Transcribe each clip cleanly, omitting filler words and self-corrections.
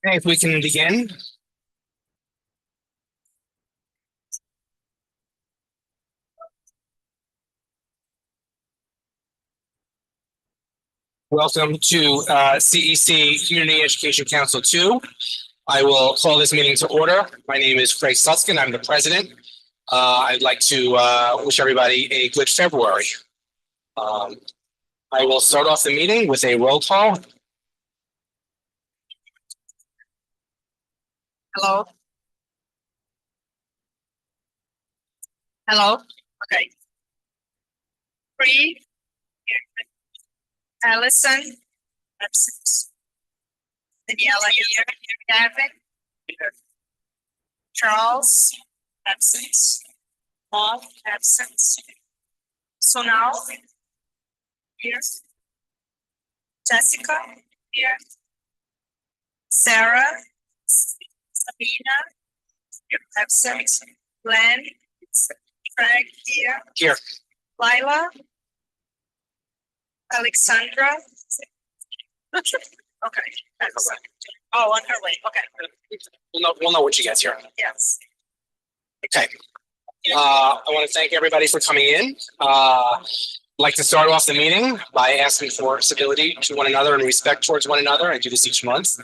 Okay, if we can begin. Welcome to CEC Community Education Council 2. I will call this meeting to order. My name is Craig Suskin. I'm the president. I'd like to wish everybody a good February. I will start off the meeting with a roll call. Hello. Hello. Okay. Free. Allison. Absent. Daniela here. Gavin. Here. Charles. Absent. Paul. Absent. Sonal. Here. Jessica. Here. Sarah. Sabina. Absent. Glenn. Craig here. Here. Lila. Alexandra. Okay. Excellent. Oh, on her way. Okay. We'll know what you guys here. Yes. Okay. I want to thank everybody for coming in. I'd like to start off the meeting by asking for civility to one another and respect towards one another. I do this each month.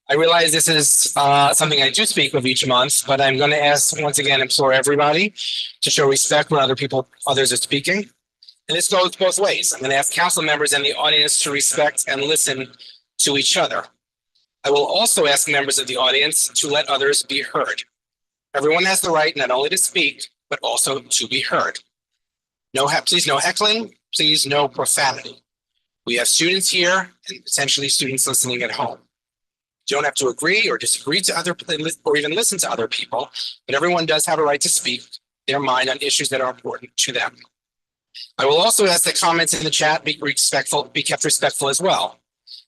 I realize this is something I do speak of each month, but I'm going to ask once again, implore everybody to show respect when others are speaking. And this goes both ways. I'm going to ask council members and the audience to respect and listen to each other. I will also ask members of the audience to let others be heard. Everyone has the right not only to speak, but also to be heard. Please no heckling, please no profanity. We have students here and potentially students listening at home. You don't have to agree or disagree to or even listen to other people, but everyone does have a right to speak their mind on issues that are important to them. I will also ask that comments in the chat be kept respectful as well.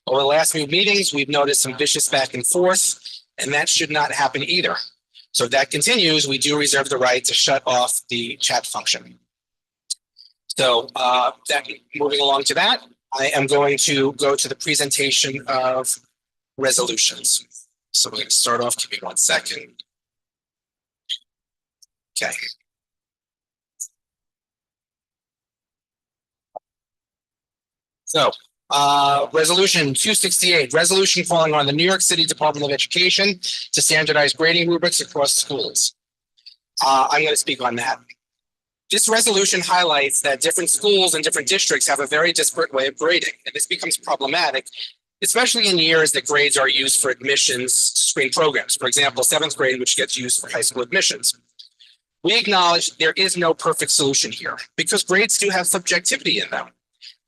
Over the last few meetings, we've noticed some vicious back and forth, and that should not happen either. So if that continues, we do reserve the right to shut off the chat function. So moving along to that, I am going to go to the presentation of resolutions. So we're going to start off. Give me 1 second. Okay. So resolution 268, resolution calling on the New York City Department of Education to standardize grading rubrics across schools. I'm going to speak on that. This resolution highlights that different schools and different districts have a very disparate way of grading, and this becomes problematic, especially in years that grades are used for admissions screen programs. For example, 7th grade, which gets used for high school admissions. We acknowledge there is no perfect solution here because grades do have subjectivity in them.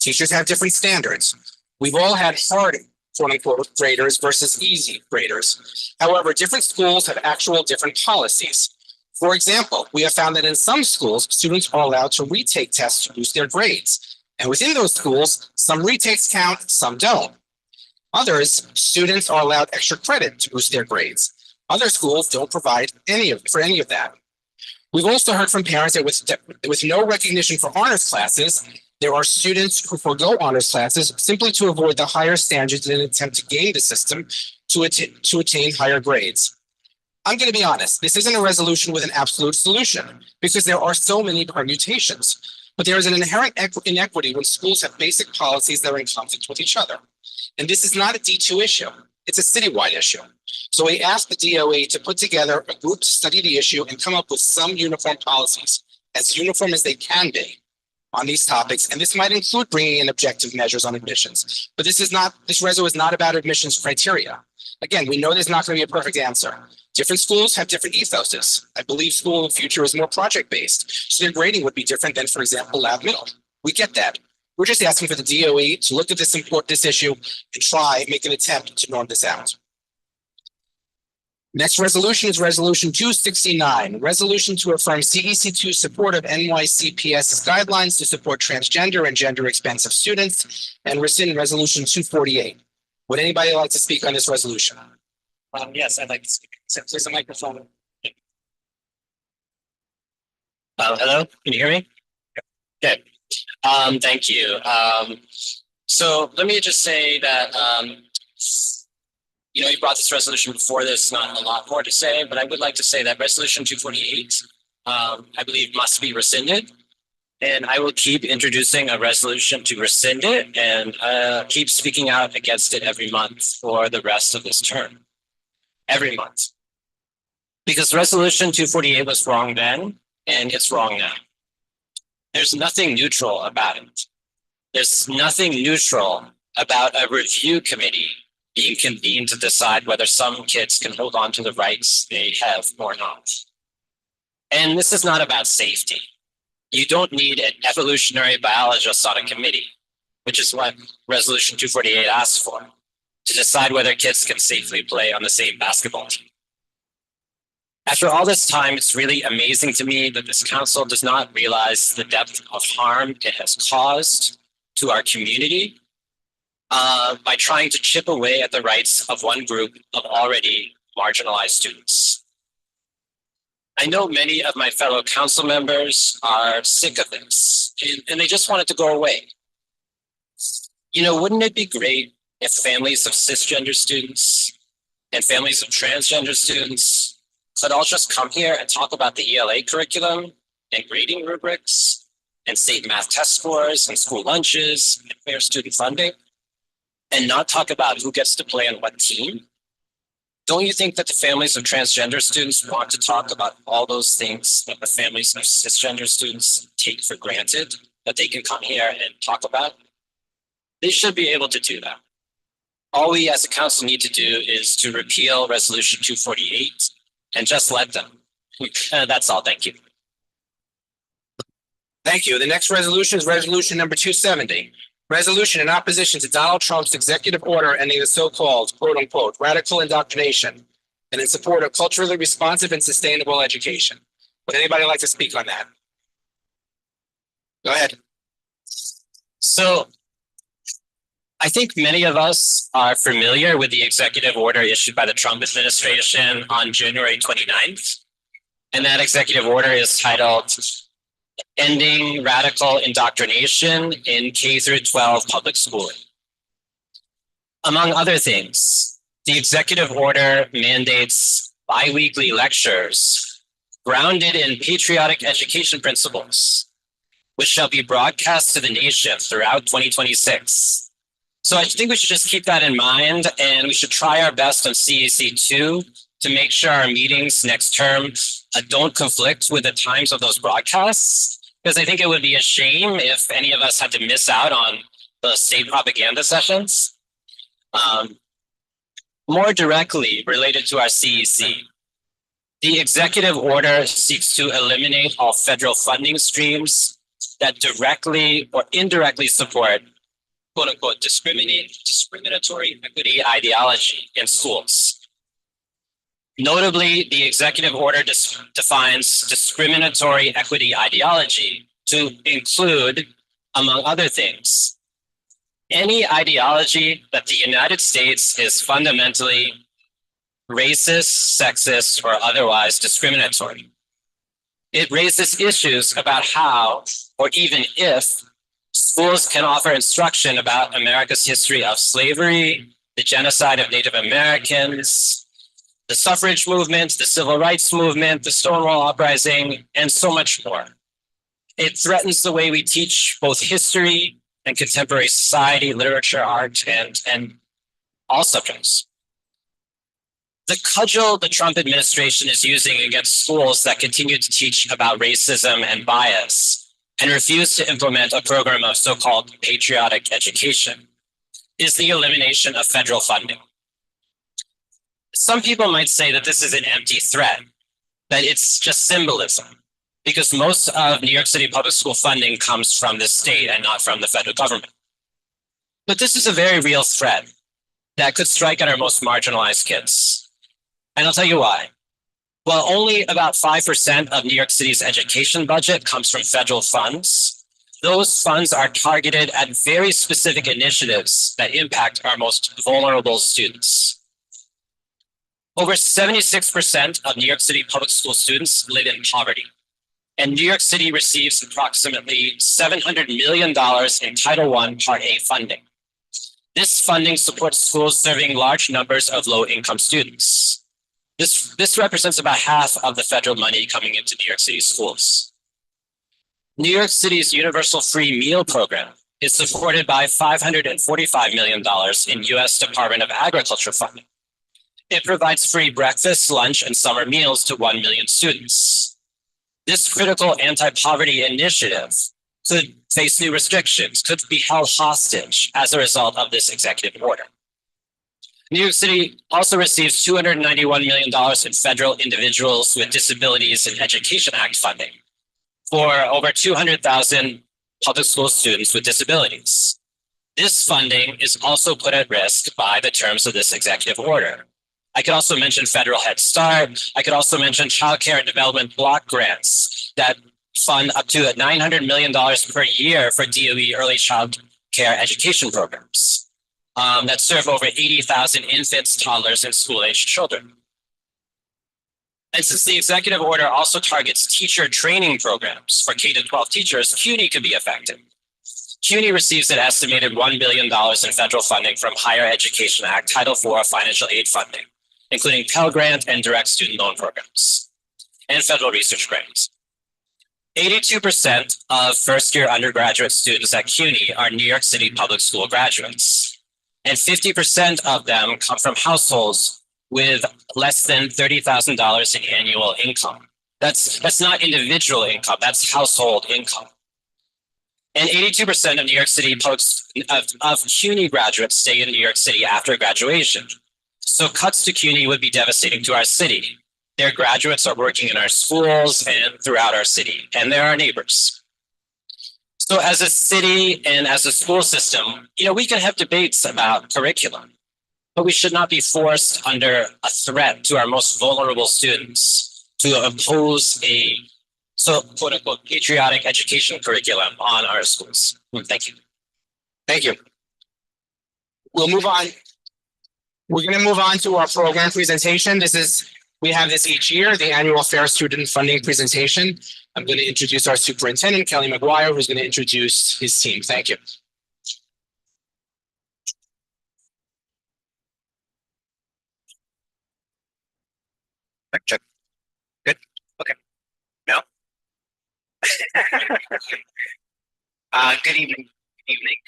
Teachers have different standards. We've all had hard, quote unquote, graders versus easy graders. However, different schools have actual different policies. For example, we have found that in some schools, students are allowed to retake tests to boost their grades. And within those schools, some retakes count, some don't. Others, students are allowed extra credit to boost their grades. Other schools don't provide any of that. We've also heard from parents that with no recognition for honors classes, there are students who forego honors classes simply to avoid the higher standards in an attempt to game the system to attain higher grades. I'm going to be honest, this isn't a resolution with an absolute solution because there are so many permutations, but there is an inherent inequity when schools have basic policies that are in conflict with each other. And this is not a D2 issue, it's a citywide issue. So we asked the DOE to put together a group to study the issue and come up with some uniform policies, as uniform as they can be on these topics. And this might include bringing in objective measures on admissions, but this resolution is not about admissions criteria. Again, we know there's not going to be a perfect answer. Different schools have different ethoses. I believe school in the future is more project-based, so their grading would be different than, for example, Lab Middle. We get that. We're just asking for the DOE to look at this issue and try make an attempt to norm this out. Next resolution is resolution 269, resolution to affirm CEC2 support of NYCPS's guidelines to support transgender and gender expansive students and rescind resolution 248. Would anybody like to speak on this resolution? Yes, I'd like to speak. There's a microphone. Hello, can you hear me? Okay. Thank you. So let me just say that You know, you brought this resolution before this, not a lot more to say, but I would like to say that resolution 248, I believe must be rescinded. And I will keep introducing a resolution to rescind it and keep speaking out against it every month for the rest of this term. Every month. Because resolution 248 was wrong then, and it's wrong now. There's nothing neutral about it. There's nothing neutral about a review committee being convened to decide whether some kids can hold on to the rights they have or not. And this is not about safety. You don't need an evolutionary biologist on a committee, which is what resolution 248 asks for, to decide whether kids can safely play on the same basketball team. After all this time, it's really amazing to me that this council does not realize the depth of harm it has caused to our community by trying to chip away at the rights of one group of already marginalized students. I know many of my fellow council members are sick of this and they just want it to go away. You know, wouldn't it be great if families of cisgender students and families of transgender students could all just come here and talk about the ELA curriculum and grading rubrics and state math test scores and school lunches and fair student funding and not talk about who gets to play on what team? Don't you think that the families of transgender students want to talk about all those things that the families of cisgender students take for granted that they can come here and talk about? They should be able to do that. All we as a council need to do is to repeal resolution 248 and just let them. That's all. Thank you. Thank you. The next resolution is resolution number 270. Resolution in opposition to Donald Trump's executive order ending the so-called quote unquote radical indoctrination and in support of culturally responsive and sustainable education. Would anybody like to speak on that? Go ahead. So I think many of us are familiar with the executive order issued by the Trump administration on January 29th. And that executive order is titled Ending Radical Indoctrination in K through 12 Public Schooling. Among other things, the executive order mandates bi-weekly lectures grounded in patriotic education principles, which shall be broadcast to the nation throughout 2026. So I think we should just keep that in mind, and we should try our best on CEC2 to make sure our meetings next term don't conflict with the times of those broadcasts, because I think it would be a shame if any of us had to miss out on the state propaganda sessions. More directly related to our CEC, the executive order seeks to eliminate all federal funding streams that directly or indirectly support quote unquote discriminatory equity ideology in schools. Notably, the executive order defines discriminatory equity ideology to include, among other things, any ideology that the United States is fundamentally racist, sexist, or otherwise discriminatory. It raises issues about how, or even if, schools can offer instruction about America's history of slavery, the genocide of Native Americans, the suffrage movement, the civil rights movement, the Stonewall Uprising, and so much more. It threatens the way we teach both history and contemporary society, literature, art, and all subjects. The cudgel the Trump administration is using against schools that continue to teach about racism and bias and refuse to implement a program of so-called patriotic education is the elimination of federal funding. Some people might say that this is an empty threat, that it's just symbolism, because most of New York City public school funding comes from the state and not from the federal government. But this is a very real threat that could strike at our most marginalized kids. And I'll tell you why. While only about 5% of New York City's education budget comes from federal funds, those funds are targeted at very specific initiatives that impact our most vulnerable students. Over 76% of New York City public school students live in poverty, and New York City receives approximately $700 million in Title I Part A funding. This funding supports schools serving large numbers of low-income students. This represents about half of the federal money coming into New York City schools. New York City's universal free meal program is supported by $545 million in U.S. Department of Agriculture funding. It provides free breakfast, lunch, and summer meals to 1 million students. This critical anti-poverty initiative could face new restrictions, could be held hostage as a result of this executive order. New York City also receives $291 million in federal Individuals with Disabilities in Education Act funding for over 200,000 public school students with disabilities. This funding is also put at risk by the terms of this executive order. I could also mention Federal Head Start. I could also mention Child Care and Development Block Grants that fund up to $900 million per year for DOE early child care education programs that serve over 80,000 infants, toddlers, and school-aged children. And since the executive order also targets teacher training programs for K-12 teachers, CUNY could be affected. CUNY receives an estimated $1 billion in federal funding from Higher Education Act Title IV financial aid funding, including Pell Grant and direct student loan programs, and federal research grants. 82% of first-year undergraduate students at CUNY are New York City public school graduates, and 50% of them come from households with less than $30,000 in annual income. That's not individual income, that's household income. And 82% of New York City of CUNY graduates stay in New York City after graduation. So cuts to CUNY would be devastating to our city. Their graduates are working in our schools and throughout our city, and they're our neighbors. So as a city and as a school system, we can have debates about curriculum, but we should not be forced under a threat to our most vulnerable students to impose a quote unquote patriotic education curriculum on our schools. Thank you. Thank you. We'll move on. We're going to move on to our program presentation. We have this each year, the annual Fair Student Funding presentation. I'm going to introduce our superintendent, Kelly McGuire, who's going to introduce his team. Thank you. Check. Good. Okay. No. Good evening,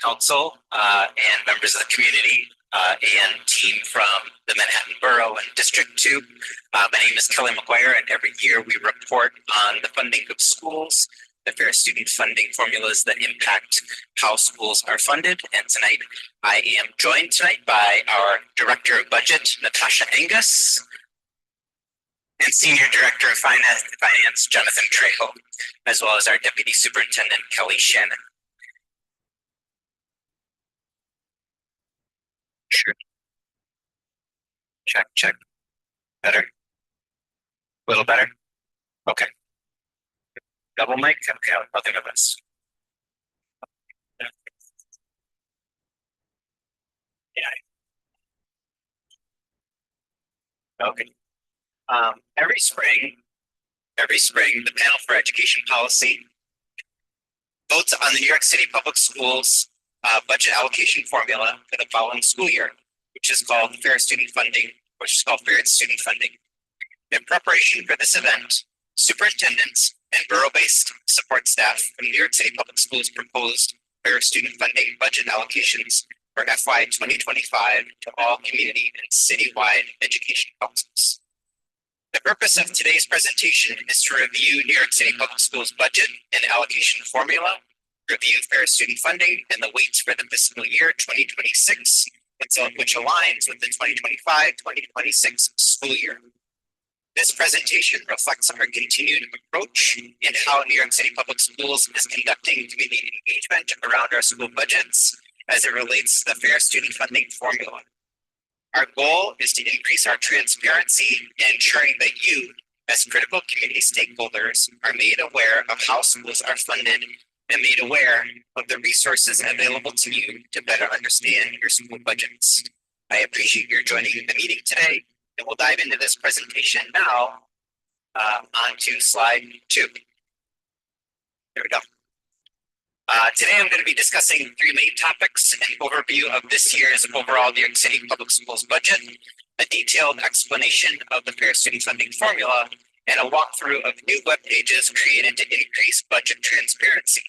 council and members of the community and team from the Manhattan Borough and District 2. My name is Kelly McGuire, and every year we report on the funding of schools, the fair student funding formulas that impact how schools are funded. And tonight, I am joined by our Director of Budget, Natasha Angus, and Senior Director of Finance, Jonathan Trejo, as well as our Deputy Superintendent, Kelly Shannon. Sure. Check. Better. A little better. Okay. Double mic. Okay, I'll do my best. Yeah. Okay. Every spring, the Panel for Education Policy votes on the New York City Public Schools budget allocation formula for the following school year, which is called Fair Student Funding. In preparation for this event, superintendents and borough-based support staff from New York City Public Schools proposed Fair Student Funding budget allocations for FY 2025 to all community and citywide education councils. The purpose of today's presentation is to review New York City Public Schools budget and allocation formula, review fair student funding and the weights for the fiscal year 2026, which aligns with the 2025-2026 school year. This presentation reflects our continued approach in how New York City Public Schools is conducting community engagement around our school budgets as it relates to the fair student funding formula. Our goal is to increase our transparency and ensuring that you, as critical community stakeholders, are made aware of how schools are funded and made aware of the resources available to you to better understand your school budgets. I appreciate your joining the meeting today, and we'll dive into this presentation now. On to slide 2. There we go. Today I'm going to be discussing three main topics: an overview of this year's overall New York City Public Schools budget, a detailed explanation of the Fair Student Funding formula, and a walkthrough of new web pages created to increase budget transparency.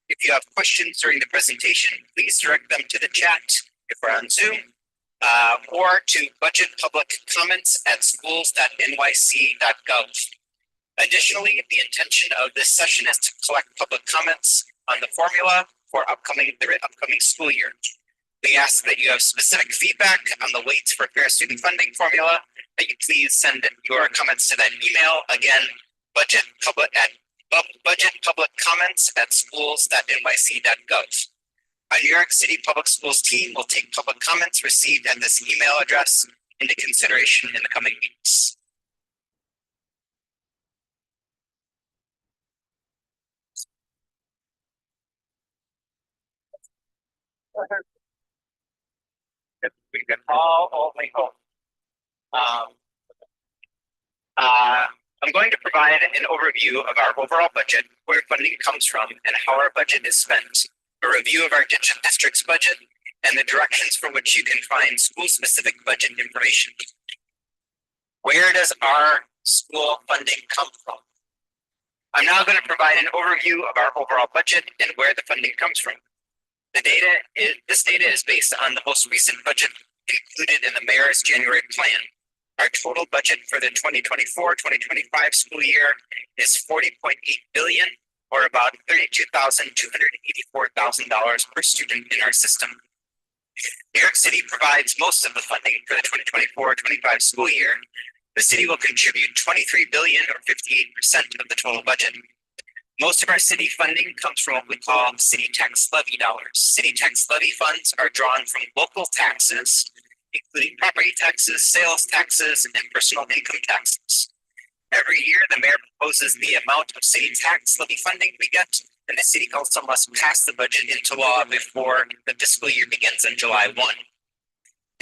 If you have questions during the presentation, please direct them to the chat if we're on Zoom, or to budgetpubliccomments@schools.nyc.gov. Additionally, the intention of this session is to collect public comments on the formula for the upcoming school year. We ask that you have specific feedback on the weights for Fair Student Funding formula, that you please send your comments to that email. Again, budgetpubliccomments@schools.nyc.gov. Our New York City Public Schools team will take public comments received at this email address into consideration in the coming weeks. We can all only hope. I'm going to provide an overview of our overall budget, where funding comes from, and how our budget is spent. A review of our district's budget, and the directions for which you can find school-specific budget information. Where does our school funding come from? I'm now going to provide an overview of our overall budget and where the funding comes from. This data is based on the most recent budget included in the mayor's January plan. Our total budget for the 2024-2025 school year is $40.8 billion, or about $32,284 per student in our system. New York City provides most of the funding for the 2024-25 school year. The city will contribute $23 billion, or 58% of the total budget. Most of our city funding comes from what we call city tax levy dollars. City tax levy funds are drawn from local taxes, including property taxes, sales taxes, and personal income taxes. Every year, the mayor proposes the amount of city tax levy funding we get, and the city council must pass the budget into law before the fiscal year begins on July 1.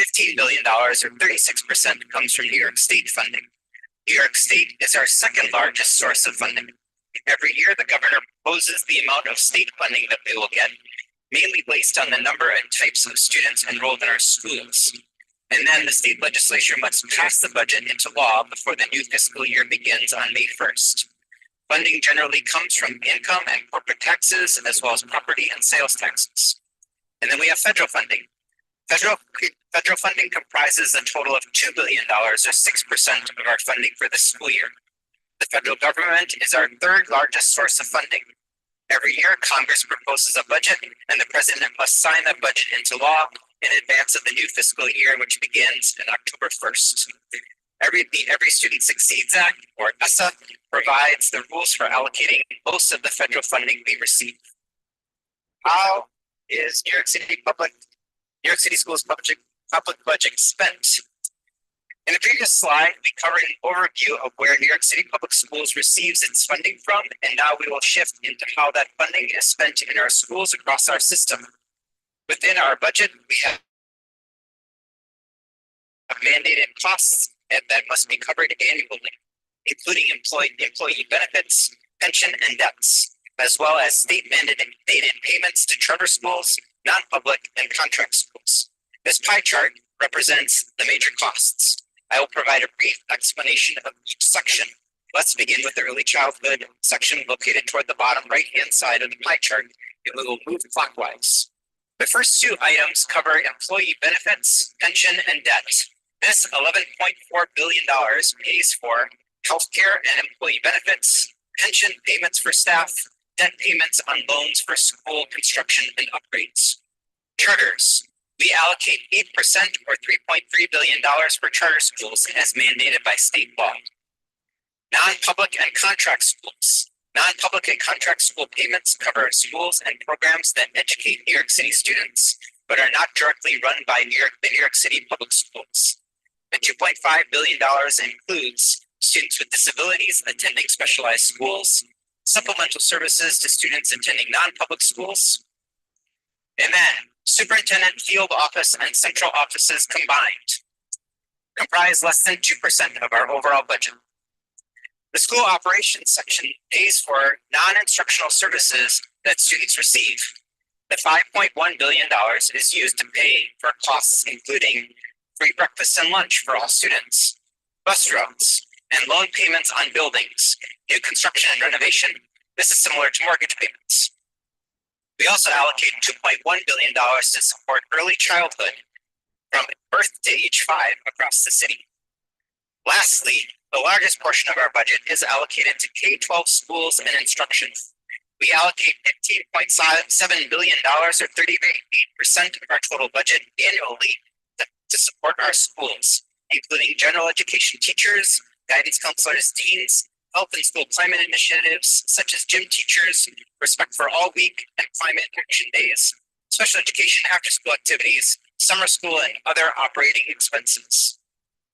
$15 billion, or 36%, comes from New York State funding. New York State is our second largest source of funding. Every year, the governor proposes the amount of state funding that we will get, mainly based on the number and types of students enrolled in our schools. And then the state legislature must pass the budget into law before the new fiscal year begins on May 1st. Funding generally comes from income and corporate taxes, as well as property and sales taxes. And then we have federal funding. Federal funding comprises a total of $2 billion, or 6% of our funding for this school year. The federal government is our third largest source of funding. Every year, Congress proposes a budget, and the president must sign that budget into law in advance of the new fiscal year, which begins on October 1st. The Every Student Succeeds Act, or ESSA, provides the rules for allocating most of the federal funding we receive. How is New York City Schools public budget spent? In the previous slide, we covered an overview of where New York City Public Schools receives its funding from, and now we will shift into how that funding is spent in our schools across our system. Within our budget, we have mandated costs that must be covered annually, including employee benefits, pension, and debts, as well as state mandated payments to charter schools, non-public, and contract schools. This pie chart represents the major costs. I will provide a brief explanation of each section. Let's begin with the early childhood section located toward the bottom right-hand side of the pie chart, and we will move clockwise. The first two items cover employee benefits, pension, and debt. This $11.4 billion pays for healthcare and employee benefits, pension payments for staff, debt payments on loans for school construction and upgrades. Charters. We allocate 8%, or $3.3 billion for charter schools as mandated by state law. Non-public and contract schools. Non-public and contract school payments cover schools and programs that educate New York City students, but are not directly run by the New York City Public Schools. The $2.5 billion includes students with disabilities attending specialized schools, supplemental services to students attending non-public schools, and then superintendent, field office, and central offices combined comprise less than 2% of our overall budget. The school operations section pays for non-instructional services that students receive. The $5.1 billion is used to pay for costs including free breakfast and lunch for all students, bus routes, and loan payments on buildings, new construction and renovation. This is similar to mortgage payments. We also allocate $2.1 billion to support early childhood from birth to age 5 across the city. Lastly, the largest portion of our budget is allocated to K-12 schools and instruction. We allocate $15.7 billion or 38% of our total budget annually to support our schools, including general education teachers, guidance counselors, deans, health and school climate initiatives such as gym teachers, Respect for All Week, and climate action days, special education after-school activities, summer school, and other operating expenses.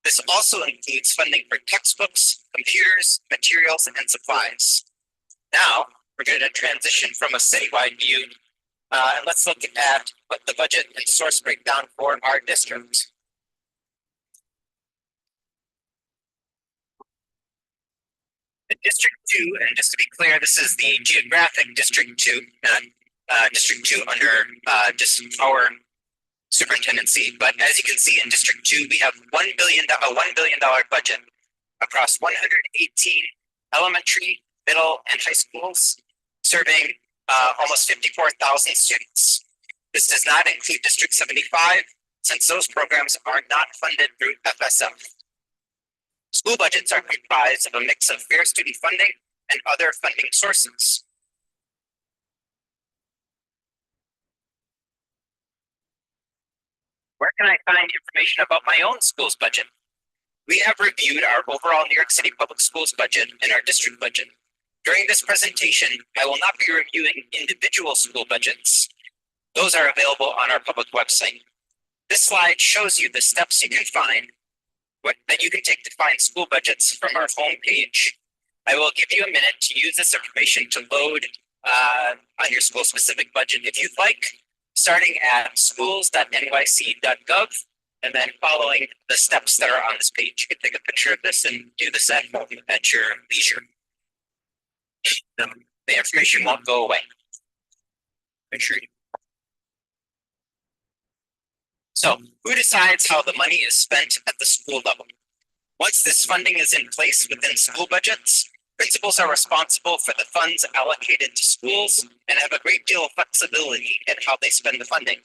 This also includes funding for textbooks, computers, materials, and supplies. Now, we're going to transition from a citywide view, and let's look at what the budget and source breakdown for our district. The District 2, and just to be clear, this is the geographic District 2, not District 2 under just our superintendency. But as you can see in District 2, we have $1 billion budget across 118 elementary, middle, and high schools, serving almost 54,000 students. This does not include District 75, since those programs are not funded through FSF. School budgets are comprised of a mix of fair student funding and other funding sources. Where can I find information about my own school's budget? We have reviewed our overall New York City Public Schools budget and our district budget. During this presentation, I will not be reviewing individual school budgets. Those are available on our public website. This slide shows you the steps you can find that you can take to find school budgets from our home page. I will give you a minute to use this information to load on your school specific budget if you'd like, starting at schools.nyc.gov and then following the steps that are on this page. You can take a picture of this and do this at home at your leisure. The information won't go away. Make sure you. So, who decides how the money is spent at the school level? Once this funding is in place within school budgets, principals are responsible for the funds allocated to schools and have a great deal of flexibility in how they spend the funding.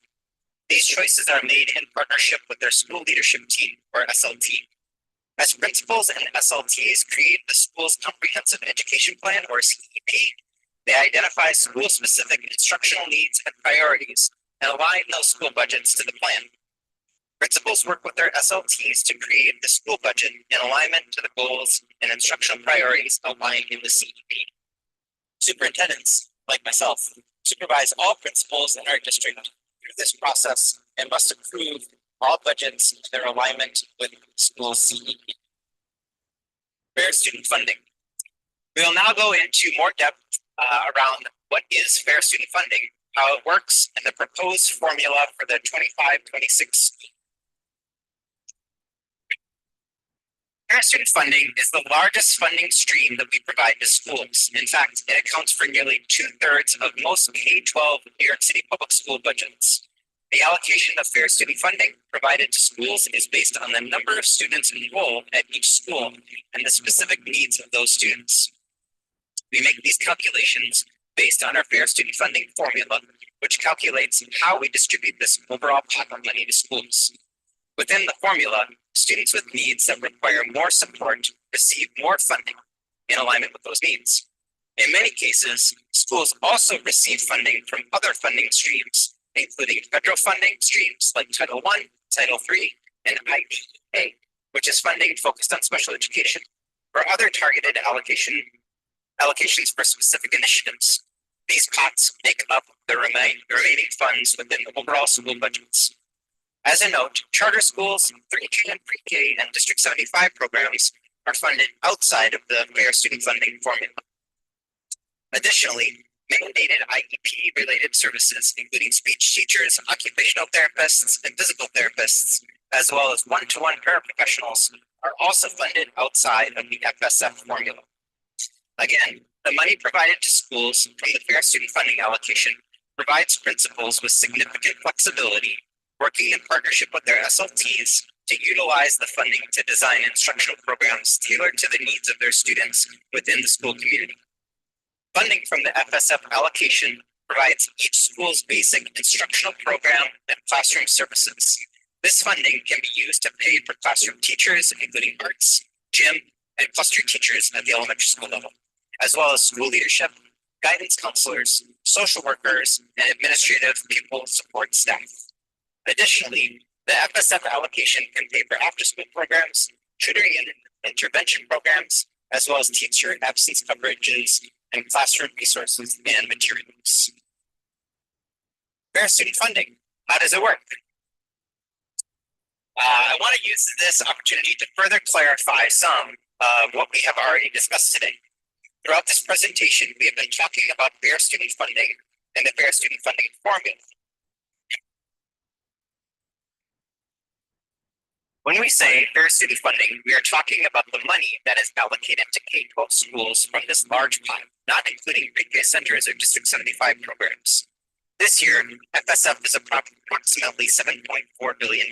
These choices are made in partnership with their school leadership team, or SLT. As principals and SLTs create the school's comprehensive education plan, or CEP, they identify school-specific instructional needs and priorities and align those school budgets to the plan. Principals work with their SLTs to create the school budget in alignment to the goals and instructional priorities outlined in the CEP. Superintendents, like myself, supervise all principals in our district through this process and must approve all budgets in their alignment with school CEP. Fair student funding. We will now go into more depth around what is fair student funding, how it works, and the proposed formula for the 25-26. Fair student funding is the largest funding stream that we provide to schools. In fact, it accounts for nearly 2/3 of most K-12 New York City public school budgets. The allocation of fair student funding provided to schools is based on the number of students enrolled at each school and the specific needs of those students. We make these calculations based on our fair student funding formula, which calculates how we distribute this overall pot of money to schools. Within the formula, students with needs that require more support receive more funding in alignment with those needs. In many cases, schools also receive funding from other funding streams, including federal funding streams like Title I, Title III, and IDEA, which is funding focused on special education, or other targeted allocations for specific initiatives. These pots make up the remaining funds within the overall school budgets. As a note, charter schools, 3K and pre-K, and District 75 programs are funded outside of the fair student funding formula. Additionally, mandated IEP-related services, including speech teachers, occupational therapists, and physical therapists, as well as one-to-one paraprofessionals, are also funded outside of the FSF formula. Again, the money provided to schools from the Fair Student Funding allocation provides principals with significant flexibility, working in partnership with their SLTs to utilize the funding to design instructional programs tailored to the needs of their students within the school community. Funding from the FSF allocation provides each school's basic instructional program and classroom services. This funding can be used to pay for classroom teachers, including arts, gym, and cluster teachers at the elementary school level, as well as school leadership, guidance counselors, social workers, and administrative pupil support staff. Additionally, the FSF allocation can pay for after-school programs, tutoring and intervention programs, as well as teacher absence coverages and classroom resources and materials. Fair student funding, how does it work? I want to use this opportunity to further clarify some of what we have already discussed today. Throughout this presentation, we have been talking about fair student funding and the fair student funding formula. When we say fair student funding, we are talking about the money that is allocated to K-12 schools from this large pot, not including pre-K centers or District 75 programs. This year, FSF is approximately $7.4 billion.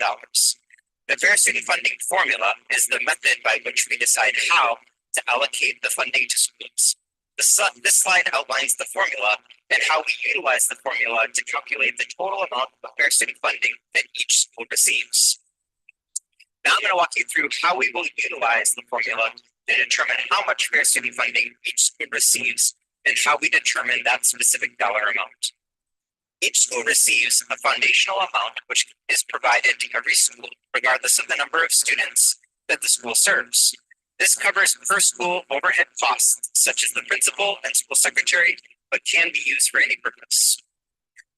The fair student funding formula is the method by which we decide how to allocate the funding to schools. This slide outlines the formula and how we utilize the formula to calculate the total amount of fair student funding that each school receives. Now I'm going to walk you through how we will utilize the formula to determine how much fair student funding each school receives and how we determine that specific dollar amount. Each school receives a foundational amount which is provided to every school, regardless of the number of students that the school serves. This covers per school overhead costs, such as the principal and school secretary, but can be used for any purpose.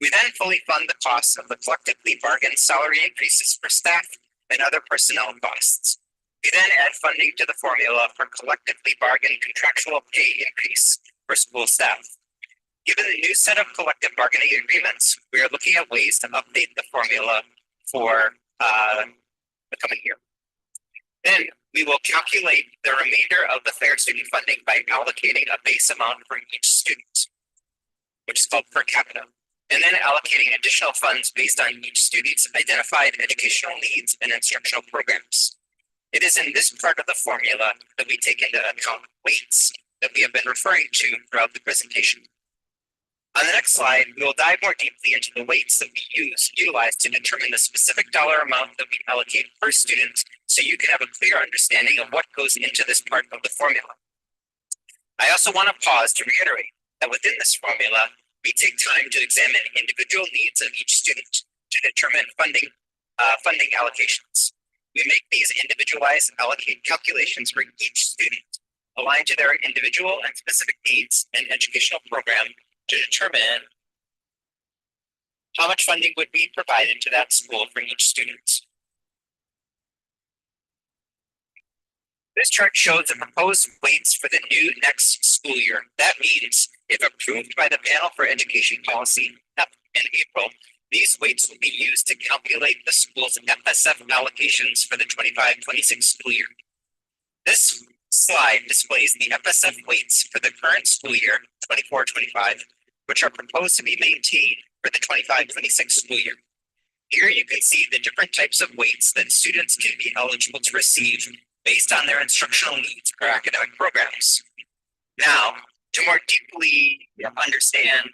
We then fully fund the costs of the collectively bargained salary increases for staff and other personnel costs. We then add funding to the formula for collectively bargained contractual pay increase for school staff. Given the new set of collective bargaining agreements, we are looking at ways to update the formula for the coming year. Then we will calculate the remainder of the fair student funding by allocating a base amount for each student, which is called per capita, and then allocating additional funds based on each student's identified educational needs and instructional programs. It is in this part of the formula that we take into account weights that we have been referring to throughout the presentation. On the next slide, we will dive more deeply into the weights that we utilize to determine the specific dollar amount that we allocate per student, so you can have a clear understanding of what goes into this part of the formula. I also want to pause to reiterate that within this formula, we take time to examine individual needs of each student to determine funding allocations. We make these individualized calculations for each student, aligned to their individual and specific needs and educational program to determine how much funding would be provided to that school for each student. This chart shows the proposed weights for the new next school year. That means, if approved by the Panel for Education Policy in April, these weights will be used to calculate the school's FSF allocations for the 25-26 school year. This slide displays the FSF weights for the current school year, 24-25, which are proposed to be maintained for the 25-26 school year. Here you can see the different types of weights that students can be eligible to receive based on their instructional needs or academic programs. Now, to more deeply understand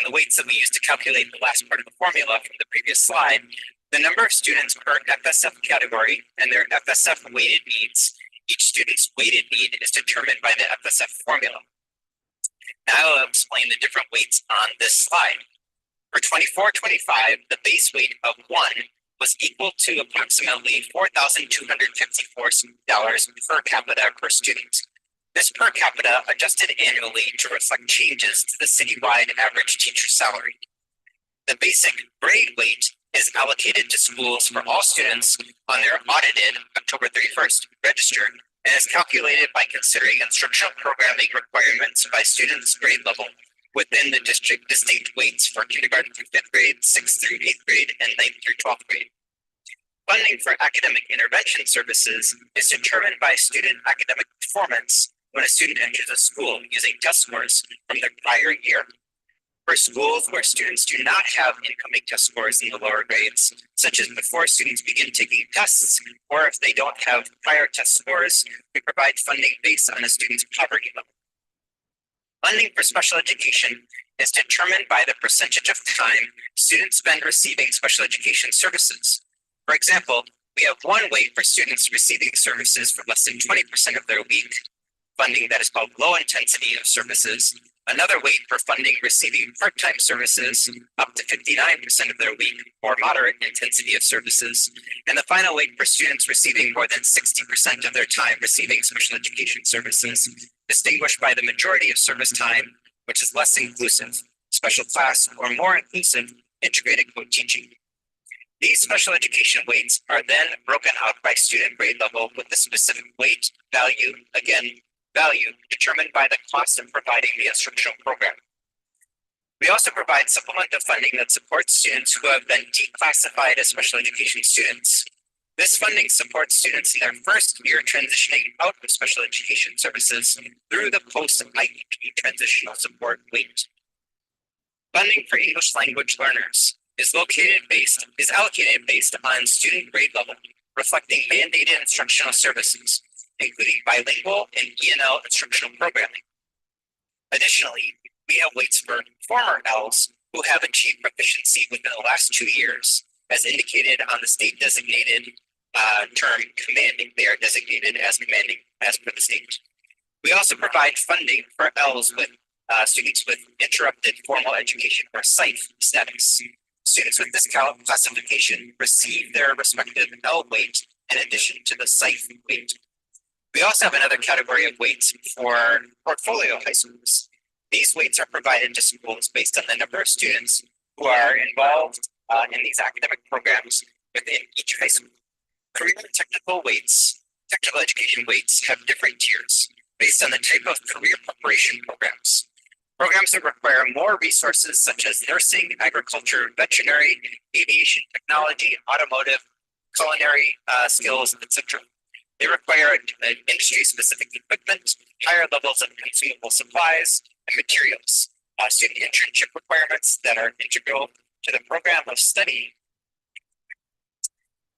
the weights that we use to calculate the last part of the formula from the previous slide, the number of students per FSF category and their FSF weighted needs. Each student's weighted need is determined by the FSF formula. Now I'll explain the different weights on this slide. For 24-25, the base weight of 1 was equal to approximately $4,254 per capita per student. This per capita adjusted annually to reflect changes to the citywide average teacher salary. The basic grade weight is allocated to schools for all students on their audited October 31st register and is calculated by considering instructional programming requirements by students' grade level within the district distinct weights for kindergarten through 5th grade, 6th through 8th grade, and 9th through 12th grade. Funding for academic intervention services is determined by student academic performance when a student enters a school using test scores from their prior year. For schools where students do not have incoming test scores in the lower grades, such as before students begin taking tests, or if they don't have prior test scores, we provide funding based on a student's poverty level. Funding for special education is determined by the percentage of time students spend receiving special education services. For example, we have one weight for students receiving services for less than 20% of their week, funding that is called low intensity of services, another weight for funding receiving part-time services up to 59% of their week or moderate intensity of services, and the final weight for students receiving more than 60% of their time receiving special education services, distinguished by the majority of service time, which is less inclusive, special class, or more inclusive integrated co-teaching. These special education weights are then broken out by student grade level with the specific weight, value determined by the cost of providing the instructional program. We also provide supplemental funding that supports students who have been declassified as special education students. This funding supports students in their first year transitioning out of special education services through the post-IEP transitional support weight. Funding for English language learners is allocated based on student grade level, reflecting mandated instructional services, including bilingual and ENL instructional programming. Additionally, we have weights for former Ls who have achieved proficiency within the last 2 years, as indicated on the state designated term commanding. They are designated as commanding as per the state. We also provide funding for Ls with students with interrupted formal education or SIFE status. Students with this classification receive their respective L weight in addition to the SIFE weight. We also have another category of weights for portfolio high schools. These weights are provided to schools based on the number of students who are involved in these academic programs within each high school. Career and technical education weights have different tiers based on the type of career preparation programs. Programs that require more resources such as nursing, agriculture, veterinary, aviation technology, automotive, culinary skills, etc. They require industry-specific equipment, higher levels of consumable supplies and materials, student internship requirements that are integral to the program of study,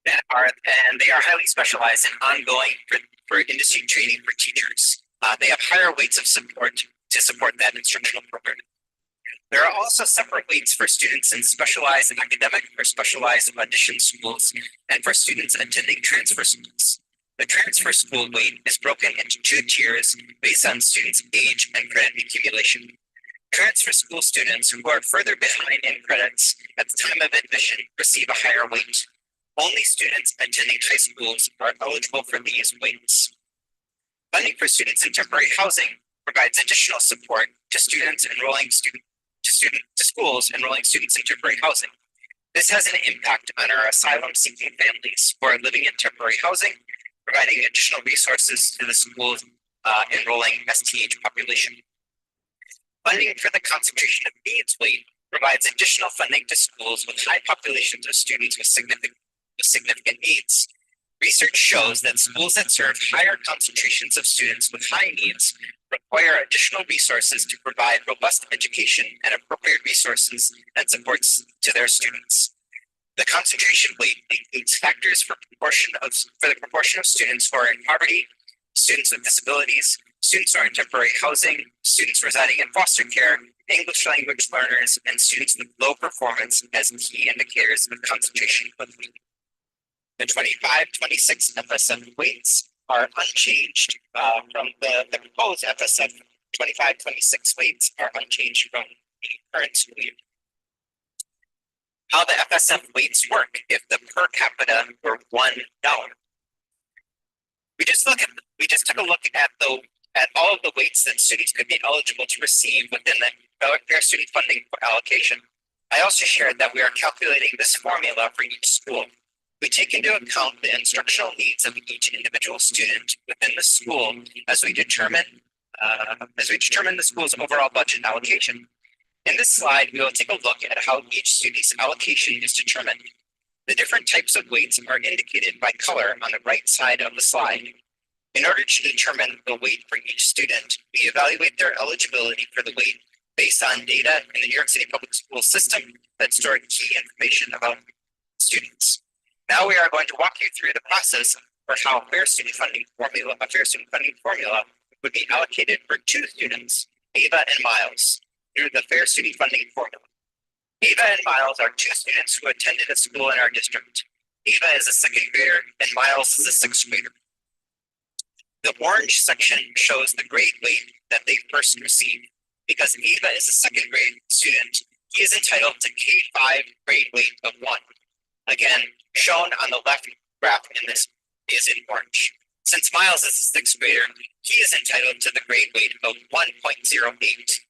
and they are highly specialized and ongoing for industry training for teachers. They have higher weights of support to support that instructional program. There are also separate weights for students in specialized academic or specialized audition schools and for students attending transfer schools. The transfer school weight is broken into 2 tiers based on students' age and credit accumulation. Transfer school students who are further behind in credits at the time of admission receive a higher weight. Only students attending high schools are eligible for these weights. Funding for students in temporary housing provides additional support to schools enrolling students in temporary housing. This has an impact on our asylum-seeking families who are living in temporary housing, providing additional resources to the schools enrolling STH population. Funding for the concentration of needs weight provides additional funding to schools with high populations of students with significant needs. Research shows that schools that serve higher concentrations of students with high needs require additional resources to provide robust education and appropriate resources and supports to their students. The concentration weight includes factors for the proportion of students who are in poverty, students with disabilities, students who are in temporary housing, students residing in foster care, English language learners, and students with low performance as key indicators of concentration of weight. The 25-26 FSF weights are unchanged from the proposed FSF 25-26 weights are unchanged from the current school year. How the FSF weights work if the per capita were $1. We just took a look at all of the weights that students could be eligible to receive within the fair student funding allocation. I also shared that we are calculating this formula for each school. We take into account the instructional needs of each individual student within the school as we determine the school's overall budget allocation. In this slide, we will take a look at how each student's allocation is determined. The different types of weights are indicated by color on the right side of the slide. In order to determine the weight for each student, we evaluate their eligibility for the weight based on data in the New York City Public School system that store key information about students. Now we are going to walk you through the process for how a fair student funding formula would be allocated for two students, Ava and Miles, through the fair student funding formula. Ava and Miles are two students who attended a school in our district. Ava is a second grader and Miles is a sixth grader. The orange section shows the grade weight that they first received. Because Ava is a second grade student, he is entitled to K5 grade weight of 1. Again, shown on the left graph in this is in orange. Since Miles is a sixth grader, he is entitled to the grade weight of 1.08.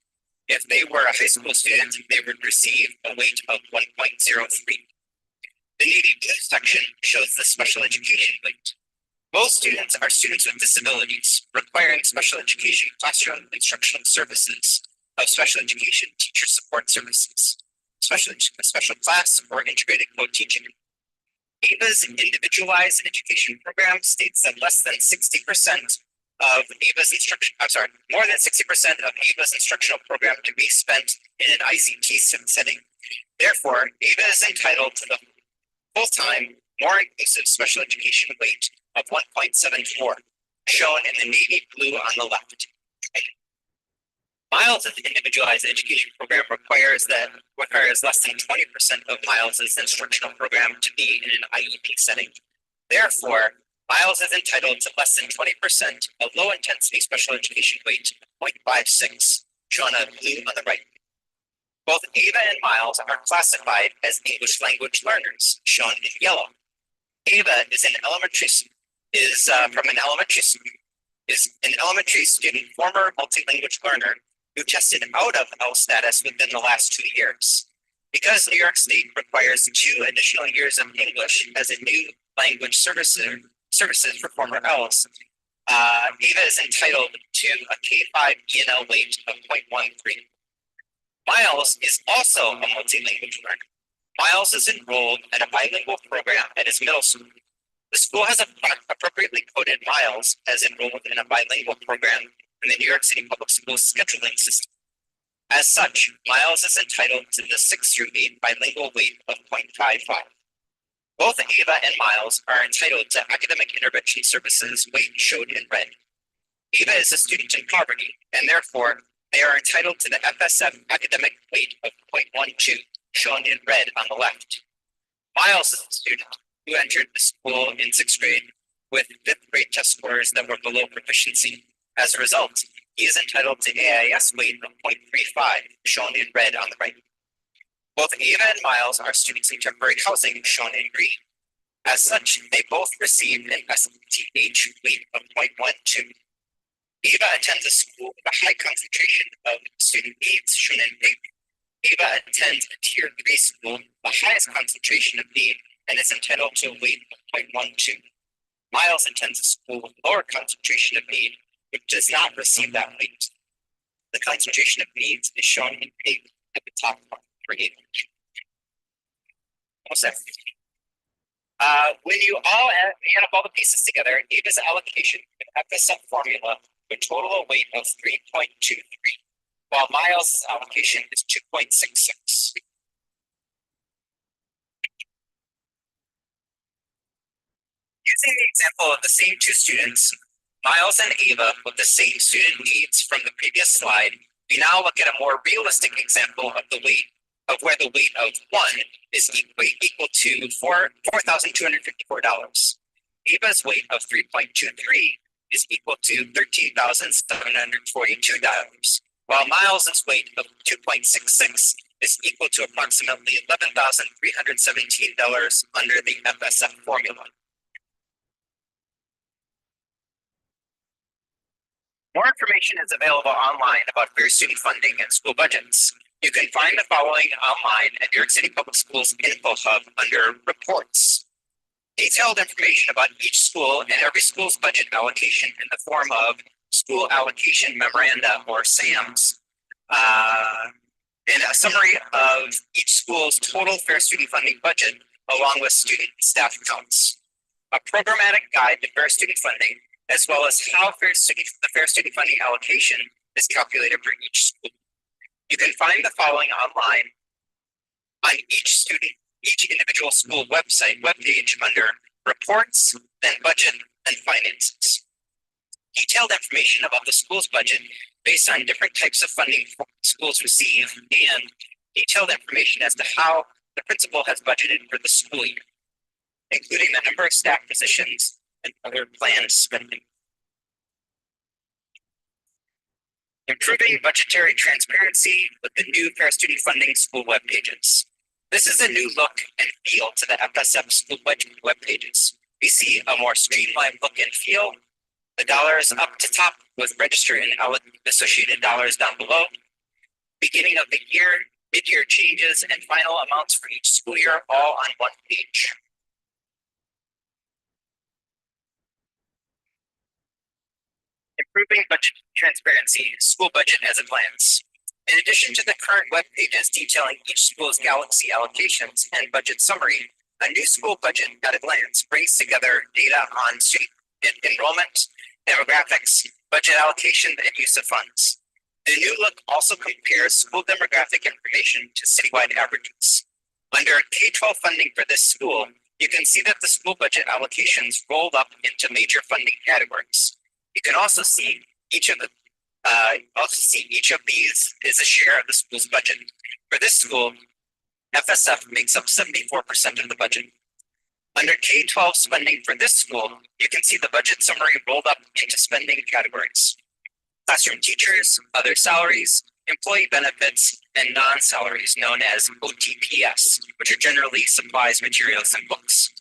If they were a high school student, they would receive a weight of 1.03. The navy blue section shows the special education weight. Both students are students with disabilities requiring special education classroom instructional services of special education teacher support services, special class or integrated co-teaching. Ava's individualized education program states that more than 60% of Ava's instructional program to be spent in an ICT setting. Therefore, Ava is entitled to the full-time, more inclusive special education weight of 1.74, shown in the navy blue on the left. Miles' individualized education program requires less than 20% of Miles' instructional program to be in an IEP setting. Therefore, Miles is entitled to less than 20% of low-intensity special education weight of 0.56, shown in blue on the right. Both Ava and Miles are classified as English language learners, shown in yellow. Ava is an elementary student, former multilingual learner who tested out of L status within the last 2 years. Because New York State requires 2 additional years of English as a new language services for former Ls, Ava is entitled to a K5 ENL weight of 0.13. Miles is also a multilingual learner. Miles is enrolled at a bilingual program at his middle school. The school has appropriately coded Miles as enrolled in a bilingual program in the New York City Public Schools scheduling system. As such, Miles is entitled to the 6 through 8 bilingual weight of 0.55. Both Ava and Miles are entitled to academic intervention services weight shown in red. Ava is a student in poverty, and therefore they are entitled to the FSF academic weight of 0.12, shown in red on the left. Miles is a student who entered the school in 6th grade with 5th grade test scores that were below proficiency. As a result, he is entitled to AIS weight of 0.35, shown in red on the right. Both Ava and Miles are students in temporary housing, shown in green. As such, they both received an STH weight of 0.12. Ava attends a school with a high concentration of student needs, shown in pink. Ava attends a tier 3 school, the highest concentration of need, and is entitled to a weight of 0.12. Miles attends a school with lower concentration of need, which does not receive that weight. The concentration of needs is shown in pink at the top for Ava. When you all add up all the pieces together, Ava's allocation with FSF formula would total a weight of 3.23, while Miles' allocation is 2.66. Using the example of the same 2 students, Miles and Ava with the same student needs from the previous slide, we now look at a more realistic example of the weight of where the weight of 1 is equal to $4,254. Ava's weight of 3.23 is equal to $13,742, while Miles's weight of 2.66 is equal to approximately $11,317 under the FSF formula. More information is available online about fair student funding and school budgets. You can find the following online at New York City Public Schools Info Hub under Reports. Detailed information about each school and every school's budget allocation in the form of School Allocation Memoranda or SAMs, and a summary of each school's total fair student funding budget along with student and staff counts. A programmatic guide to fair student funding, as well as how the fair student funding allocation is calculated for each school. You can find the following online on each individual school webpage under reports, then budget and finances. Detailed information about the school's budget based on different types of funding schools receive, and detailed information as to how the principal has budgeted for the school year, including the number of staff positions and other planned spending. Improving budgetary transparency with the new fair student funding school web pages. This is a new look and feel to the FSF school budget web pages. We see a more streamlined look and feel. The dollars up to top with register and associated dollars down below. Beginning of the year, mid-year changes, and final amounts for each school year all on one page. Improving budget transparency, school budget as a glance. In addition to the current web pages detailing each school's Galaxy allocations and budget summary, a new school budget at a glance brings together data on student enrollment, demographics, budget allocation, and use of funds. The new look also compares school demographic information to citywide averages. Under K-12 funding for this school, you can see that the school budget allocations rolled up into major funding categories. You can also see each of these is a share of the school's budget. For this school, FSF makes up 74% of the budget. Under K-12 funding for this school, you can see the budget summary rolled up into spending categories. Classroom teachers, other salaries, employee benefits, and non-salaries known as OTPS, which are generally supplies, materials, and books.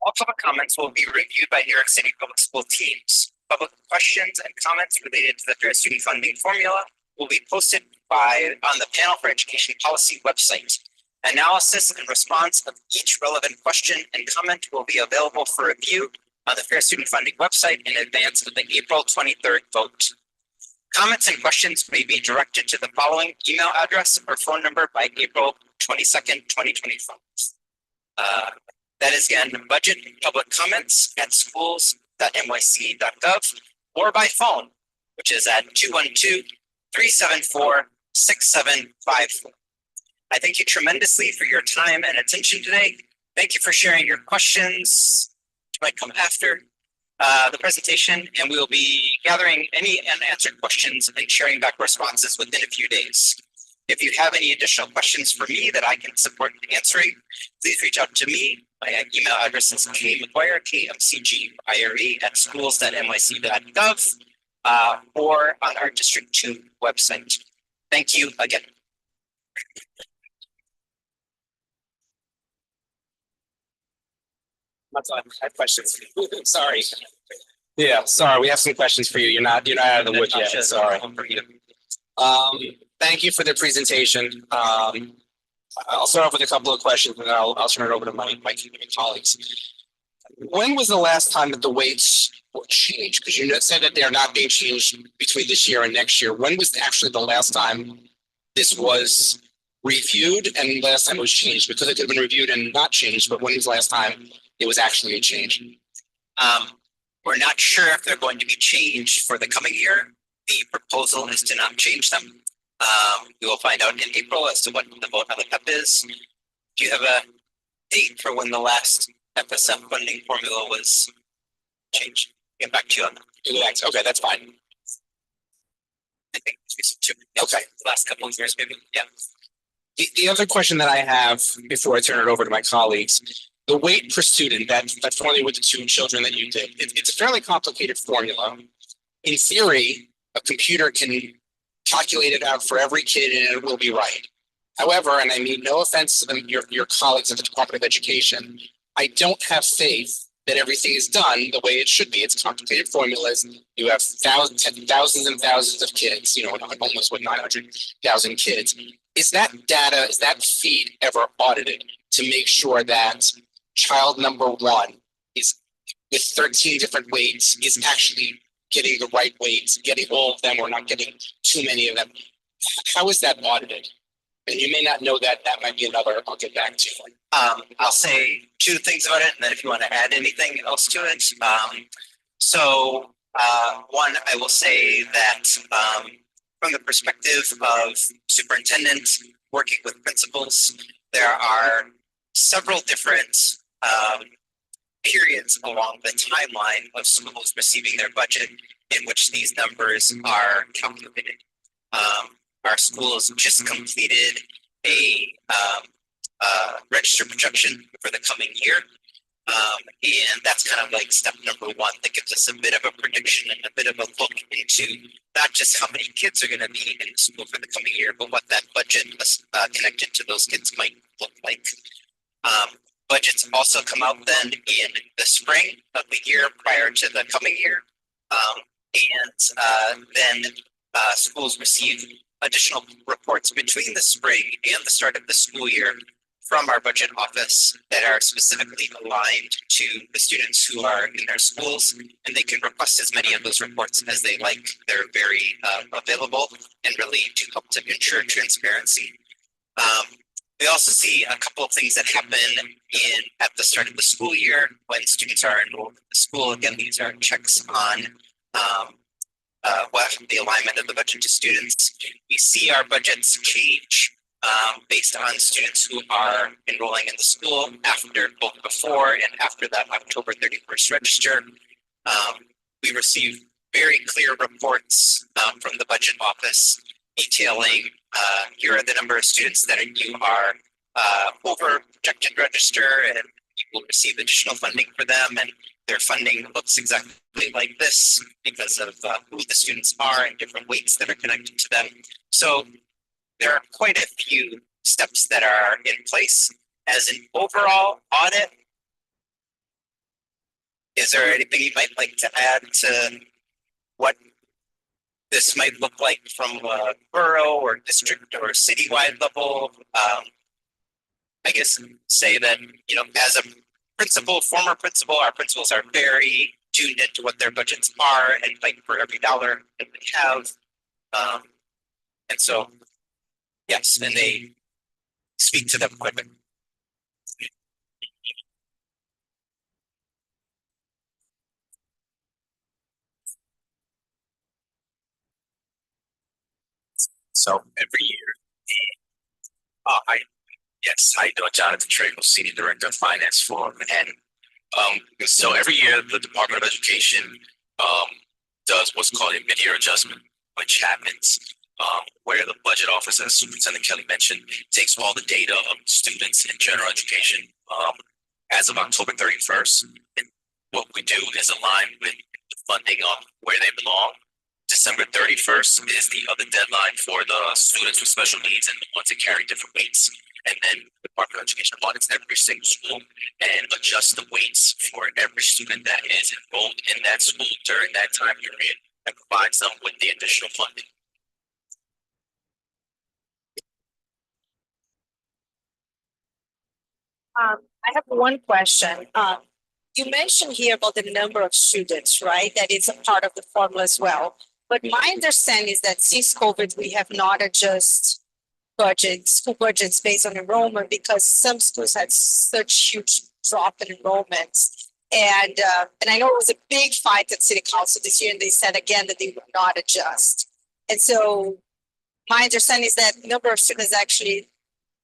All public comments will be reviewed by New York City Public School teams. Public questions and comments related to the fair student funding formula will be posted on the Panel for Education Policy website. Analysis and response of each relevant question and comment will be available for review on the Fair Student Funding website in advance of the April 23rd vote. Comments and questions may be directed to the following email address or phone number by April 22nd, 2025. That is again, budget public comments at schools.nyc.gov or by phone, which is at 212-374-6754. I thank you tremendously for your time and attention today. Thank you for sharing your questions, which might come after the presentation, and we will be gathering any unanswered questions and sharing back responses within a few days. If you have any additional questions for me that I can support in answering, please reach out to me. My email address is kmcguire, kmcgire@schools.nyc.gov, or on our District 2 website. Thank you again. I have questions. Sorry. Yeah, sorry. We have some questions for you. You're not out of the woods yet. Sorry. Thank you for the presentation. I'll start off with a couple of questions and then I'll turn it over to my colleagues. When was the last time that the weights were changed? Because you said that they're not being changed between this year and next year. When was actually the last time this was reviewed and last time it was changed? Because it could have been reviewed and not changed, but when was the last time it was actually changed? We're not sure if they're going to be changed for the coming year. The proposal is to not change them. We will find out in April as to what the vote on the PEP is. Do you have a date for when the last FSF funding formula was changed? Get back to you on that. Okay, that's fine. I think it's two. Okay, the last couple of years, maybe. Yeah. The other question that I have before I turn it over to my colleagues, the weight per student, that's formula with the two children that you did. It's a fairly complicated formula. In theory, a computer can calculate it out for every kid and it will be right. However, and I mean no offense to your colleagues at the Department of Education, I don't have faith that everything is done the way it should be. It's complicated formulas. You have thousands and thousands of kids, almost 900,000 kids. Is that data, is that feed ever audited to make sure that child number one is with 13 different weights is actually getting the right weights, getting all of them or not getting too many of them? How is that audited? And you may not know that, that might be another, I'll get back to you. I'll say two things about it, and then if you want to add anything else to it. One, I will say that from the perspective of superintendent working with principals, there are several different periods along the timeline of schools receiving their budget in which these numbers are calculated. Our schools just completed a register projection for the coming year. And that's kind of like step number one that gives us a bit of a prediction and a bit of a look into not just how many kids are going to be in the school for the coming year, but what that budget connected to those kids might look like. Budgets also come out then in the spring of the year prior to the coming year. Then schools receive additional reports between the spring and the start of the school year from our budget office that are specifically aligned to the students who are in their schools, and they can request as many of those reports as they like. They're very available and really do help to ensure transparency. We also see a couple of things that happen at the start of the school year when students are enrolled in the school. Again, these are checks on the alignment of the budget to students. We see our budgets change based on students who are enrolling in the school after both before and after that October 31st register. We receive very clear reports from the budget office detailing here are the number of students that you are over projected register, and you will receive additional funding for them, and their funding looks exactly like this because of who the students are and different weights that are connected to them. So there are quite a few steps that are in place. As an overall audit, is there anything you might like to add to what this might look like from a borough or district or citywide level? I guess say that, you know, as a principal, former principal, our principals are very tuned into what their budgets are and fight for every dollar that we have. And so, yes, and they speak to them quite a bit. So every year, how you doing, Jonathan Tragle, Senior Director of Finance for Manhattan. So every year the Department of Education does what's called a mid-year adjustment, which happens where the budget office, as Superintendent Kelly mentioned, takes all the data of students in general education as of October 31st. And what we do is align with the funding of where they belong. December 31st is the other deadline for the students with special needs and the ones that carry different weights. And then the Department of Education audits every single school and adjusts the weights for every student that is enrolled in that school during that time period and provides them with the additional funding. I have one question. You mentioned here about the number of students, right? That is a part of the formula as well. But my understanding is that since COVID, we have not adjusted school budgets based on enrollment because some schools had such huge drop in enrollments. And I know it was a big fight at City Council this year, and they said again that they would not adjust. And so my understanding is that number of students actually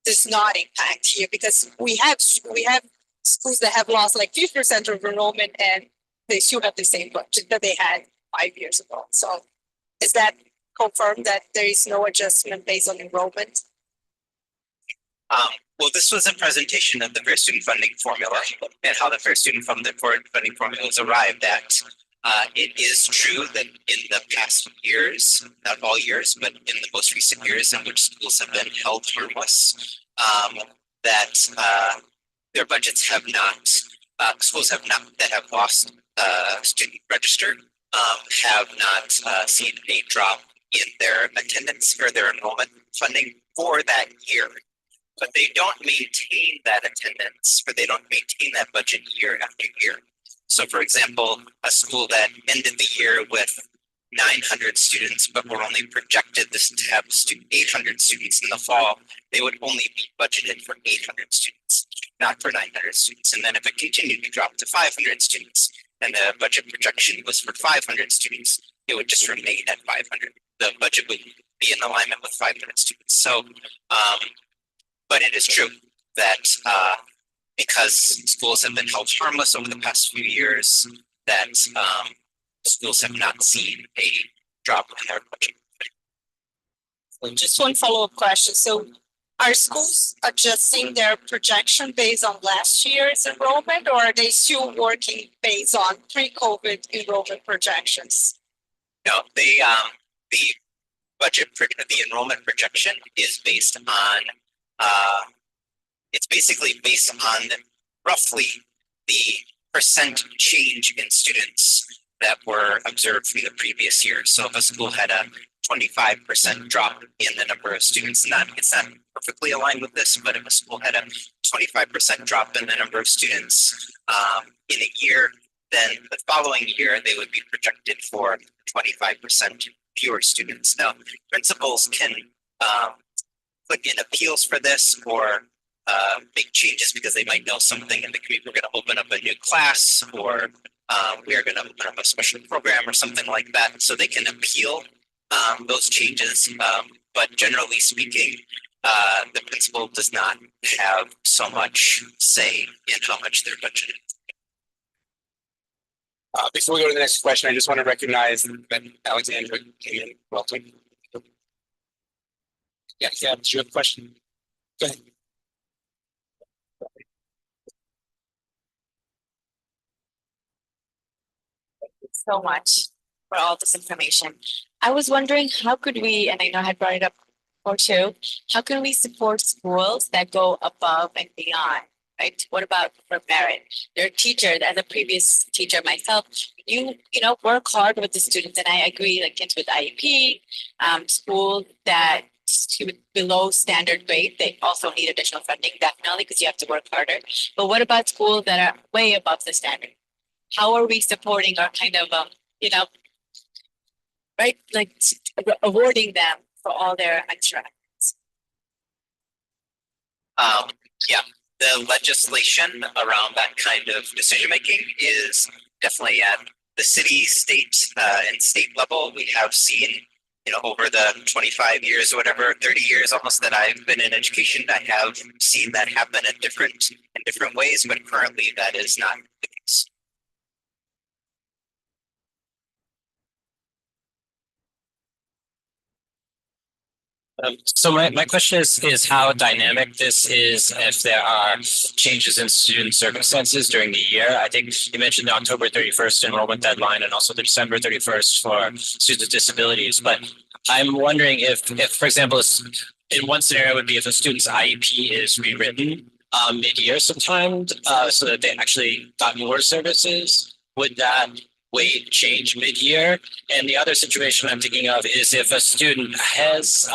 does not impact here because we have schools that have lost like 50% of enrollment and they still have the same budget that they had 5 years ago. So is that confirmed that there is no adjustment based on enrollment? Well, this was a presentation of the Fair Student Funding Formula and how the Fair Student Funding Formula was arrived at. It is true that in the past years, not all years, but in the most recent years in which schools have been held harmless, that their budgets have not, schools have not, that have lost student register, have not seen a drop in their attendance or their enrollment funding for that year. But they don't maintain that attendance, or they don't maintain that budget year after year. So for example, a school that ended the year with 900 students, but we're only projected this to have 800 students in the fall, they would only be budgeted for 800 students, not for 900 students. And then if it continued to drop to 500 students, and the budget projection was for 500 students, it would just remain at 500. The budget would be in alignment with 500 students. So, but it is true that because schools have been held harmless over the past few years, that schools have not seen a drop in their budget. Just one follow-up question. So are schools adjusting their projection based on last year's enrollment, or are they still working based on pre-COVID enrollment projections? No, the the enrollment projection is based on it's basically based on roughly the percent change in students that were observed from the previous year. So if a school had a 25% drop in the number of students, and it's not perfectly aligned with this, but if a school had a 25% drop in the number of students in a year, then the following year they would be projected for 25% fewer students. Now, principals can put in appeals for this or make changes because they might know something in the community. We're going to open up a new class, or we are going to open up a special program or something like that, so they can appeal those changes. But generally speaking, the principal does not have so much say in how much they're budgeted. Before we go to the next question, I just want to recognize that Alexandra came in. Welcome. Yeah, do you have a question? Go ahead. So much for all this information. I was wondering, how could we, and I know I had brought it up before too, how can we support schools that go above and beyond, right? What about for merit? They're teachers, as a previous teacher myself, you know, work hard with the students, and I agree, like kids with IEP, schools that below standard grade, they also need additional funding, definitely, because you have to work harder. But what about schools that are way above the standard? How are we supporting our kind of, you know, right, like awarding them for all their extra? Yeah, the legislation around that kind of decision making is definitely at the city, state, and state level. We have seen, you know, over the 25 years or whatever, 30 years almost that I've been in education, I have seen that happen in different ways, but currently that is not the case. So my question is how dynamic this is if there are changes in student circumstances during the year. I think you mentioned the October 31st enrollment deadline and also the December 31st for students with disabilities. But I'm wondering if for example, in one scenario would be if a student's IEP is rewritten mid-year sometime so that they actually got more services. Would that weight change mid-year? And the other situation I'm thinking of is if a student has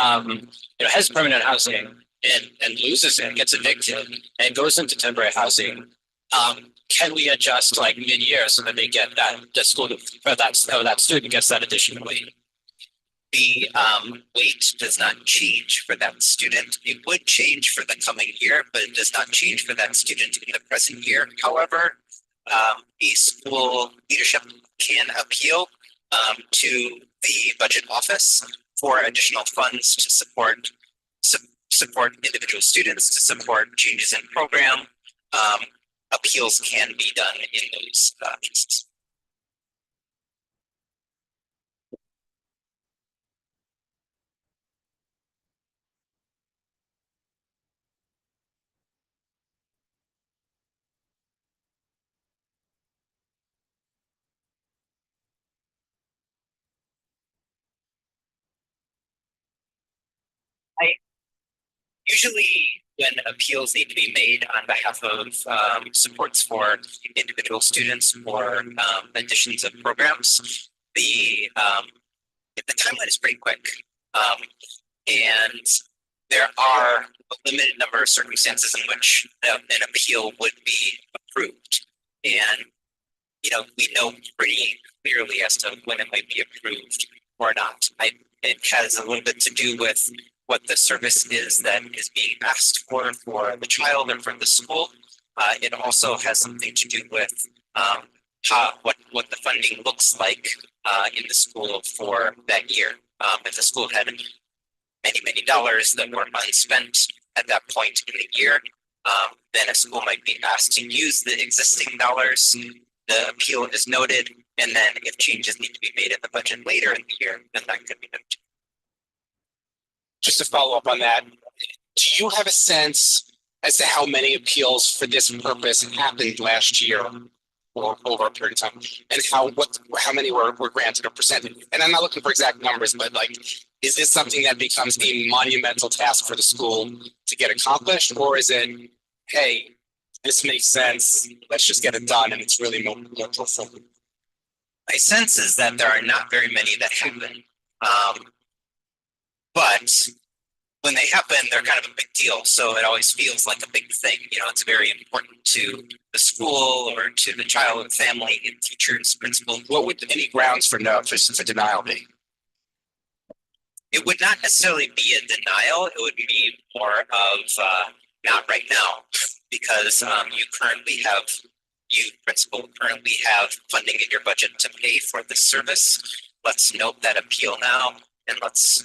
has permanent housing and loses it, gets evicted and goes into temporary housing, can we adjust like mid-year so that they get the school or that student gets that additional weight? The weight does not change for that student. It would change for the coming year, but it does not change for that student in the present year. However, the school leadership can appeal to the budget office for additional funds to support individual students, to support changes in program. Appeals can be done in those cases. Usually when appeals need to be made on behalf of supports for individual students or additions of programs, the timeline is pretty quick. And there are a limited number of circumstances in which an appeal would be approved. And we know pretty clearly as to when it might be approved or not. It has a little bit to do with what the service is that is being asked for the child or for the school. It also has something to do with what the funding looks like in the school for that year. If the school had many dollars that were unspent at that point in the year, then a school might be asked to use the existing dollars. The appeal is noted, and then if changes need to be made in the budget later in the year, then that could be noted. Just to follow up on that, do you have a sense as to how many appeals for this purpose happened last year or over a period of time? And how many were granted or presented? And I'm not looking for exact numbers, but like, is this something that becomes a monumental task for the school to get accomplished? Or is it, hey, this makes sense, let's just get it done, and it's really more fulfilling? My sense is that there are not very many that happen. But when they happen, they're kind of a big deal. So it always feels like a big thing. It's very important to the school or to the child and family and teachers, principal. What would any grounds for denial be? It would not necessarily be a denial. It would be more of not right now, because you principal currently have funding in your budget to pay for this service. Let's note that appeal now, and let's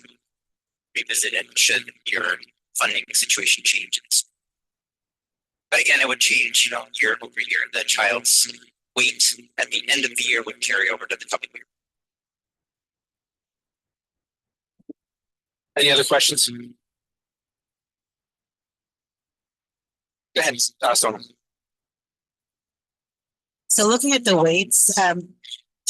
revisit it should your funding situation changes. But again, it would change, year over year. The child's weight at the end of the year would carry over to the coming year. Any other questions? Go ahead, Sona. So looking at the weights, I'm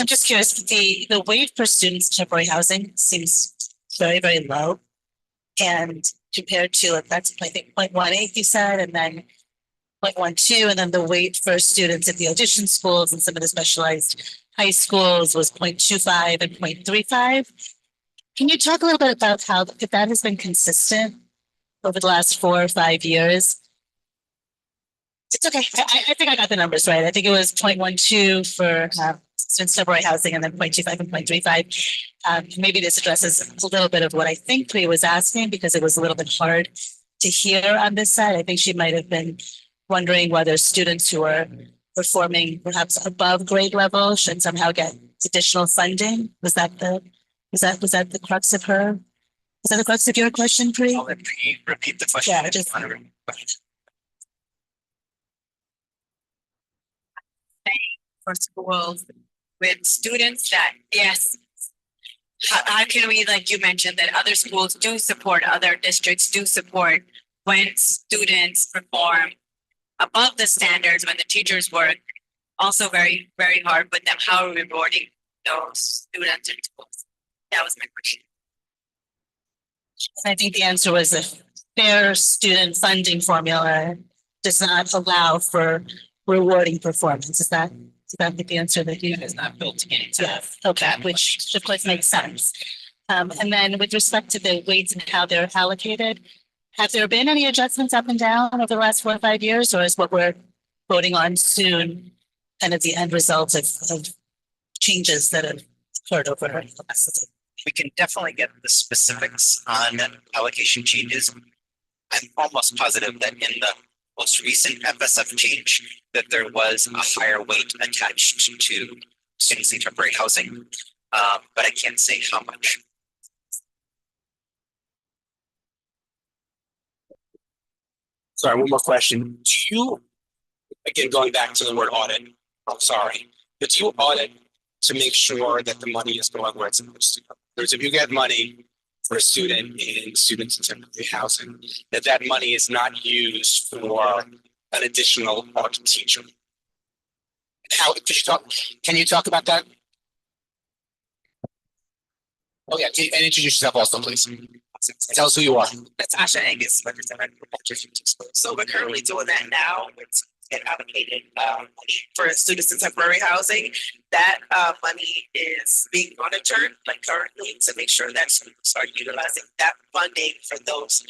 just curious, the weight for students in temporary housing seems very low. And compared to, that's I think 0.18 you said, and then 0.12, and then the weight for students at the audition schools and some of the specialized high schools was 0.25 and 0.35. Can you talk a little bit about how, if that has been consistent over the last 4 or 5 years? It's okay. I think I got the numbers right. I think it was 0.12 for students temporary housing, and then 0.25 and 0.35. Maybe this addresses a little bit of what I think Priya was asking, because it was a little bit hard to hear on this side. I think she might have been wondering whether students who are performing perhaps above grade level should somehow get additional funding. Was that the crux of her? Was that the crux of your question, Priya? I'll repeat the question. Yeah, just For schools with students that, yes. How can we, like you mentioned, that other schools do support, other districts do support when students perform above the standards, when the teachers work also very hard with them, how are we rewarding those students and schools? That was my question. I think the answer was a fair student funding formula does not allow for rewarding performance. Is that the answer that you? It is not built into Yes, okay, which of course makes sense. And then with respect to the weights and how they're allocated, have there been any adjustments up and down over the last 4 or 5 years, or is what we're voting on soon kind of the end result of changes that have occurred over the last? We can definitely get the specifics on allocation changes. I'm almost positive that in the most recent FSF change that there was a higher weight attached to students in temporary housing, but I can't say how much. Sorry, one more question. Do you, again, going back to the word audit, I'm sorry, but do you audit to make sure that the money is going where it's supposed to go? Because if you get money for a student in students in temporary housing, that money is not used for an additional art teacher. How could you talk? Can you talk about that? Oh yeah, and introduce yourself also, please. Tell us who you are. That's Asha Angus, So we're currently doing that now. It's been allocated for students in temporary housing. That money is being monitored like currently to make sure that students are utilizing that funding for those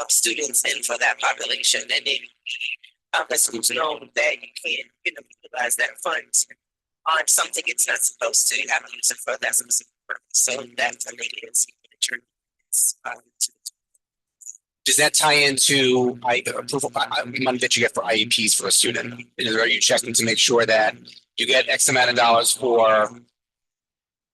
students and for that population. And then the schools know that you can utilize that funds on something it's not supposed to, you have to use it for that specific purpose. So definitely is. Does that tie into approval, money that you get for IEPs for a student? Are you checking to make sure that you get X amount of dollars for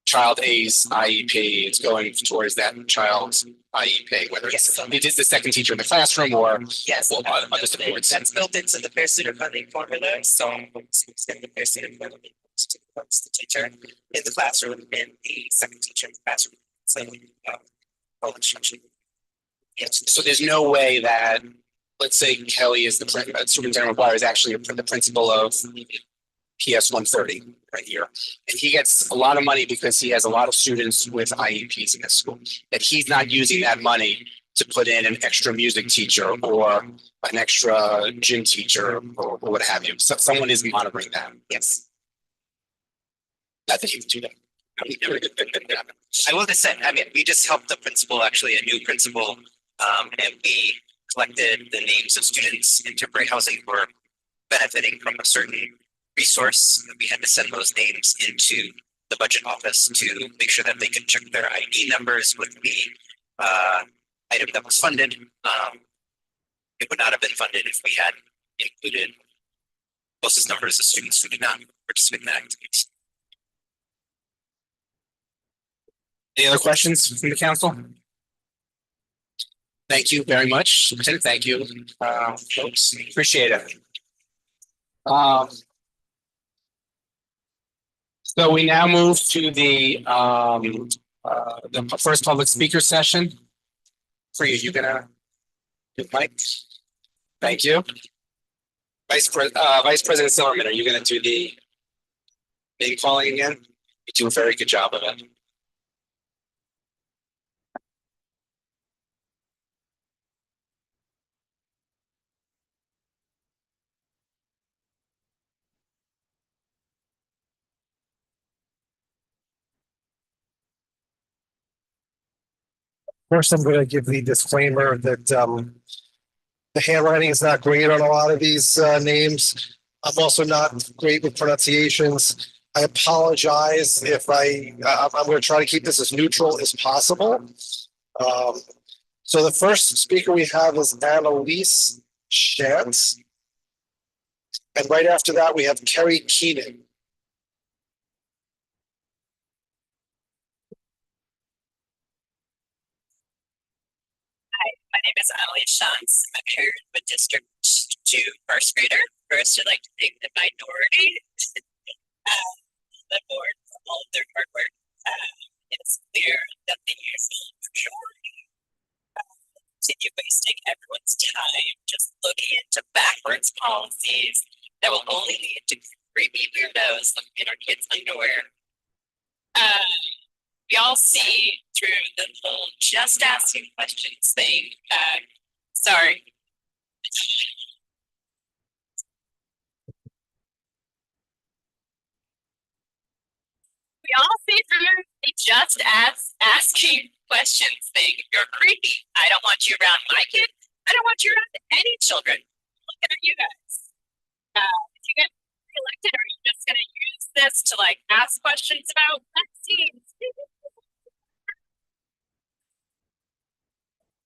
child A's IEP, it's going towards that child's IEP, whether it's, it is the second teacher in the classroom or Yes, or other supports? that's built into the fair student funding formula, so it's the fair student funding supports the teacher in the classroom and the second teacher in the classroom. So, all instruction. Yes, So there's no way that, let's say Kelly is the superintendent McGuire is actually the principal of PS 130 right here. And he gets a lot of money because he has a lot of students with IEPs in his school. That he's not using that money to put in an extra music teacher or an extra gym teacher or what have you. So someone is monitoring that. yes. Not that he would do that. I will just say, I mean, we just helped the principal, actually a new principal, and we collected the names of students in temporary housing who were benefiting from a certain resource. We had to send those names into the budget office to make sure that they could check their ID numbers with the item that was funded. It would not have been funded if we had included closest numbers of students who did not participate in the activities. Any other questions from the council? Thank you very much. Superintendent, thank you, folks. Appreciate it. So we now move to the first public speaker session. For you gonna do Mike? Thank you. Vice President Silverman, are you gonna do the name calling again? You do a very good job of it. First, I'm going to give the disclaimer that the handwriting is not great on a lot of these names. I'm also not great with pronunciations. I apologize if I'm going to try to keep this as neutral as possible. So the first speaker we have is Annalise Shantz. And right after that, we have Kerry Keenan. My name is Annalise Shantz. I'm a parent of a District 2 first grader. First, I'd like to thank the minority, the board for all of their hard work. It's clear that the usual majority continue wasting everyone's time just looking into backwards policies that will only lead to creepy weirdos looking at our kids' underwear. We all see through the whole just asking questions thing. Sorry. We all see through the just asking questions thing. You're creepy. I don't want you around my kid. I don't want you around any children. Looking at you guys. If you get reelected, are you just going to use this to like ask questions about vaccines?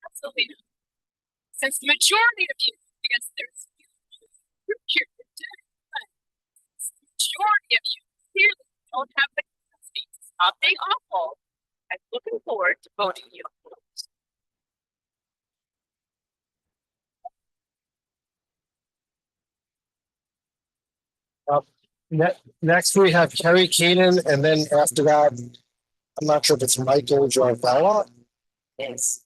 Absolutely not. Since the majority of you, because there's the majority of you clearly don't have the capacity to stop being awful, I'm looking forward to voting you. Next, we have Kerry Keenan, and then after that, I'm not sure if it's Michael Jarvella. Yes.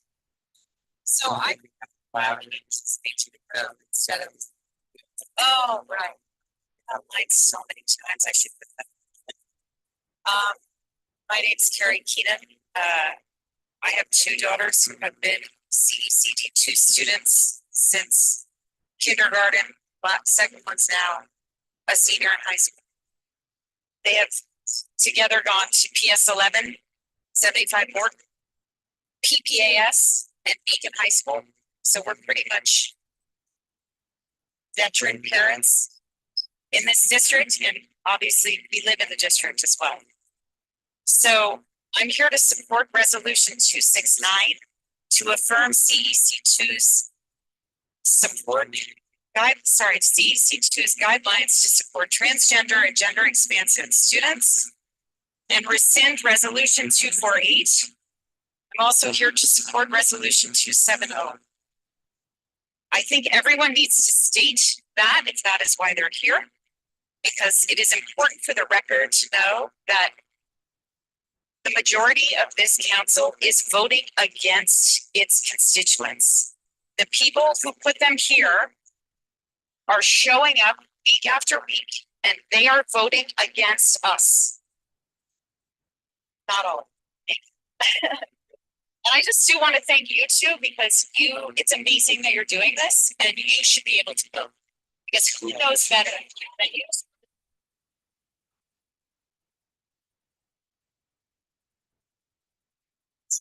So I allowed to speak to the crowd instead of, oh, right. Like so many times I should put that. My name's Carrie Keenan. I have two daughters who have been CECD2 students since kindergarten, second one's now a senior in high school. They have together gone to PS 11, 75 Board, PPAS, and Beacon High School. So we're pretty much veteran parents in this district, and Obviously, we live in the district as well. So I'm here to support resolution 269 to affirm CEC2's CEC2's guidelines to support transgender and gender expansive students and rescind resolution 248. I'm also here to support resolution 270. I think everyone needs to state that if that is why they're here, because it is important for the record to know that the majority of this council is voting against its constituents. The people who put them here are showing up week after week, and they are voting against us. Not all. And I just do want to thank you too, because it's amazing that you're doing this, and you should be able to vote. Because who knows better than you?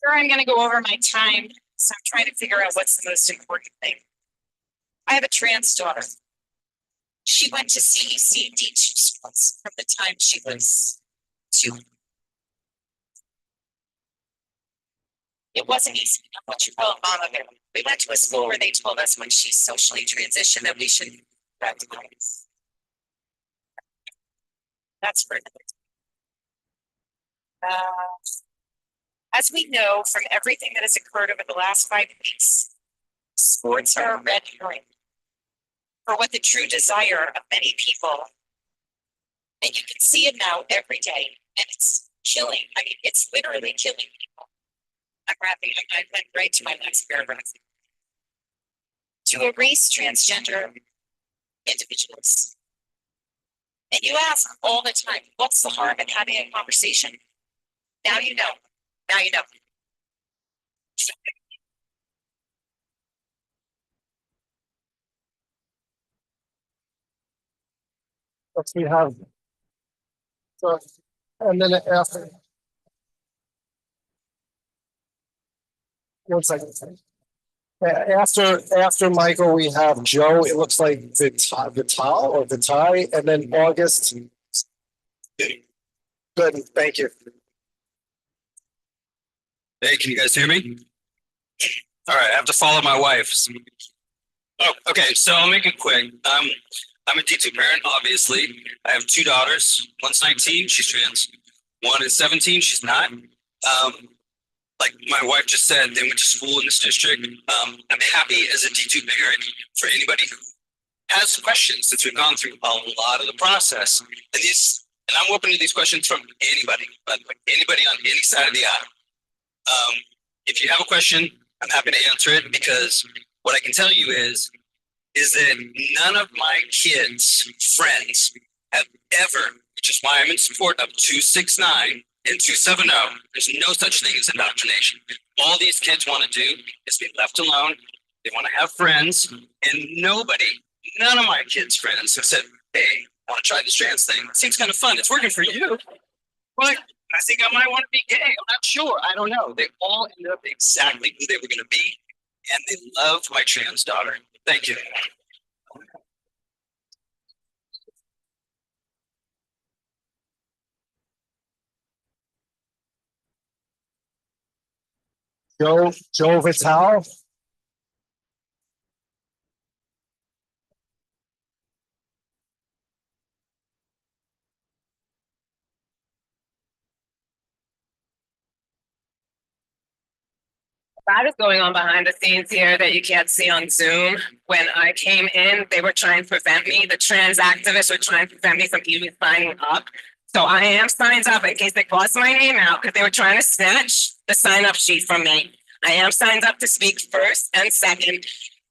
Sure, I'm gonna go over my time, so I'm trying to figure out what's the most important thing. I have a trans daughter. She went to CECD2 schools from the time she was 2. It wasn't easy. What you call mama bear. We went to a school where they told us when she's socially transitioned that we should recognize. That's for another time. As we know from everything that has occurred over the last 5 weeks, sports are a red herring for what the true desire of many people. And you can see it now every day, and it's killing. I mean, it's literally killing people. I'm wrapping up. I went right to my next paragraph. To erase transgender individuals. And you ask all the time, what's the harm in having a conversation? Now you know. Now you know. Let's we have. So, and then after. One second. After Michael, we have Joe. It looks like Vital or Vitaly, and then August. Good, thank you. Hey, can you guys hear me? All right, I have to follow my wife. Oh, okay, so I'll make it quick. I'm a D2 parent, obviously. I have 2 daughters. One's 19, she's trans. One is 17, she's not. Like my wife just said, they went to school in this district. I'm happy as a D2 parent for anybody who has questions, since we've gone through a lot of the process. And I'm open to these questions from anybody, by the way, anybody on any side of the aisle. If you have a question, I'm happy to answer it, because what I can tell you is that none of my kids' friends have ever, which is why I'm in support of 269 and 270. There's no such thing as indoctrination. All these kids want to do is be left alone. They want to have friends, and none of my kids' friends have said, hey, I want to try this trans thing. It seems kind of fun. It's working for you. But I think I might want to be gay. I'm not sure. I don't know. They all ended up exactly who they were going to be, and they love my trans daughter. Thank you. Joe Vital. A lot is going on behind the scenes here that you can't see on Zoom. When I came in, they were trying to prevent me. The trans activists were trying to prevent me from even signing up. So I am signed up in case they cross my name out, because they were trying to snatch the sign up sheet from me. I am signed up to speak first and second.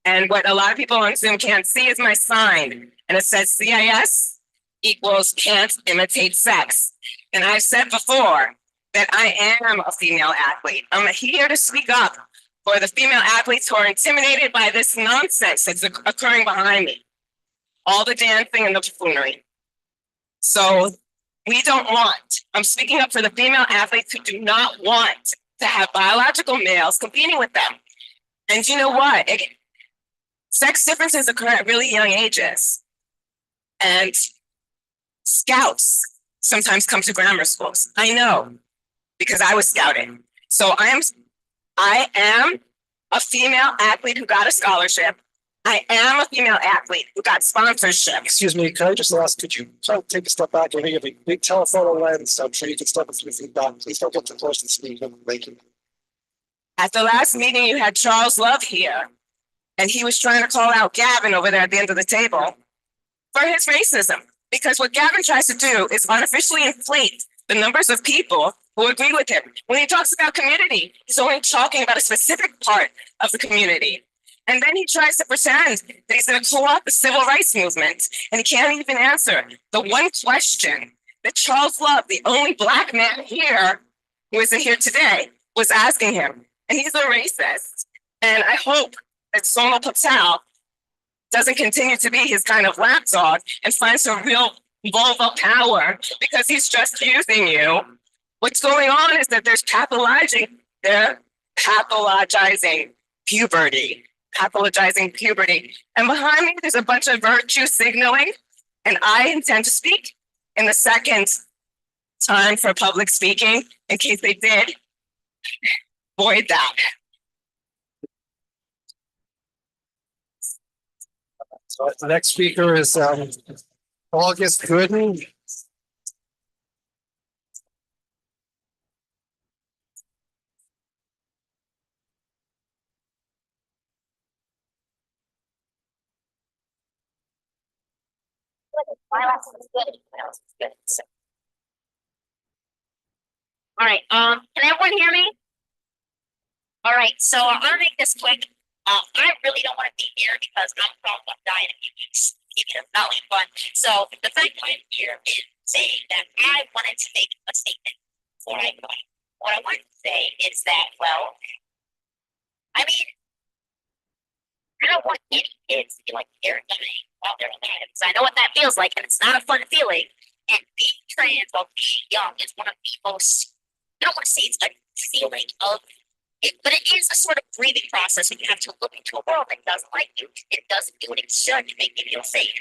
And what a lot of people on Zoom can't see is my sign. And it says CIS equals can't imitate sex. And I've said before that I am a female athlete. I'm here to speak up for the female athletes who are intimidated by this nonsense that's occurring behind me. All the dancing and the buffoonery. So I'm speaking up for the female athletes who do not want to have biological males competing with them. And you know what? Sex differences occur at really young ages. And Scouts sometimes come to grammar schools. I know because I was scouting. So I am a female athlete who got a scholarship. I am a female athlete who got sponsorship. Excuse me, can I just ask, could you kind of take a step back? I think you have a big telephoto lens. I'm sure you can step a few feet back. Please don't get too close to the speaker. Thank you. At the last meeting, you had Charles Love here, and he was trying to call out Gavin over there at the end of the table for his racism. Because what Gavin tries to do is artificially inflate the numbers of people who agree with him. When he talks about community, he's only talking about a specific part of the community. And then he tries to pretend that he's going to pull out the civil rights movement, and he can't even answer the one question that Charles Love, the only Black man here who isn't here today, was asking him. And he's a racist. And I hope that Sonal Patel doesn't continue to be his kind of lapdog and find some real vulva power because he's just using you. What's going on is that they're pathologizing puberty. And behind me, there's a bunch of virtue signaling. And I intend to speak in the second time for public speaking in case they did void that. So the next speaker is August Gooden. All right, can everyone hear me? All right, so I'm gonna make this quick. I really don't want to be here because I'm probably dying in a few weeks. Give me the valley fun. So the fact that I'm here is saying that I wanted to make a statement before I go. What I want to say is that, well, I mean, I don't want any kids to be like they're dying while they're alive. Because I know what that feels like, and it's not a fun feeling. And being trans while being young is one of the most, I don't want to say it's a feeling of it, but it is a sort of breathing process when you have to look into a world that doesn't like you. It doesn't do what it should to make you feel safe.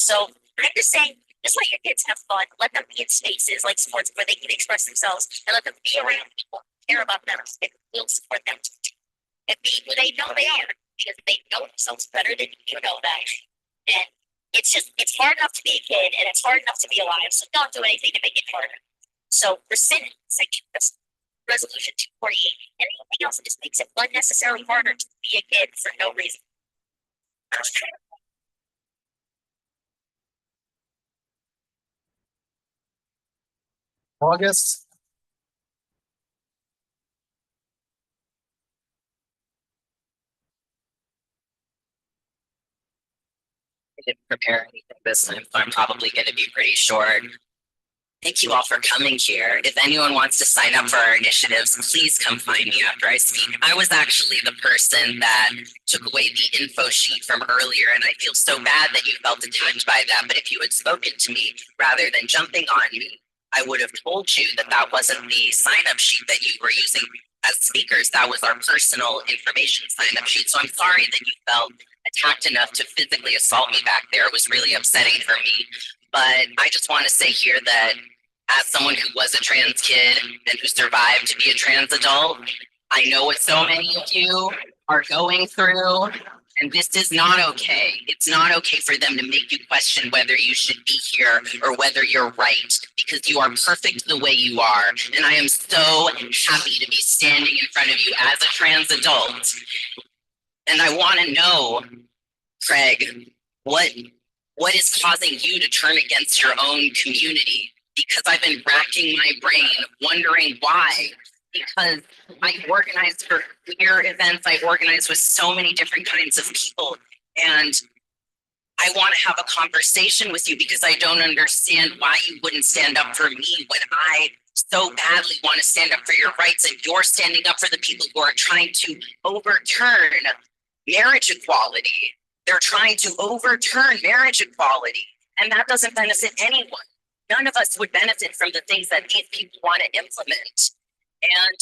So I'm just saying, just let your kids have fun. Let them be in spaces like sports where they can express themselves and let them be around people who care about them and will support them and be who they know they are because they know themselves better than you know that. And it's hard enough to be a kid and it's hard enough to be alive. So don't do anything to make it harder. So rescind resolution 248. Anything else that just makes it unnecessarily harder to be a kid for no reason. August. I didn't prepare anything this time, so I'm probably going to be pretty short. Thank you all for coming here. If anyone wants to sign up for our initiatives, please come find me after I speak. I was actually the person that took away the info sheet from earlier, and I feel so bad that you felt attacked by that. But if you had spoken to me rather than jumping on me, I would have told you that that wasn't the sign-up sheet that you were using as speakers. That was our personal information sign-up sheet. So I'm sorry that you felt attacked enough to physically assault me back there. It was really upsetting for me. But I just want to say here that as someone who was a trans kid and who survived to be a trans adult, I know what so many of you are going through, and this is not okay. It's not okay for them to make you question whether you should be here or whether you're right, because you are perfect the way you are. And I am so happy to be standing in front of you as a trans adult. And I want to know, Craig, what is causing you to turn against your own community? Because I've been racking my brain wondering why. Because I organized for queer events, I organized with so many different kinds of people. And I want to have a conversation with you because I don't understand why you wouldn't stand up for me when I so badly want to stand up for your rights, and you're standing up for the people who are trying to overturn marriage equality. They're trying to overturn marriage equality, and that doesn't benefit anyone. None of us would benefit from the things that these people want to implement. And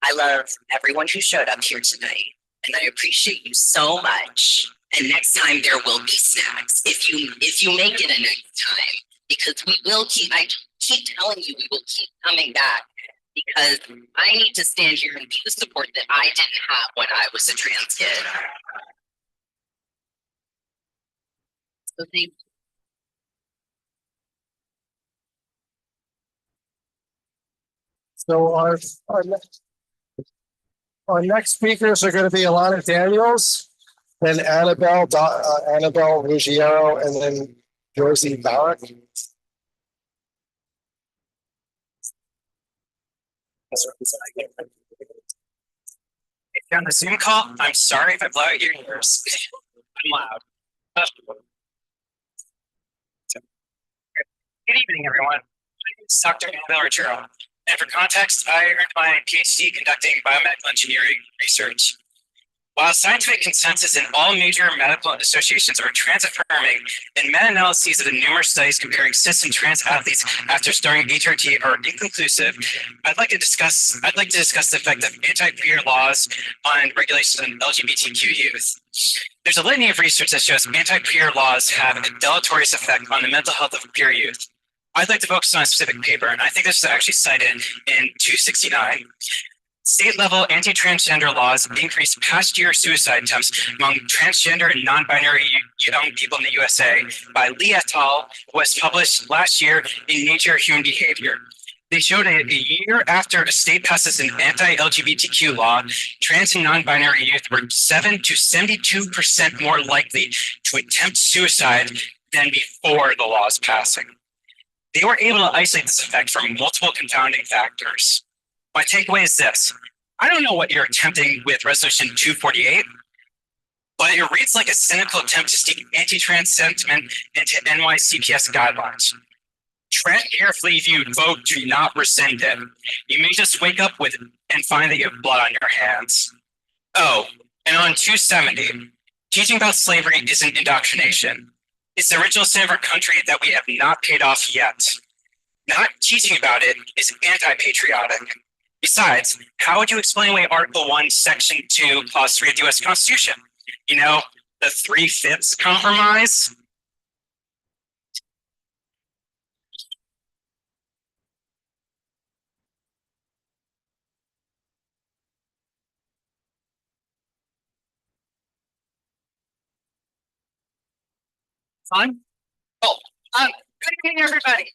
I love everyone who showed up here tonight, and I appreciate you so much. And next time there will be snacks if you make it a next time, because I keep telling you, we will keep coming back because I need to stand here and be the support that I didn't have when I was a trans kid. So thank you. So our next speakers are going to be Alana Daniels, then Annabelle Ruggiero, and then Josie Barrick. If you're on the Zoom call, I'm sorry if I blow out your ears. I'm loud. Good evening, everyone. My name is Dr. Annabelle Ruggiero, and for context, I earned my PhD conducting biomedical engineering research. While scientific consensus in all major medical associations are trans-affirming, and meta-analyses of the numerous studies comparing cis and trans athletes after starting HRT are inconclusive, I'd like to discuss the effect of anti-queer laws on regulations on LGBTQ youth. There's a litany of research that shows anti-queer laws have a deleterious effect on the mental health of queer youth. I'd like to focus on a specific paper, and I think this is actually cited in 269. State-level anti-transgender laws increased past-year suicide attempts among transgender and non-binary young people in the USA by Lee et al. Was published last year in Nature Human Behavior. They showed a year after a state passes an anti-LGBTQ law, trans and non-binary youth were 7 to 72% more likely to attempt suicide than before the law's passing. They were able to isolate this effect from multiple confounding factors. My takeaway is this. I don't know what you're attempting with Resolution 248, but it reads like a cynical attempt to steep anti-trans sentiment into NYCPS guidelines. Tread carefully if you vote to not rescind it. You may just wake up with and find that you have blood on your hands. Oh, and on 270, teaching about slavery isn't indoctrination. It's the original sin of our country that we have not paid off yet. Not teaching about it is anti-patriotic. Besides, how would you explain away Article 1, Section 2, Clause 3 of the US Constitution? You know, the 3/5 compromise? Fun? Oh, good evening, everybody.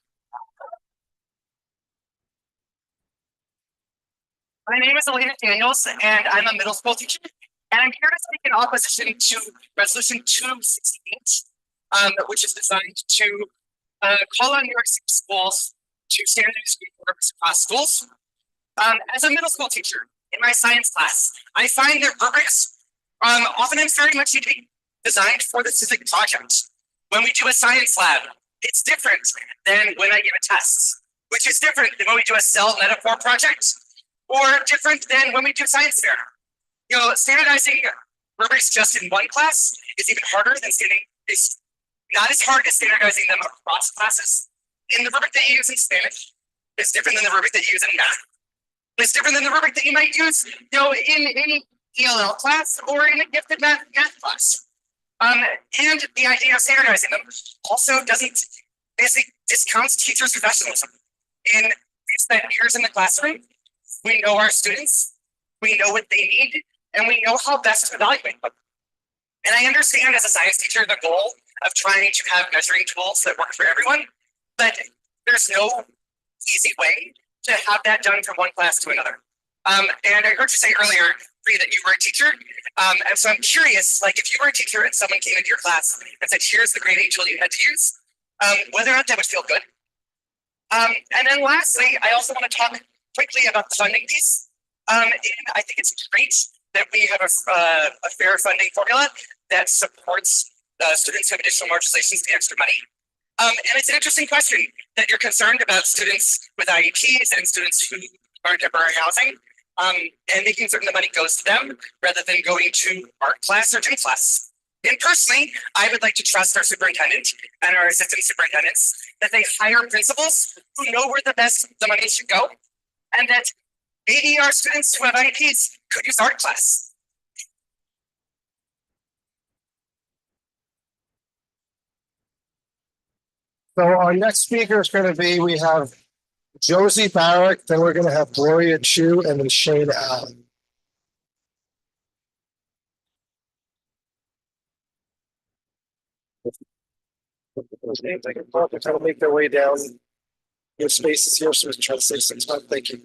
My name is Alana Daniels, and I'm a middle school teacher. And I'm here to speak in opposition to Resolution 268, which is designed to call on New York City schools to standardize rubrics across schools. As a middle school teacher in my science class, I find that rubrics oftentimes very much need to be designed for the specific project. When we do a science lab, it's different than when I give a test, which is different than when we do a cell metaphor project, or different than when we do science fair. You know, standardizing rubrics just in one class is even harder than is not as hard as standardizing them across classes. And the rubric that you use in Spanish is different than the rubric that you use in math. It's different than the rubric that you might use, you know, in any ELL class or in a gifted math class. And the idea of standardizing them also doesn't basically discounts teachers' professionalism. In we spent years in the classroom. We know our students, we know what they need, and we know how best to evaluate them. And I understand as a science teacher the goal of trying to have measuring tools that work for everyone, but there's no easy way to have that done from one class to another. And I heard you say earlier, Bree, that you were a teacher. And so I'm curious, like if you were a teacher and someone came into your class and said, here's the grading tool you had to use, whether or not that would feel good. And then lastly, I also want to talk quickly about the funding piece. And I think it's great that we have a fair funding formula that supports students who have additional marginalizations to extra money. And it's an interesting question that you're concerned about students with IEPs and students who are in temporary housing, and making certain the money goes to them rather than going to art class or gym class. And personally, I would like to trust our superintendent and our assistant superintendents that they hire principals who know where the money should go, and that maybe our students who have IEPs could use art class. So our next speaker is going to be, we have Josie Barrick, then we're going to have Gloria Chu, and then Shane Allen. Those names I can talk, they're trying to make their way down. Your spaces here, so we can try to save some time. Thank you.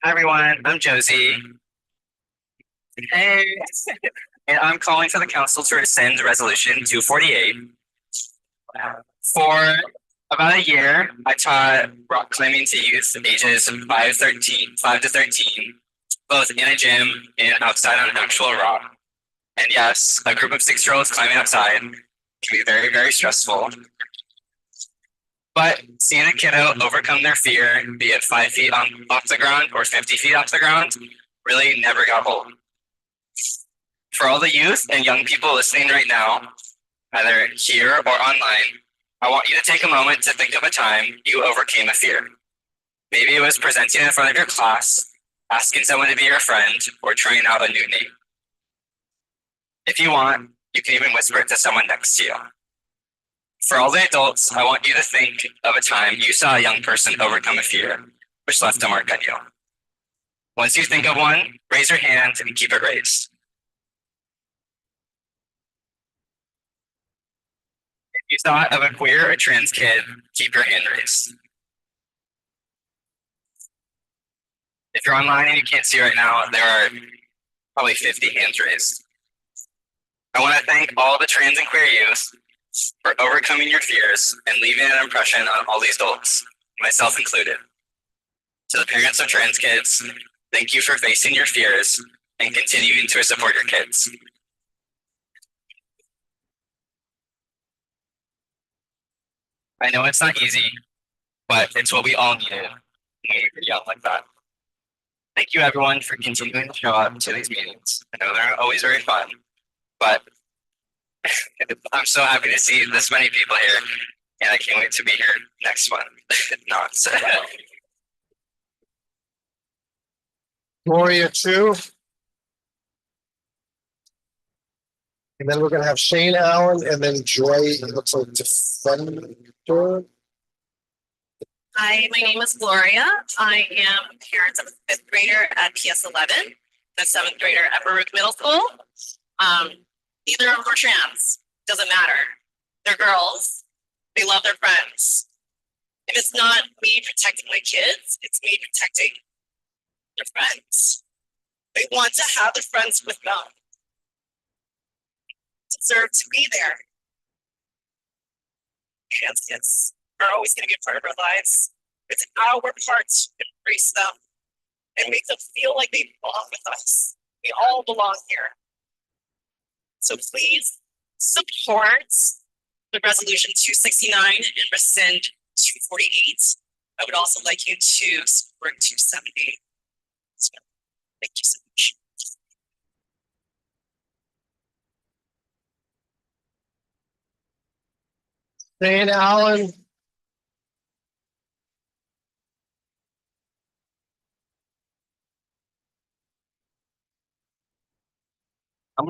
Hi everyone, I'm Josie. Hey, and I'm calling for the council to rescind resolution 248. For about a year, I taught rock climbing to youth ages 5 to 13, both in a gym and outside on actual rock. And yes, a group of 6-year-olds climbing outside can be very, very stressful. But seeing a kiddo overcome their fear, be it 5 feet off the ground or 50 feet off the ground, really never got old. For all the youth and young people listening right now, either here or online, I want you to take a moment to think of a time you overcame a fear. Maybe it was presenting in front of your class, asking someone to be your friend, or trying out a new name. If you want, you can even whisper it to someone next to you. For all the adults, I want you to think of a time you saw a young person overcome a fear, which left a mark on you. Once you think of one, raise your hand and keep it raised. If you thought of a queer or trans kid, keep your hand raised. If you're online and you can't see right now, there are probably 50 hands raised. I want to thank all the trans and queer youth for overcoming your fears and leaving an impression on all these adults, myself included. To the parents of trans kids, thank you for facing your fears and continuing to support your kids. I know it's not easy, but it's what we all needed when we were young like that. Thank you everyone for continuing to show up to these meetings. I know they're always very fun, but I'm so happy to see this many people here, and I can't wait to be here next one. Not so. Gloria Chu. And then we're going to have Shane Allen and then Joy, it looks like Defender. Hi, my name is Gloria. I am a parent of a 5th grader at PS 11, the 7th grader at Baruch Middle School. Neither of them are trans, doesn't matter. They're girls, they love their friends. If it's not me protecting my kids, it's me protecting their friends. They want to have their friends with them. Deserve to be there. Trans kids are always going to be a part of our lives. It's our part to embrace them and make them feel like they belong with us. We all belong here. So please support the resolution 269 and rescind 248. I would also like you to support 270. So, thank you so much. Shane Allen. How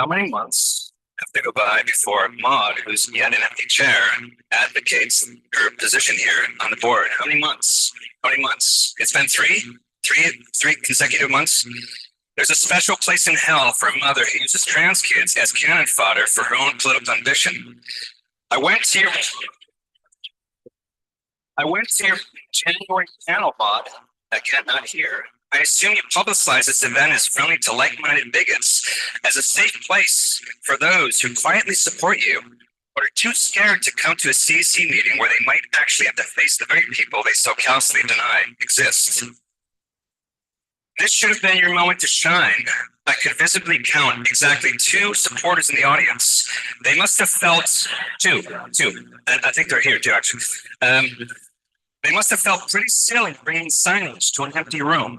many months have to go by before Maud, who's yet an empty chair, advocates her position here on the board? How many months? How many months? It's been three consecutive months. There's a special place in hell for a mother who uses trans kids as cannon fodder for her own political ambition. I went to your January panel, Maud. Again, not here. I assume you publicize this event as friendly to like-minded bigots, as a safe place for those who quietly support you, but are too scared to come to a CEC meeting where they might actually have to face the very people they so callously deny exist. This should have been your moment to shine. I could visibly count exactly 2 supporters in the audience. They must have felt two, and I think they're here too, actually. They must have felt pretty silly bringing signage to an empty room.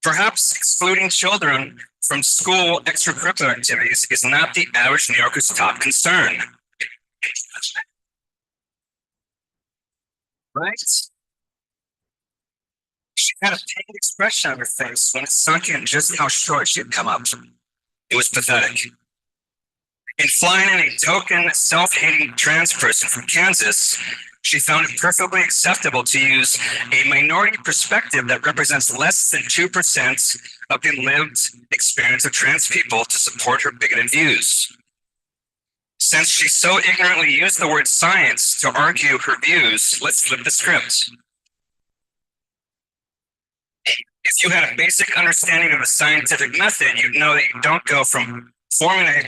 Perhaps excluding children from school extracurricular activities is not the average New Yorker's top concern. Right? She had a pained expression on her face when it sunk in just how short she had come up. It was pathetic. In flying in a token, self-hating trans person from Kansas, she found it perfectly acceptable to use a minority perspective that represents less than 2% of the lived experience of trans people to support her bigoted views. Since she so ignorantly used the word science to argue her views, let's flip the script. If you had a basic understanding of the scientific method, you'd know that you don't go from forming a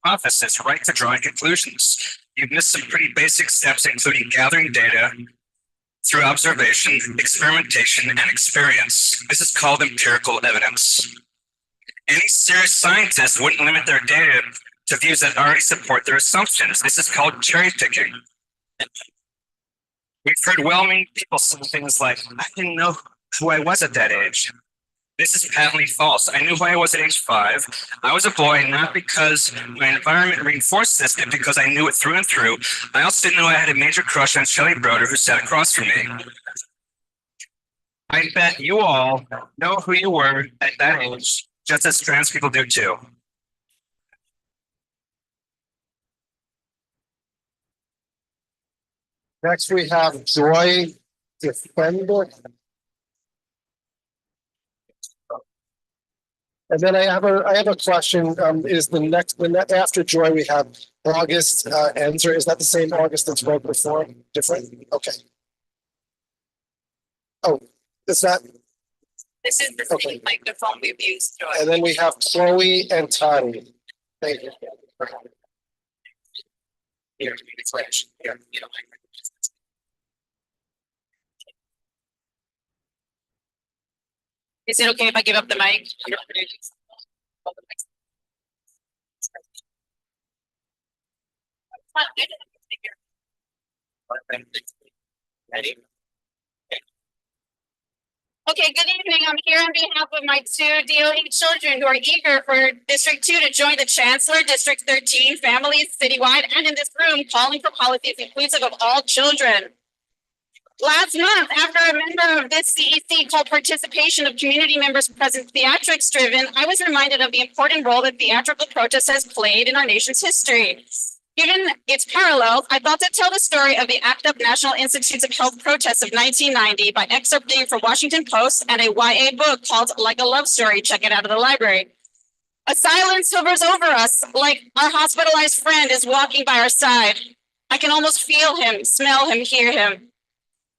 hypothesis right to drawing conclusions. You've missed some pretty basic steps, including gathering data through observation, experimentation, and experience. This is called empirical evidence. Any serious scientist wouldn't limit their data to views that already support their assumptions. This is called cherry picking. We've heard well-meaning people say things like, I didn't know who I was at that age. This is patently false. I knew who I was at age 5. I was a boy not because my environment reinforced this, but because I knew it through and through. I also didn't know I had a major crush on Shelley Broder, who sat across from me. I bet you all know who you were at that age, just as trans people do too. Next, we have Joy Defender. And then I have a question. Is the next after Joy we have August Enzer? Is that the same August that spoke before? Different? Okay. Oh, is that? This is the same microphone we've used. Joy. And then we have Chloe and Tani. Thank you. Here, it's Rich. Here, you know. Is it okay if I give up the mic? Ready? Okay, good evening. I'm here on behalf of my 2 DOE children who are eager for District 2 to join the Chancellor, District 13, families citywide, and in this room calling for policies inclusive of all children. Last month, after a member of this CEC called participation of community members present theatrics driven, I was reminded of the important role that theatrical protest has played in our nation's history. Given its parallels, I thought to tell the story of the ACT UP National Institutes of Health protests of 1990 by excerpting from Washington Post and a YA book called Like a Love Story. Check it out of the library. A silence hovers over us, like our hospitalized friend is walking by our side. I can almost feel him, smell him, hear him.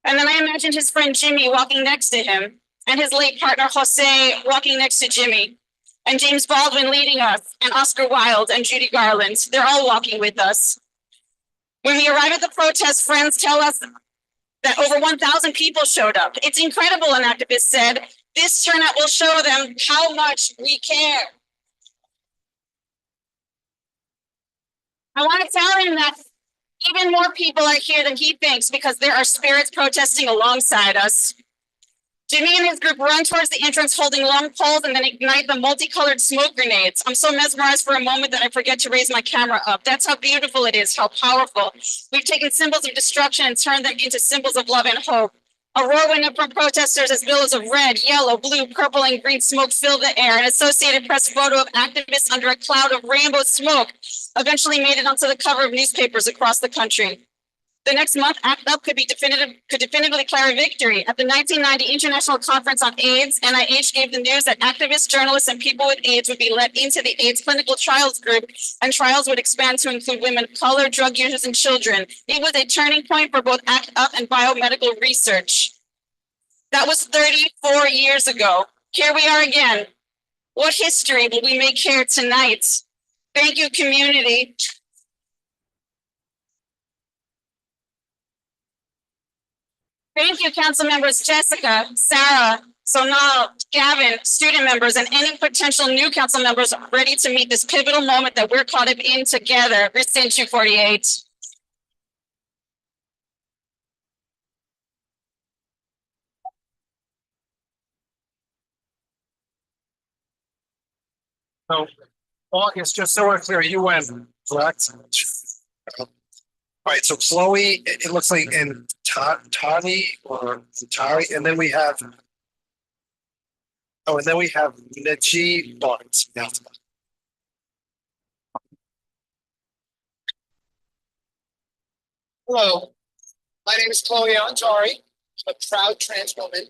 And then I imagined his friend Jimmy walking next to him, and his late partner Jose walking next to Jimmy, and James Baldwin leading us, and Oscar Wilde and Judy Garland. They're all walking with us. When we arrive at the protest, friends tell us that over 1,000 people showed up. It's incredible, an activist said. This turnout will show them how much we care. I want to tell him that even more people are here than he thinks because there are spirits protesting alongside us. Jimmy and his group run towards the entrance holding long poles and then ignite the multicolored smoke grenades. I'm so mesmerized for a moment that I forget to raise my camera up. That's how beautiful it is, how powerful. We've taken symbols of destruction and turned them into symbols of love and hope. A roar went up from protesters as billows of red, yellow, blue, purple, and green smoke filled the air. An Associated Press photo of activists under a cloud of rainbow smoke eventually made it onto the cover of newspapers across the country. The next month, ACT UP could definitively declare a victory. At the 1990 International Conference on AIDS, NIH gave the news that activists, journalists, and people with AIDS would be let into the AIDS clinical trials group, and trials would expand to include women of color, drug users, and children. It was a turning point for both ACT UP and biomedical research. That was 34 years ago. Here we are again. What history will we make here tonight? Thank you, community. Thank you, council members Jessica, Sarah, Sonal, Gavin, student members, and any potential new council members ready to meet this pivotal moment that we're caught up in together. Rescind 248. So, August, just so we're clear, you went, correct? All right, so Chloe, it looks like, and Tani or Tari, and then we have Oh, and then we have Najee Barnes. Yeah. Hello, my name is Chloe Antari. I'm a proud trans woman.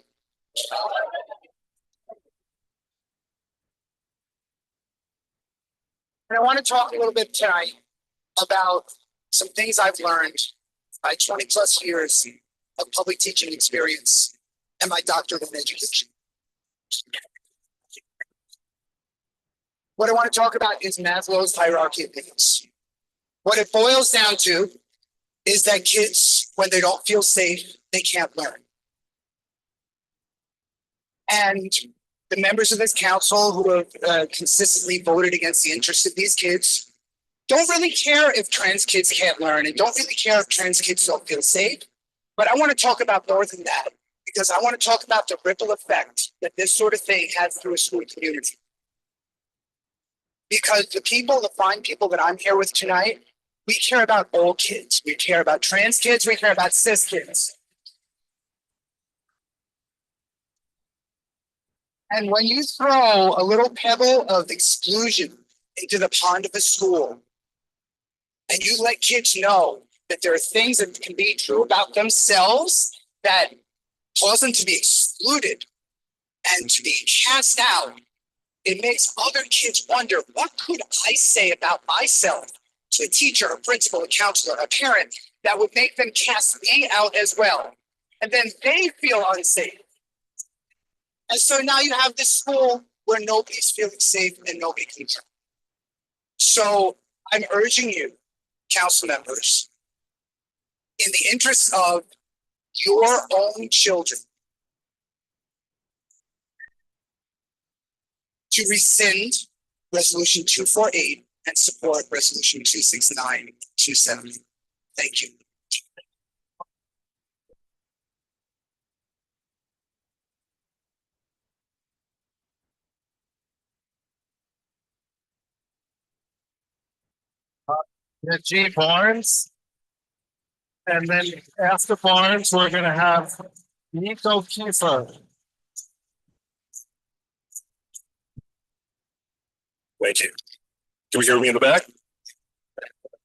And I want to talk a little bit tonight about some things I've learned by 20 plus years of public teaching experience and my doctorate in education. What I want to talk about is Maslow's hierarchy of needs. What it boils down to is that kids, when they don't feel safe, they can't learn. And the members of this council who have consistently voted against the interests of these kids don't really care if trans kids can't learn and don't really care if trans kids don't feel safe. But I want to talk about more than that, because I want to talk about the ripple effect that this sort of thing has through a school community. Because the people, the fine people that I'm here with tonight, we care about all kids. We care about trans kids, we care about cis kids. And when you throw a little pebble of exclusion into the pond of a school, and you let kids know that there are things that can be true about themselves that cause them to be excluded and to be cast out, it makes other kids wonder, what could I say about myself to a teacher, a principal, a counselor, a parent that would make them cast me out as well? And then they feel unsafe. And so now you have this school where nobody's feeling safe and nobody can learn. So I'm urging you, council members, in the interest of your own children, to rescind Resolution 248 and support Resolution 26927. Thank you. Najee Barnes. And then after Barnes, we're going to have Nico Kiefer. Thank you. Can we hear me in the back?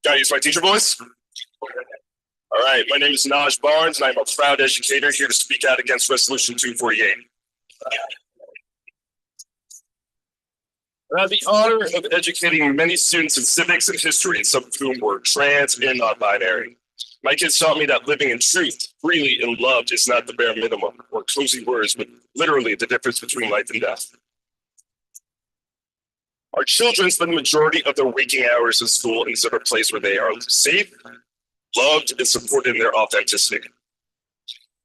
Can I use my teacher voice? All right, my name is Naj Barnes, and I'm a proud educator here to speak out against Resolution 248. I have the honor of educating many students in civics and history, and some of whom were trans and non-binary. My kids taught me that living in truth, freely, and loved is not the bare minimum or cozy words, but literally the difference between life and death. Our children spend the majority of their waking hours in school instead of a place where they are safe, loved, and supported in their authenticity.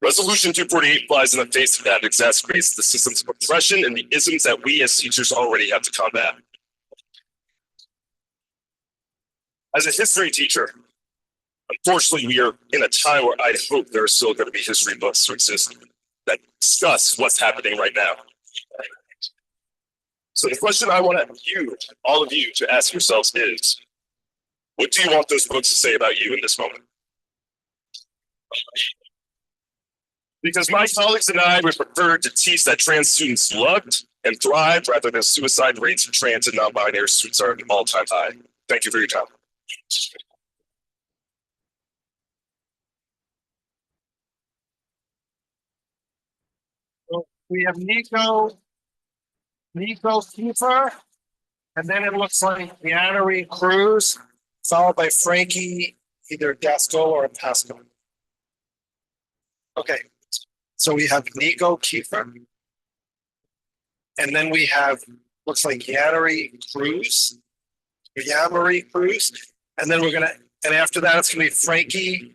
Resolution 248 flies in the face of that and exacerbates the systems of oppression and the isms that we as teachers already have to combat. As a history teacher, unfortunately, we are in a time where I hope there are still going to be history books to exist that discuss what's happening right now. So the question I want you, all of you, to ask yourselves is, what do you want those books to say about you in this moment? Because my colleagues and I would prefer to teach that trans students loved and thrived rather than suicide rates of trans and non-binary students are at an all-time high. Thank you for your time. We have Nico Kiefer, and then it looks like Yannery Cruz, followed by Frankie, either Dasco or Pasco. Okay, so we have Nico Kiefer. And then we have, looks like Yannery Cruz. And then and after that, it's gonna be Frankie,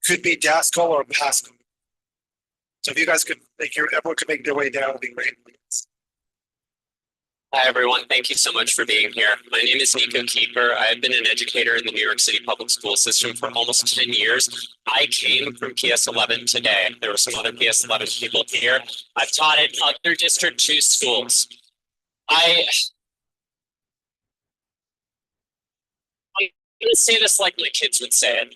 could be Dasco or Pasco. So if you guys could everyone could make their way down, it'd be great. Hi, everyone. Thank you so much for being here. My name is Nico Keeper. I've been an educator in the New York City public school system for almost 10 years. I came from PS11 today. There were some other PS11 people here. I've taught at other District 2 schools. I'm going to say this like my kids would say it.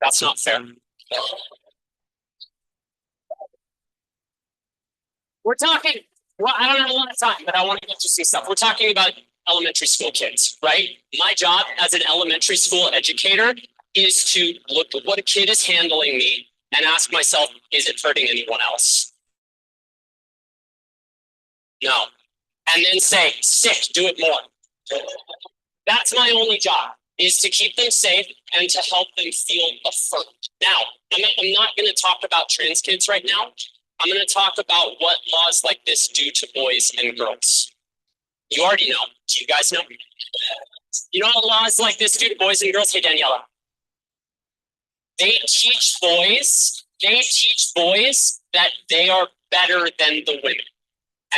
That's not fair. We're talking, well, I don't have a lot of time, but I want to get to see stuff. We're talking about elementary school kids, right? My job as an elementary school educator is to look at what a kid is handling me and ask myself, is it hurting anyone else? No. And then say, sick, do it more. That's my only job, is to keep them safe and to help them feel affirmed. Now, I'm not going to talk about trans kids right now. I'm going to talk about what laws like this do to boys and girls. You already know. Do you guys know? You know what laws like this do to boys and girls? Hey, Daniela. They teach boys that they are better than the women.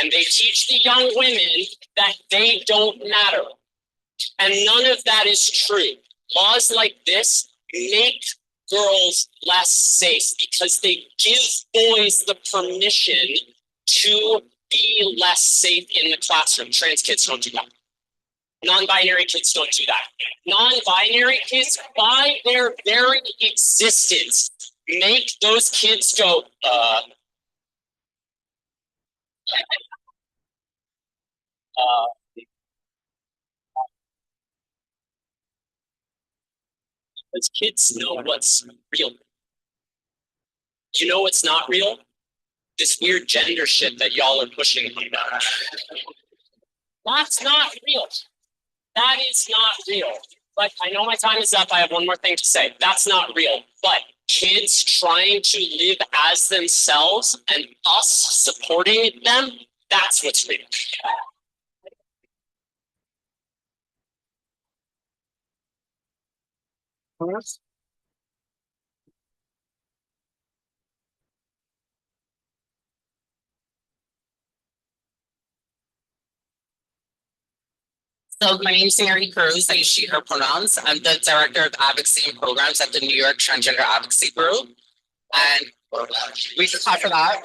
And they teach the young women that they don't matter. And none of that is true. Laws like this make girls less safe because they give boys the permission to be less safe in the classroom. Trans kids don't do that. Non-binary kids don't do that. Non-binary kids, by their very existence, make those kids go, because kids know what's real. You know what's not real? This weird gender shit that y'all are pushing on that. That's not real. That is not real. But I know my time is up. I have one more thing to say. That's not real. But kids trying to live as themselves and us supporting them, that's what's real. So my name is Mary Cruz. I use she, her pronouns. I'm the director of advocacy and programs at the New York Transgender Advocacy Group. And we should talk for that.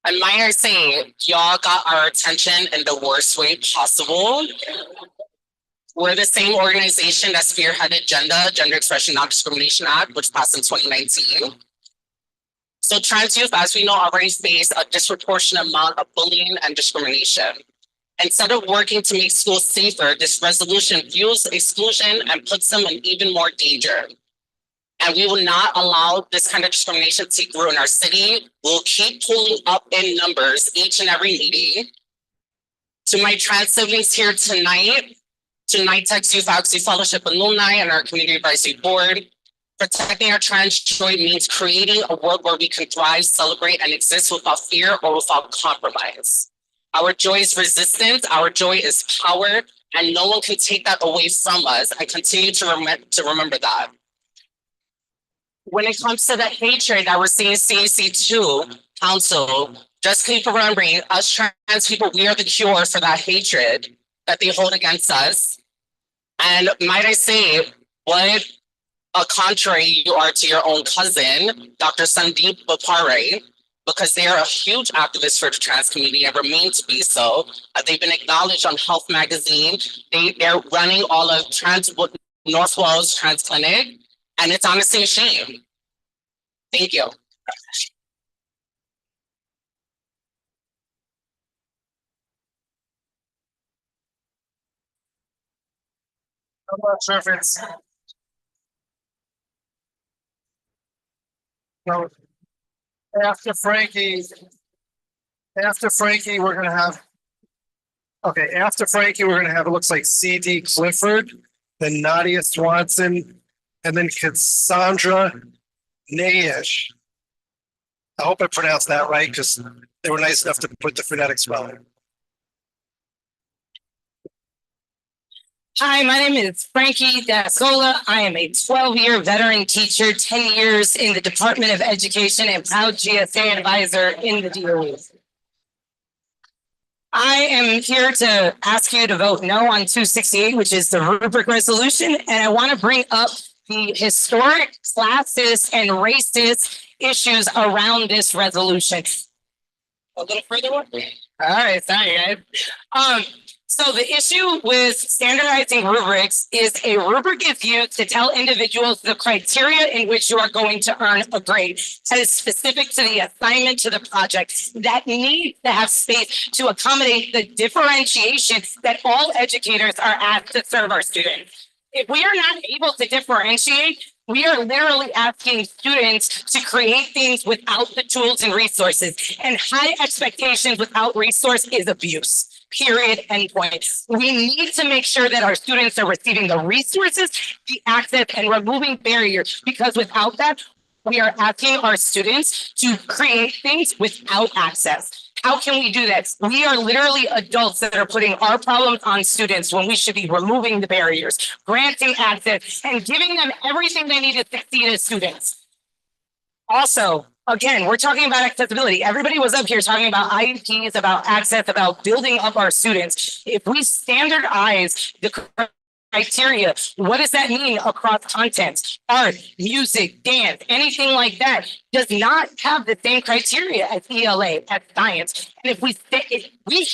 And mine are saying, y'all got our attention in the worst way possible. We're the same organization that spearheaded Gender Expression Non-Discrimination Act, which passed in 2019. So trans youth, as we know, already face a disproportionate amount of bullying and discrimination. Instead of working to make schools safer, this resolution fuels exclusion and puts them in even more danger. And we will not allow this kind of discrimination to take root in our city. We'll keep pulling up in numbers each and every meeting. To my trans siblings here tonight, to NITEX Youth Advocacy Fellowship alumni and our community advisory board, protecting our trans joy means creating a world where we can thrive, celebrate, and exist without fear or without compromise. Our joy is resistance, our joy is power, and no one can take that away from us. I continue to remember that. When it comes to the hatred that we're seeing in CECD2 Council, just keep remembering, us trans people, we are the cure for that hatred that they hold against us. And might I say, what a contrary you are to your own cousin, Dr. Sandeep Bapare, because they are a huge activist for the trans community and remain to be so. They've been acknowledged on Health Magazine. They're running all of North Wales Trans Clinic, and it's honestly a shame. Thank you. I'm not sure if it's. No. After Frankie, we're gonna have. Okay, after Frankie, we're gonna have, it looks like CD Clifford, then Nadia Swanson, and then Cassandra Nayish. I hope I pronounced that right, because they were nice enough to put the phonetic spelling. Hi, my name is Frankie Dascola. I am a 12-year veteran teacher, 10 years in the Department of Education, and proud GSA advisor in the DOE. I am here to ask you to vote no on 268, which is the rubric resolution, and I want to bring up the historic, classist, and racist issues around this resolution. A little further one? All right, sorry guys. So the issue with standardizing rubrics is a rubric is used to tell individuals the criteria in which you are going to earn a grade that is specific to the assignment to the project that needs to have space to accommodate the differentiation that all educators are asked to serve our students. If we are not able to differentiate, we are literally asking students to create things without the tools and resources, and high expectations without resource is abuse. Period. End point. We need to make sure that our students are receiving the resources, the access, and removing barriers, because without that, we are asking our students to create things without access. How can we do that? We are literally adults that are putting our problems on students when we should be removing the barriers, granting access, and giving them everything they need to succeed as students. Also, again, we're talking about accessibility. Everybody was up here talking about IEPs, about access, about building up our students. If we standardize the criteria, what does that mean across content? Art, music, dance, anything like that does not have the same criteria as ELA, as science. And if we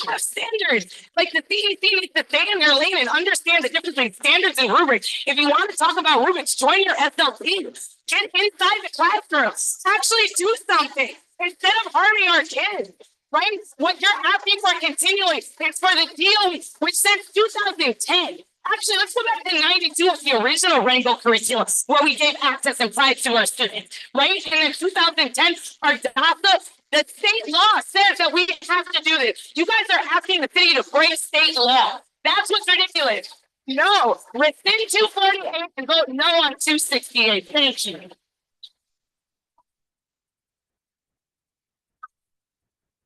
have standards, like the CEC needs to stay in their lane and understand the difference between standards and rubrics. If you want to talk about rubrics, join your SLP. Get inside the classroom. Actually do something instead of harming our kids. Right? What you're asking for continually is for the DOE, which since 2010. Actually, let's go back to 92 of the original Rainbow curriculum, where we gave access and pride to our students, right? And in 2010, our DASA, the state law says that we have to do this. You guys are asking the city to break state law. That's what's ridiculous. No, rescind 248 and vote no on 268. Thank you.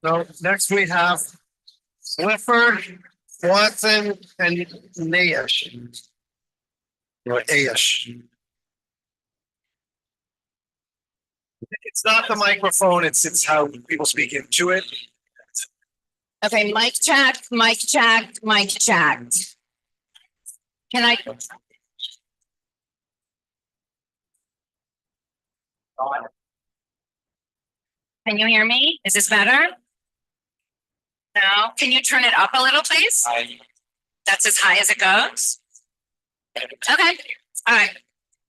So next we have Clifford, Watson, and Nayish. Or Ayish. It's not the microphone, it's how people speak into it. Okay, mic check, mic check, mic check. Can I? Can you hear me? Is this better? No? Can you turn it up a little, please? That's as high as it goes? Okay, all right.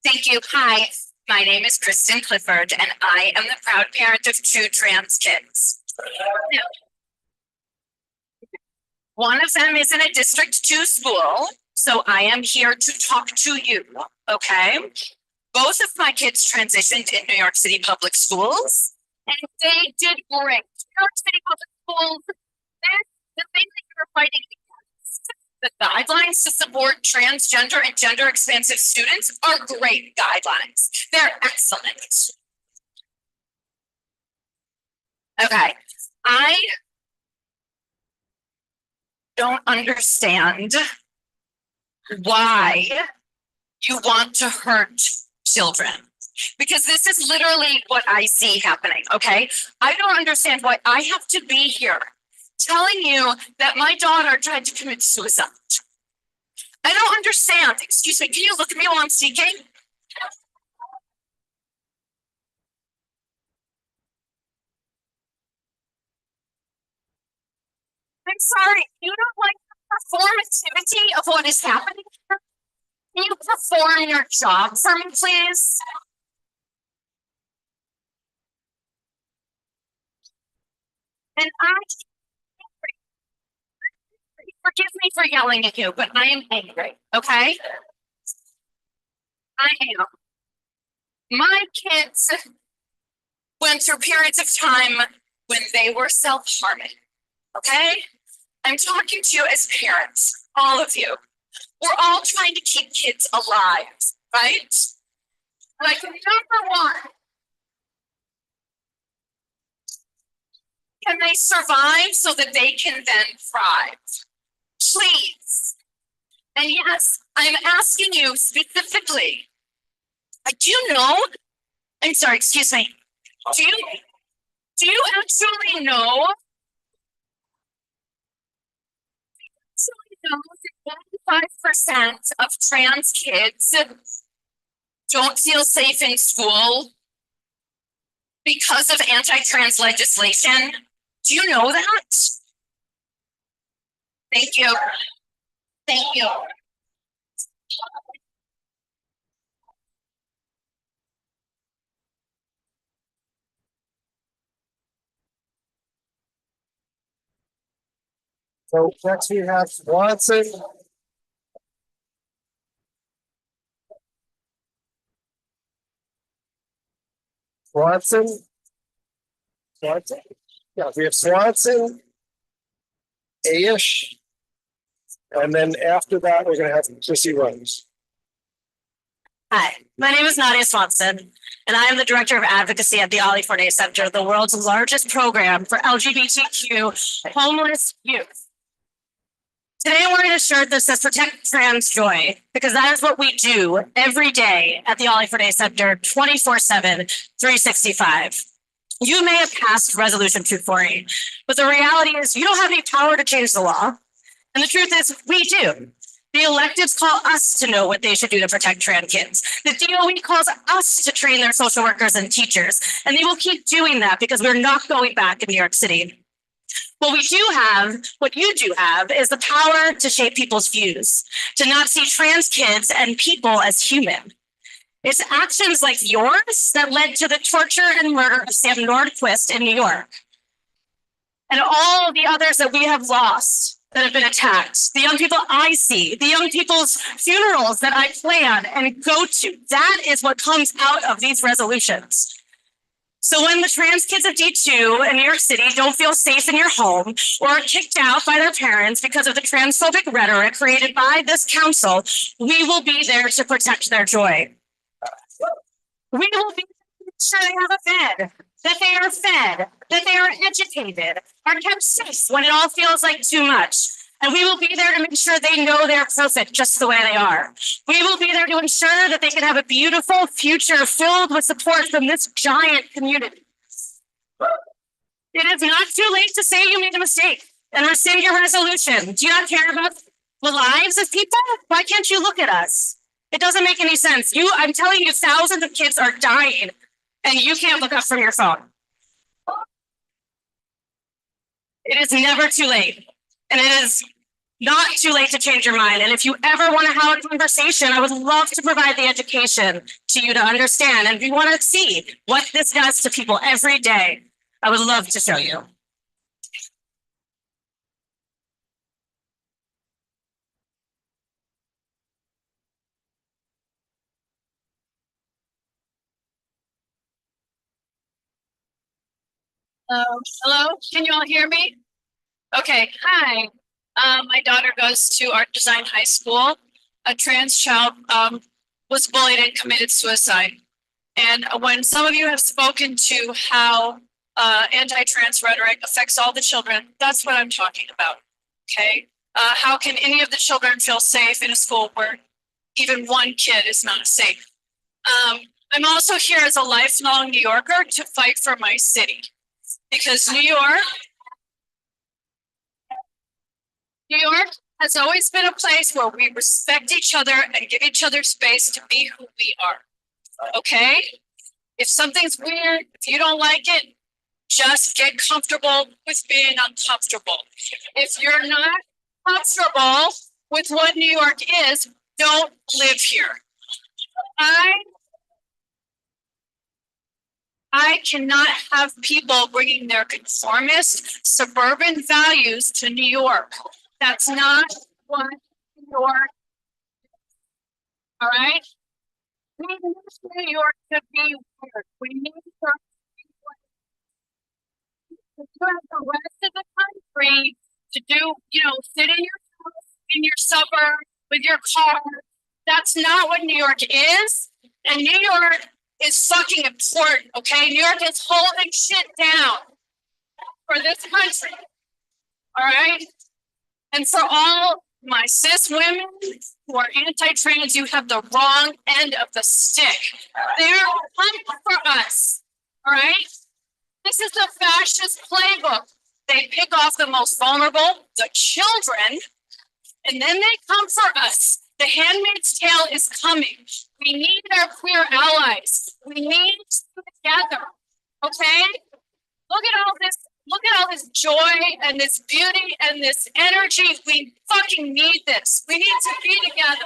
Thank you. Hi, my name is Kristen Clifford, and I am the proud parent of 2 trans kids. One of them is in a District 2 school, so I am here to talk to you, okay? Both of my kids transitioned in New York City Public Schools, and they did great. New York City Public Schools, the thing that you're fighting against, the guidelines to support transgender and gender expansive students are great guidelines. They're excellent. Okay, I don't understand why you want to hurt children. Because this is literally what I see happening, okay? I don't understand why I have to be here telling you that my daughter tried to commit suicide. I don't understand. Excuse me, can you look at me while I'm speaking? I'm sorry, you don't like the performativity of what is happening here? Can you perform your job for me, please? And forgive me for yelling at you, but I am angry, okay? I am. My kids went through periods of time when they were self-harming, okay? I'm talking to you as parents, all of you. We're all trying to keep kids alive, right? Like, number one, can they survive so that they can then thrive? Please. And yes, I'm asking you specifically, do you know? I'm sorry, excuse me. Do you actually know? That 85% of trans kids don't feel safe in school because of anti-trans legislation. Do you know that? Thank you. Thank you. So next we have Swanson. Swanson. Swanson. Yeah, we have Swanson. Aish. And then after that, we're gonna have Chrissy Rose. Hi, my name is Nadia Swanson, and I am the Director of Advocacy at the Ollie Forney Center, the world's largest program for LGBTQ homeless youth. Today, I wanted to shirt that says Protect Trans Joy, because that is what we do every day at the Ollie Forney Center, 24/7, 365. You may have passed Resolution 240, but the reality is you don't have any power to change the law. And the truth is, we do. The electives call us to know what they should do to protect trans kids. The DOE calls us to train their social workers and teachers, and they will keep doing that because we're not going back in New York City. What you do have, is the power to shape people's views, to not see trans kids and people as human. It's actions like yours that led to the torture and murder of Sam Nordquist in New York. And all the others that we have lost, that have been attacked, the young people I see, the young people's funerals that I plan and go to, that is what comes out of these resolutions. So when the trans kids of D2 in New York City don't feel safe in your home or are kicked out by their parents because of the transphobic rhetoric created by this council, we will be there to protect their joy. We will be sure they have a bed, that they are fed, that they are educated, are kept safe when it all feels like too much. And we will be there to make sure they know they're perfect just the way they are. We will be there to ensure that they can have a beautiful future filled with support from this giant community. It is not too late to say you made a mistake and rescind your resolution. Do you not care about the lives of people? Why can't you look at us? It doesn't make any sense. I'm telling you, thousands of kids are dying and you can't look up from your phone. It is never too late. And it is not too late to change your mind. And if you ever want to have a conversation, I would love to provide the education to you to understand. And if you want to see what this does to people every day, I would love to show you. Hello, can you all hear me? Okay, hi. My daughter goes to Art Design High School. A trans child was bullied and committed suicide. And when some of you have spoken to how anti-trans rhetoric affects all the children, that's what I'm talking about. Okay, how can any of the children feel safe in a school where even one kid is not safe? I'm also here as a lifelong New Yorker to fight for my city. Because New York has always been a place where we respect each other and give each other space to be who we are. Okay? If something's weird, if you don't like it, just get comfortable with being uncomfortable. If you're not comfortable with what New York is, don't live here. I cannot have people bringing their conformist suburban values to New York. That's not what New York is. All right? We need New York to be weird. We need New York to have the rest of the country to do, sit in your house, in your suburb, with your car. That's not what New York is. And New York is fucking important, okay? New York is holding shit down for this country, all right? And for all my cis women who are anti-trans, you have the wrong end of the stick. They're coming for us, all right? This is the fascist playbook. They pick off the most vulnerable, the children, and then they come for us. The Handmaid's Tale is coming. We need our queer allies. We need to be together. Okay? Look at all this Look at all this joy and this beauty and this energy. We fucking need this. We need to be together.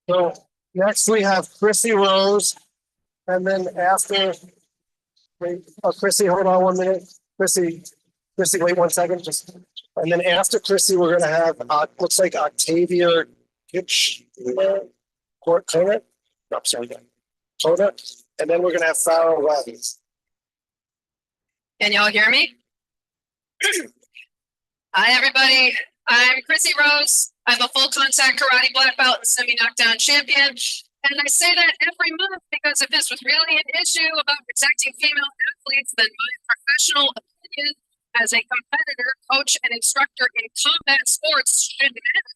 So next we have Chrissy Rose. And then after, wait, Chrissy, hold on 1 minute. Chrissy, wait 1 second, just, and then after Chrissy, we're gonna have, looks like Octavia Hitch, Kona, no, sorry, Kona, and then we're gonna have Farrell Webbs. Can y'all hear me? Hi, everybody. I'm Chrissy Rose. I'm a full contact karate black belt and semi knockdown champion. And I say that every month because if this was really an issue about protecting female athletes, then my professional opinion as a competitor, coach, and instructor in combat sports should matter.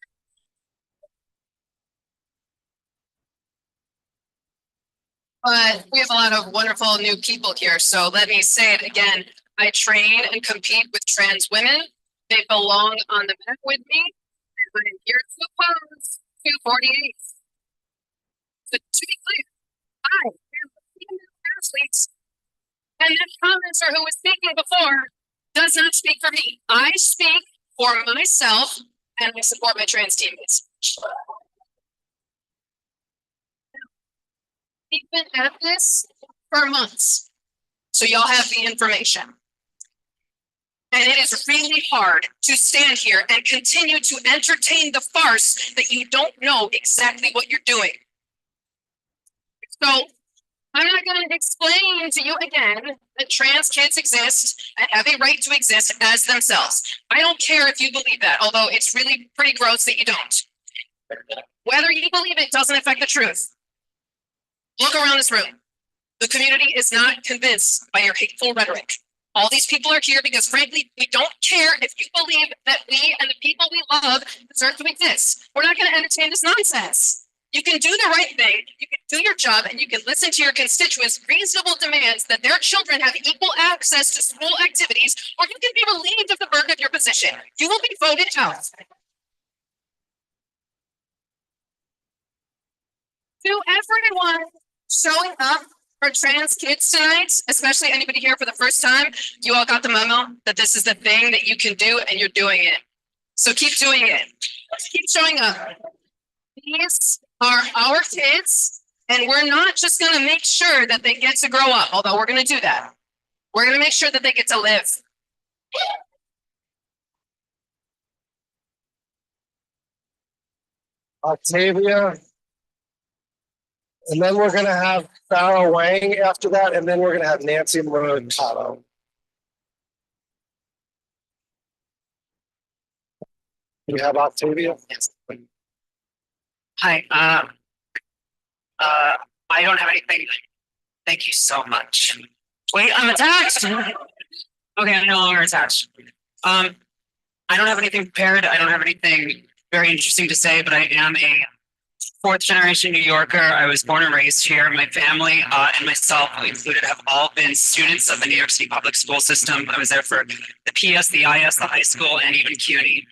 But we have a lot of wonderful new people here. So let me say it again. I train and compete with trans women. They belong on the mat with me. And I am here to oppose 248. So to be clear, I am a female athlete. And that commenter who was speaking before does not speak for me. I speak for myself and I support my trans teammates. We've been at this for months, so y'all have the information. And it is really hard to stand here and continue to entertain the farce that you don't know exactly what you're doing. So I'm not going to explain to you again that trans kids exist and have a right to exist as themselves. I don't care if you believe that, although it's really pretty gross that you don't. Whether you believe it doesn't affect the truth. Look around this room. The community is not convinced by your hateful rhetoric. All these people are here because, frankly, we don't care if you believe that we and the people we love deserve to exist. We're not going to entertain this nonsense. You can do the right thing, you can do your job, and you can listen to your constituents' reasonable demands that their children have equal access to school activities, or you can be relieved of the burden of your position. You will be voted out. To everyone showing up for trans kids tonight, especially anybody here for the first time, you all got the memo that this is the thing that you can do and you're doing it. So keep doing it. Keep showing up. These are our kids, and we're not just going to make sure that they get to grow up, although we're going to do that. We're going to make sure that they get to live. Octavia. And then we're gonna have Farrah Wang after that, and then we're gonna have Nancy Mercado. You have Octavia? Yes. Hi, I don't have anything. Thank you so much. Wait, I'm attached. Okay, I'm no longer attached. I don't have anything prepared. I don't have anything very interesting to say, but I am a fourth generation New Yorker. I was born and raised here. My family and myself included have all been students of the New York City public school system. I was there for the PS, the IS, the high school, and even CUNY.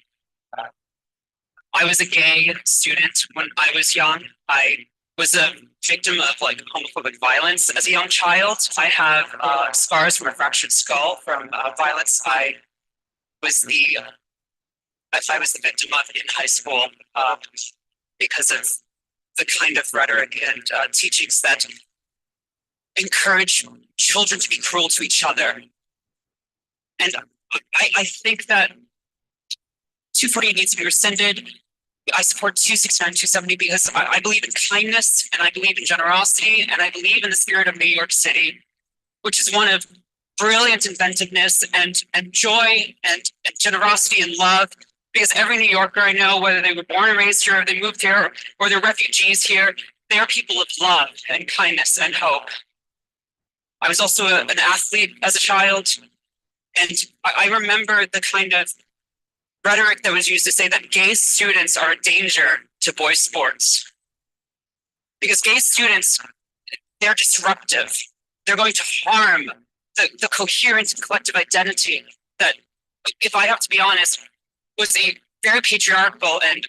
I was a gay student when I was young. I was a victim of like homophobic violence as a young child. I have scars from a fractured skull from violence I was the victim of in high school because of the kind of rhetoric and teachings that encourage children to be cruel to each other. And I think that 248 needs to be rescinded. I support 269, 270 because I believe in kindness and I believe in generosity and I believe in the spirit of New York City, which is one of brilliant inventiveness and joy and generosity and love. Because every New Yorker I know, whether they were born and raised here, or they moved here, or they're refugees here, they are people of love and kindness and hope. I was also an athlete as a child, and I remember the kind of rhetoric that was used to say that gay students are a danger to boys' sports. Because gay students, they're disruptive. They're going to harm the coherent collective identity that, if I have to be honest, was a very patriarchal and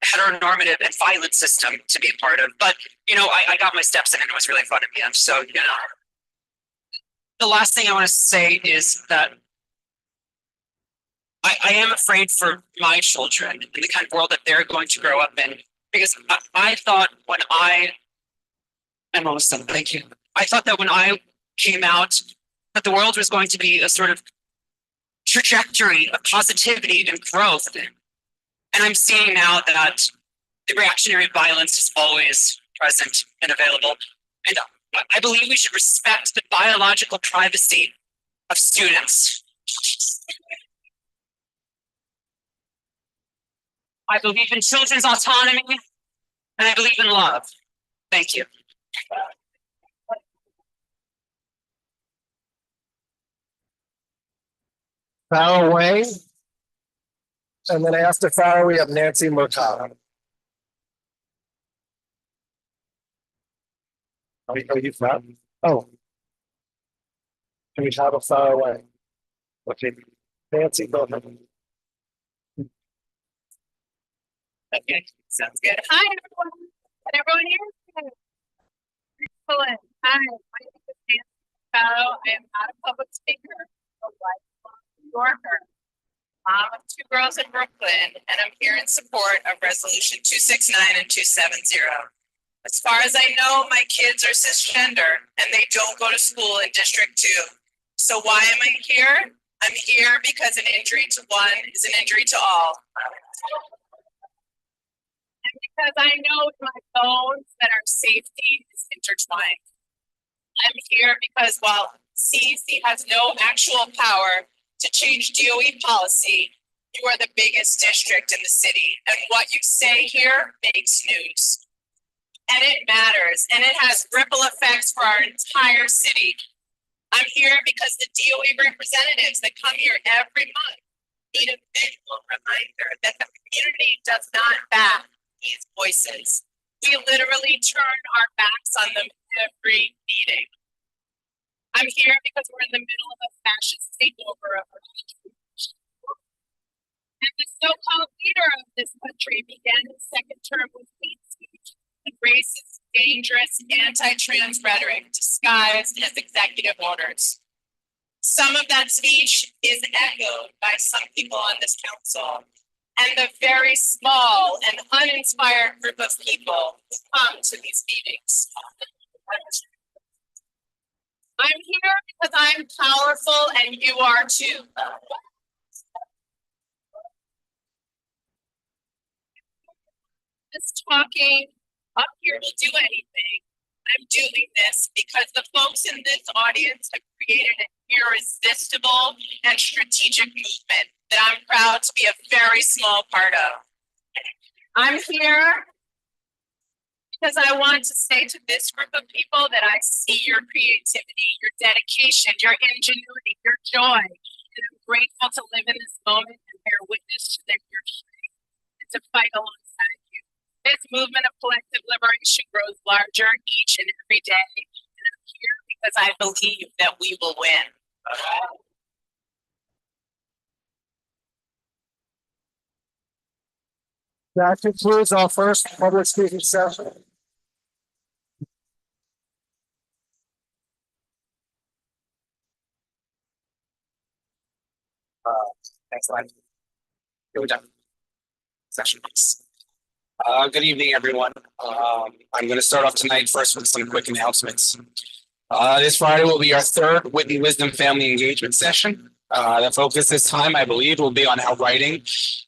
heteronormative and violent system to be a part of. But I got my steps in and it was really fun in the end. So the last thing I want to say is that I am afraid for my children and the kind of world that they're going to grow up in. Because I thought when I'm almost done, thank you. I thought that when I came out, that the world was going to be a sort of trajectory of positivity and growth. And I'm seeing now that the reactionary violence is always present and available. And I believe we should respect the biological privacy of students. I believe in children's autonomy, and I believe in love. Thank you. Farrah Wang. And then after Farrah, we have Nancy Mercado. Are you from? Oh. Can we have a Farrah Wang? Okay. Nancy, go ahead. Okay, sounds good. Hi, everyone. Can everyone hear me? Excellent. Hi, my name is Nancy Mercado. I am not a public speaker, a lifelong New Yorker, mom of 2 girls in Brooklyn, and I'm here in support of Resolution 269 and 270. As far as I know, my kids are cisgender and they don't go to school in District 2. So why am I here? I'm here because an injury to one is an injury to all. And because I know in my bones that our safety is intertwined. I'm here because while CEC has no actual power to change DOE policy, you are the biggest district in the city. And what you say here makes news. And it matters, and it has ripple effects for our entire city. I'm here because the DOE representatives that come here every month need a visual reminder that the community does not back these voices. We literally turn our backs on them every meeting. I'm here because we're in the middle of a fascist takeover of our country. And the so-called leader of this country began his second term with hate speech and racist, dangerous, anti-trans rhetoric disguised as executive orders. Some of that speech is echoed by some people on this council and the very small and uninspired group of people who come to these meetings. I'm here because I'm powerful and you are too. Just talking up here will do anything. I'm doing this because the folks in this audience have created an irresistible and strategic movement that I'm proud to be a very small part of. I'm here because I want to say to this group of people that I see your creativity, your dedication, your ingenuity, your joy, and I'm grateful to live in this moment and bear witness to their strength and to fight alongside you. This movement of collective liberation grows larger each and every day, and I'm here because I believe that we will win. That concludes our first public speaking session. Next slide. Here we go. Session, please. Good evening, everyone. I'm going to start off tonight first with some quick announcements. This Friday will be our third Whitney Wisdom Family Engagement session. The focus this time, I believe, will be on how writing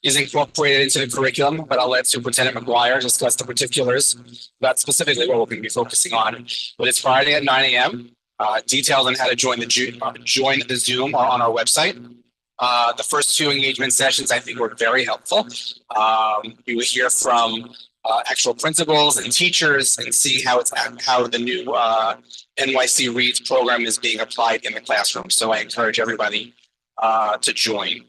is incorporated into the curriculum, but I'll let Superintendent McGuire discuss the particulars about specifically what we're going to be focusing on. But it's Friday at 9 a.m. Details on how to join the Zoom are on our website. The first 2 engagement sessions, I think, were very helpful. We will hear from actual principals and teachers and see how the new NYC Reads program is being applied in the classroom. So I encourage everybody to join.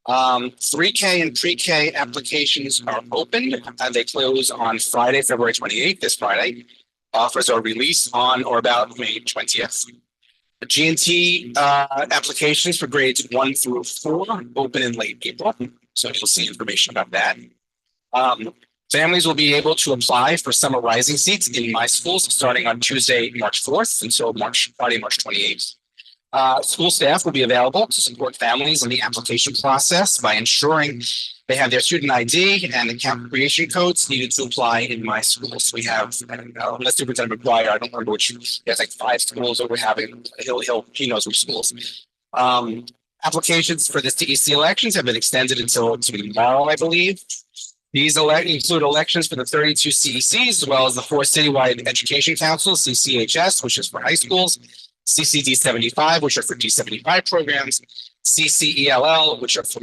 3K and pre-K applications are open. They close on Friday, February 28th, this Friday. Offers are released on or about May 20th. The G&T applications for grades 1 through 4 open in late April. So you'll see information about that. Families will be able to apply for summer rising seats in my schools starting on Tuesday, March 4th until Friday, March 28th. School staff will be available to support families in the application process by ensuring they have their student ID and account creation codes needed to apply in my schools. We have, unless Superintendent McGuire, I don't remember which, there's like 5 schools that we're having. He knows which schools. Applications for the CEC elections have been extended until tomorrow, I believe. These include elections for the 32 CECs, as well as the 4 citywide education councils, CCHS, which is for high schools, CCD75, which are for D75 programs, CCELL, which are for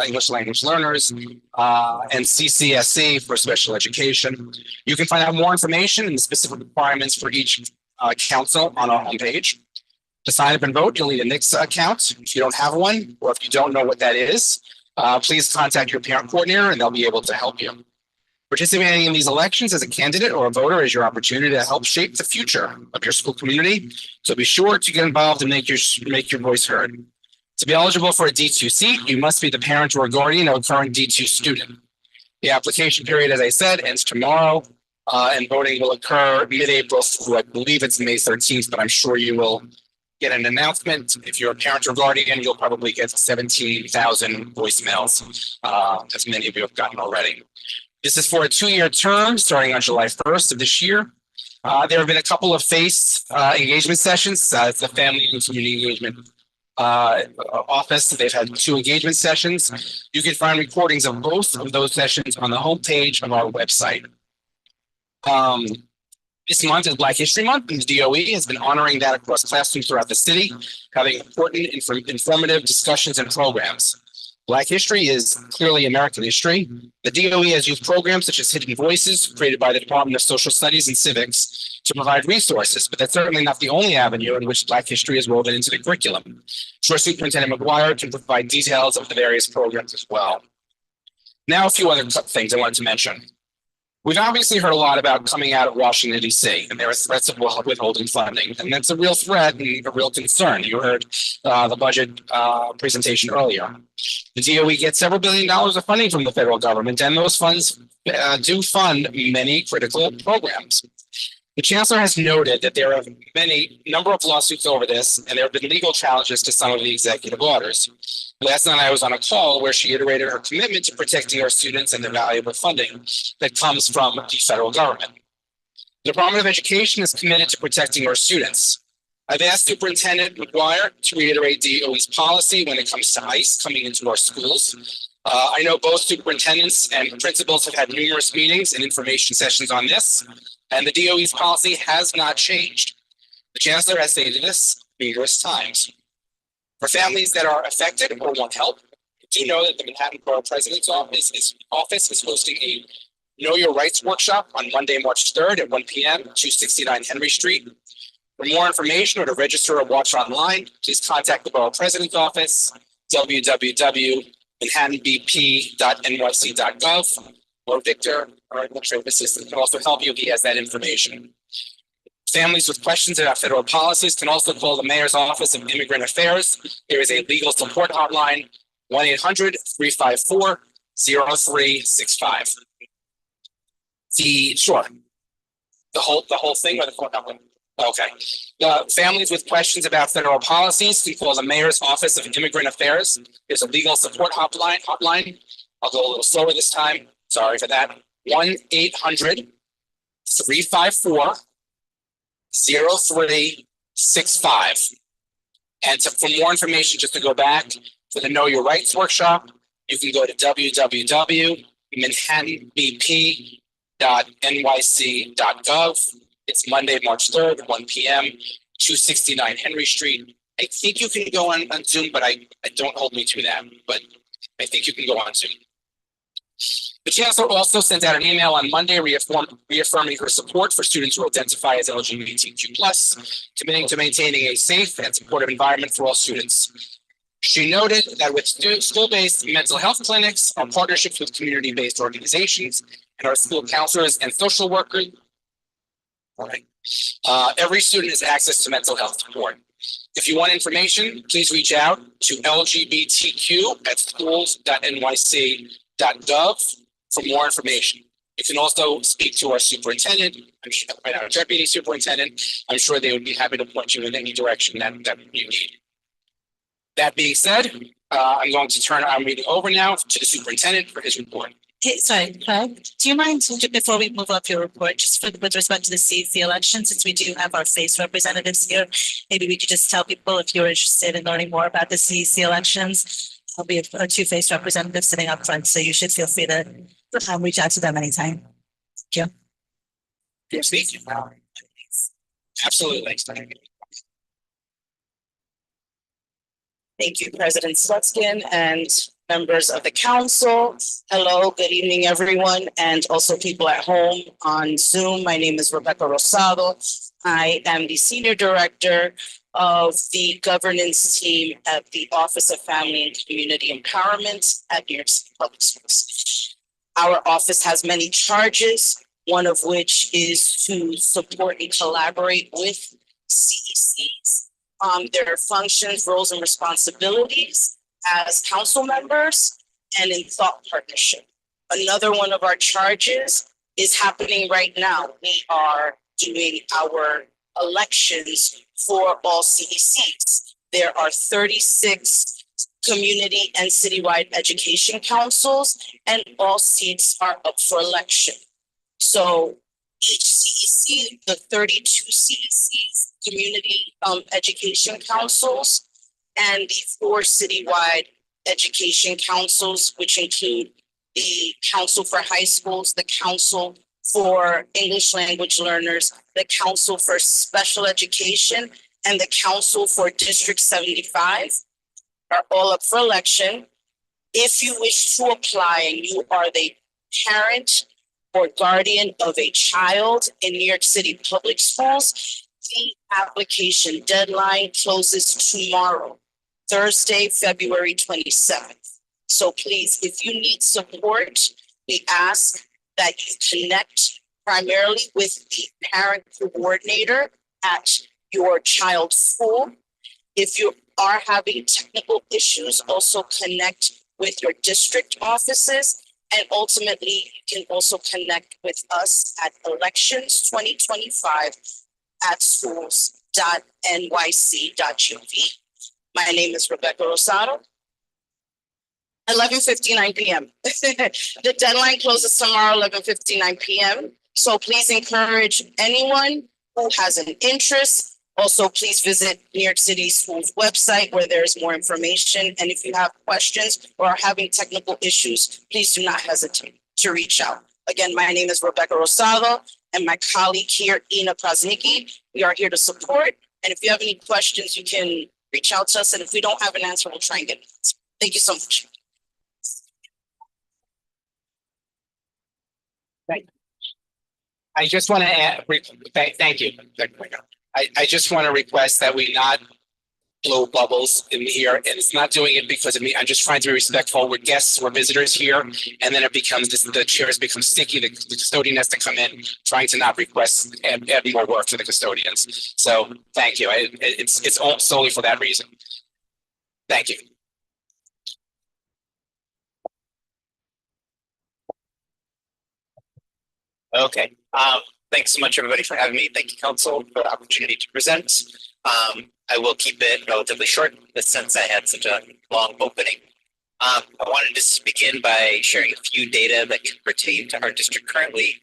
English language learners, and CCSE for special education. You can find out more information and the specific requirements for each council on our homepage. To sign up and vote, you'll need a NICS account. If you don't have one, or if you don't know what that is, please contact your parent coordinator and they'll be able to help you. Participating in these elections as a candidate or a voter is your opportunity to help shape the future of your school community. So be sure to get involved and make your voice heard. To be eligible for a D2 seat, you must be the parent or guardian of a current D2 student. The application period, as I said, ends tomorrow, and voting will occur mid-April through, I believe it's May 13th, but I'm sure you will get an announcement. If you're a parent or guardian, you'll probably get 17,000 voicemails, as many of you have gotten already. This is for a 2-year term starting on July 1st of this year. There have been a couple of face engagement sessions. It's the Family and Community Engagement office. They've had 2 engagement sessions. You can find recordings of both of those sessions on the homepage of our website. This month is Black History Month, and the DOE has been honoring that across classrooms throughout the city, having important informative discussions and programs. Black history is clearly American history. The DOE has used programs such as Hidden Voices, created by the Department of Social Studies and Civics, to provide resources, but that's certainly not the only avenue in which Black history is woven into the curriculum. Sure, Superintendent McGuire can provide details of the various programs as well. Now, a few other things I wanted to mention. We've obviously heard a lot about coming out of Washington, D.C., and there are threats of withholding funding, and that's a real threat and a real concern. You heard the budget presentation earlier. The DOE gets several $1 billion of funding from the federal government, and those funds do fund many critical programs. The chancellor has noted that there are number of lawsuits over this, and there have been legal challenges to some of the executive orders. Last night, I was on a call where she iterated her commitment to protecting our students and the valuable funding that comes from the federal government. The Department of Education is committed to protecting our students. I've asked Superintendent McGuire to reiterate DOE's policy when it comes to ICE coming into our schools. I know both superintendents and principals have had numerous meetings and information sessions on this, and the DOE's policy has not changed. The chancellor has stated this numerous times. For families that are affected or want help, do know that the Manhattan Borough President's office is hosting a Know Your Rights workshop on Monday, March 3rd at 1 p.m. 269 Henry Street. For more information or to register or watch online, please contact the Borough President's office, www.manhattanbp.nyc.gov, or Victor, our administrative assistant, can also help you. He has that information. Families with questions about federal policies can also call the Mayor's Office of Immigrant Affairs. There is a legal support hotline, 1-800-354-0365. The whole thing or the phone number? Okay. Families with questions about federal policies can call the Mayor's Office of Immigrant Affairs. There's a legal support hotline. I'll go a little slower this time. Sorry for that. 1-800-354-0365. And for more information, just to go back for the Know Your Rights workshop, you can go to www.manhattanbp.nyc.gov. It's Monday, March 3rd, 1 p.m., 269 Henry Street. I think you can go on Zoom, but I don't hold me to that, but I think you can go on Zoom. The chancellor also sent out an email on Monday reaffirming her support for students who identify as LGBTQ+, committing to maintaining a safe and supportive environment for all students. She noted that with school-based mental health clinics, our partnerships with community-based organizations, and our school counselors and social workers, Every student has access to mental health support. If you want information, please reach out to lgbtq@schools.nyc.gov for more information. You can also speak to our superintendent, our deputy superintendent. I'm sure they would be happy to point you in any direction that you need. That being said, I'm going to turn our meeting over now to the superintendent for his report. Hey, sorry, do you mind, before we move up your report, just with respect to the CEC election, since we do have our face representatives here, maybe we could just tell people if you're interested in learning more about the CEC elections. We have our two face representatives sitting up front, so you should feel free to reach out to them anytime. Thank you. Speak. Absolutely. Thank you, President Slutskin and members of the council. Hello, good evening, everyone, and also people at home on Zoom. My name is Rebecca Rosado. I am the Senior Director of the governance team at the Office of Family and Community Empowerment at New York City Public Schools. Our office has many charges, one of which is to support and collaborate with CECs. Their functions, roles, and responsibilities as council members and in thought partnership. Another one of our charges is happening right now. We are doing our elections for all CECs. There are 36 community and citywide education councils, and all seats are up for election. So each CEC, the 32 CECs, community education councils, and the 4 citywide education councils, which include the Council for High Schools, the Council for English Language Learners, the Council for Special Education, and the Council for District 75 are all up for election. If you wish to apply and you are the parent or guardian of a child in New York City Public Schools, the application deadline closes tomorrow, Thursday, February 27th. So please, if you need support, we ask that you connect primarily with the parent coordinator at your child's school. If you are having technical issues, also connect with your district offices. And ultimately, you can also connect with us at elections 2025 at schools.nyc.gov. My name is Rebecca Rosado. 11:59 p.m. The deadline closes tomorrow, 11:59 p.m. So please encourage anyone who has an interest. Also, please visit New York City Schools website where there's more information. And if you have questions or are having technical issues, please do not hesitate to reach out. Again, my name is Rebecca Rosado and my colleague here, Ina Prasnicki. We are here to support. And if you have any questions, you can reach out to us. And if we don't have an answer, we'll try and get an answer. Thank you so much. I just want to add, thank you. I just want to request that we not blow bubbles in here, and it's not doing it because of me. I'm just trying to be respectful. We're guests, we're visitors here, and then it becomes the chairs become sticky. The custodian has to come in, trying to not request add more work to the custodians. So thank you. It's all solely for that reason. Thank you. Okay, thanks so much, everybody, for having me. Thank you, council, for the opportunity to present. I will keep it relatively short, since I had such a long opening. I wanted to begin by sharing a few data that can pertain to our district currently.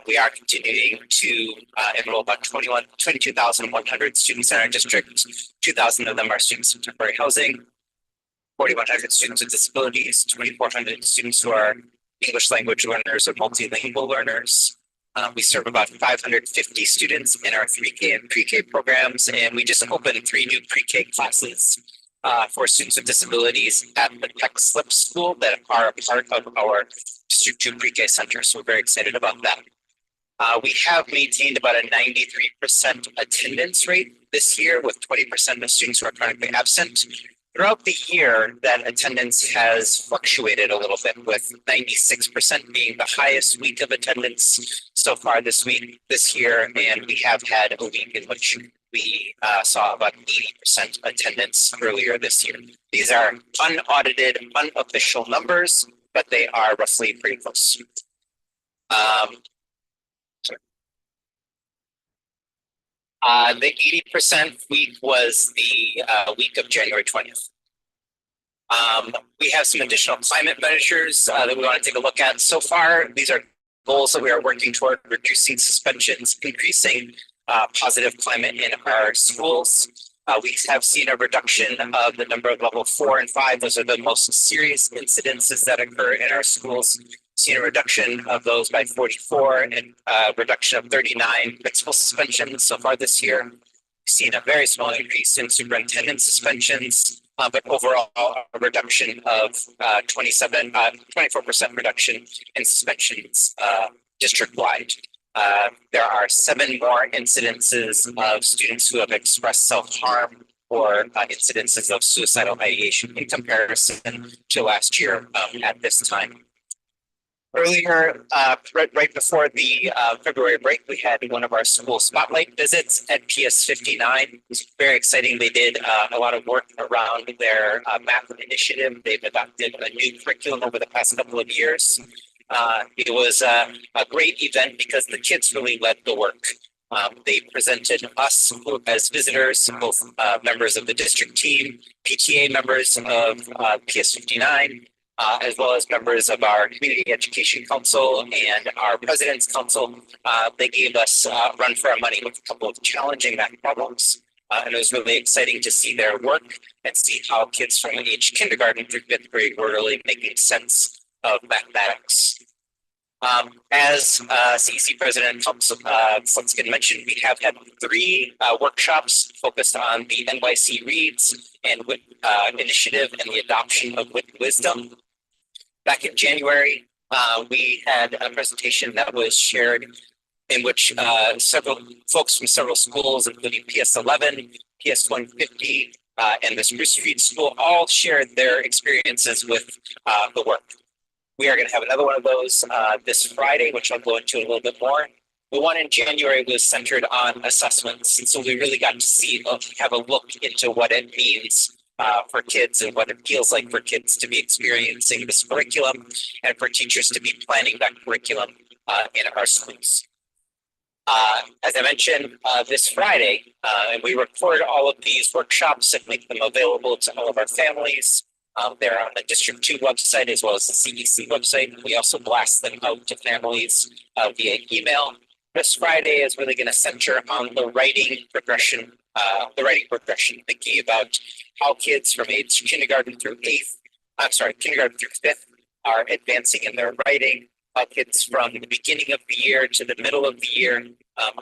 We are continuing to enroll about 22,100 students in our district. 2,000 of them are students in temporary housing, 4,100 students with disabilities, 2,400 students who are English language learners or multilingual learners. We serve about 550 students in our 3K and pre-K programs, and we just opened 3 new pre-K classes for students with disabilities at the Tech Slip School that are a part of our District 2 pre-K center. So we're very excited about that. We have maintained about a 93% attendance rate this year, with 20% of students who are chronically absent. Throughout the year, that attendance has fluctuated a little bit, with 96% being the highest week of attendance. so far this year, and we have had a week in which we saw about 80% attendance earlier this year. These are unaudited, unofficial numbers, but they are roughly pretty close. The 80% week was the week of January 20th. We have some additional climate measures that we want to take a look at. So far, these are goals that we are working toward: reducing suspensions, increasing positive climate in our schools. We have seen a reduction of the number of level 4 and 5. Those are the most serious incidences that occur in our schools. Seen a reduction of those by 44 and a reduction of 39 principal suspensions so far this year. We've seen a very small increase in superintendent suspensions, but overall a reduction of 24% reduction in suspensions district-wide. There are 7 more incidences of students who have expressed self-harm or incidences of suicidal ideation in comparison to last year at this time. Earlier, right before the February break, we had one of our school spotlight visits at PS 59. It was very exciting. They did a lot of work around their math initiative. They've adopted a new curriculum over the past couple of years. It was a great event because the kids really led the work. They presented us as visitors, both members of the district team, PTA members of PS 59, as well as members of our Community Education Council and our President's Council. They gave us a run for our money with a couple of challenging math problems. And it was really exciting to see their work and see how kids from age kindergarten through 5th grade were really making sense of mathematics. As CEC President Flitzkin mentioned, we have had 3 workshops focused on the NYC Reads and initiative and the adoption of wisdom. Back in January, we had a presentation that was shared in which several folks from several schools, including PS 11, PS 150, and the Spruce Street School, all shared their experiences with the work. We are going to have another one of those this Friday, which I'll go into a little bit more. The one in January was centered on assessments. And so we really got to have a look into what it means for kids and what it feels like for kids to be experiencing this curriculum and for teachers to be planning that curriculum in our schools. As I mentioned, this Friday, and we record all of these workshops and make them available to all of our families. They're on the District 2 website as well as the CEC website. We also blast them out to families via email. This Friday is really going to center on the writing progression, thinking about how kids from age kindergarten through 5th are advancing in their writing. How kids from the beginning of the year to the middle of the year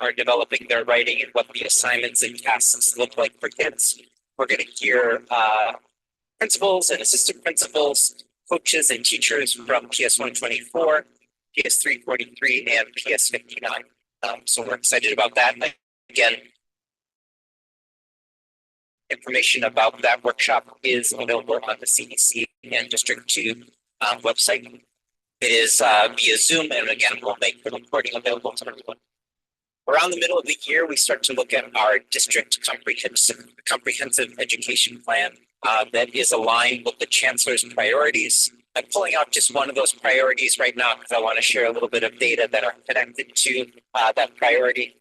are developing their writing and what the assignments and tasks look like for kids. We're going to hear principals and assistant principals, coaches and teachers from PS 124, PS 343, and PS 59. So we're excited about that. Again, information about that workshop is available on the CEC and District 2 website. It is via Zoom, and again, we'll make the recording available to everyone. Around the middle of the year, we start to look at our district comprehensive education plan that is aligned with the chancellor's priorities. I'm pulling out just one of those priorities right now because I want to share a little bit of data that are connected to that priority.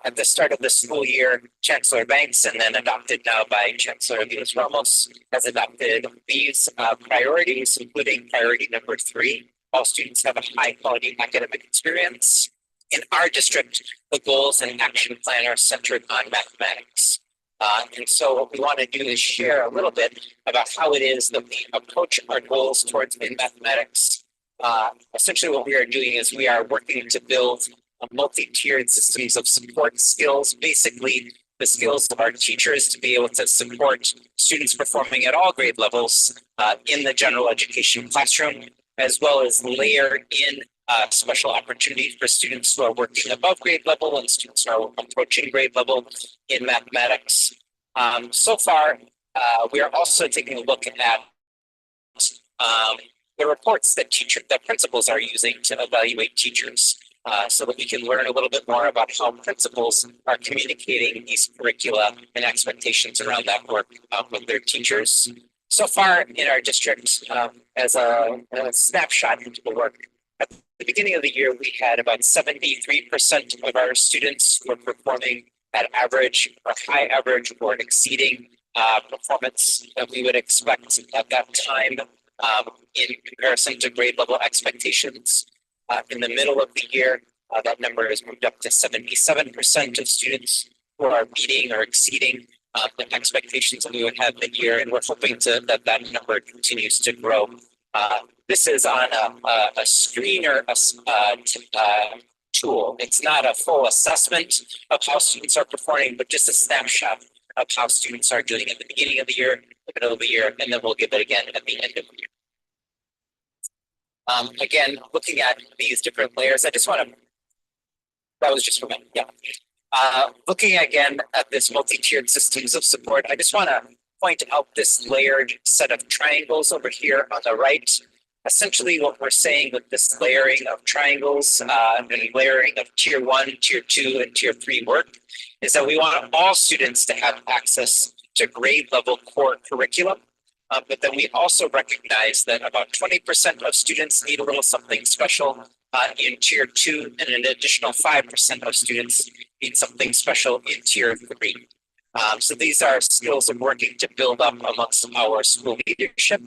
At the start of the school year, Chancellor Banks, and then adopted now by Chancellor Aviles Ramos, has adopted these priorities, including priority number 3. All students have a high quality academic experience. In our district, the goals and action plan are centered on mathematics. And so what we want to do is share a little bit about how it is that we approach our goals towards in mathematics. Essentially what we are doing is we are working to build multi-tiered systems of support skills, basically the skills of our teachers to be able to support students performing at all grade levels in the general education classroom, as well as layer in special opportunities for students who are working above grade level and students who are approaching grade level in mathematics. So far, we are also taking a look at the reports that principals are using to evaluate teachers. so that we can learn a little bit more about how principals are communicating these curricula and expectations around that work with their teachers. So far in our district, as a snapshot into the work, at the beginning of the year, we had about 73% of our students who were performing at average or high average or exceeding performance that we would expect at that time in comparison to grade level expectations. In the middle of the year, that number has moved up to 77% of students who are meeting or exceeding the expectations that we would have the year, and we're hoping that number continues to grow. This is on a screen or a tool. It's not a full assessment of how students are performing, but just a snapshot of how students are doing at the beginning of the year, the middle of the year, and then we'll give it again at the end of the year. Again, looking at these different layers, I just want to, that was just for me, yeah. Looking again at this multi-tiered systems of support, I just want to point out this layered set of triangles over here on the right. Essentially what we're saying with this layering of triangles and layering of tier 1, tier 2, and tier 3 work is that we want all students to have access to grade level core curriculum. But then we also recognize that about 20% of students need a little something special in tier 2, and an additional 5% of students need something special in tier 3. So these are skills of working to build up amongst our school leadership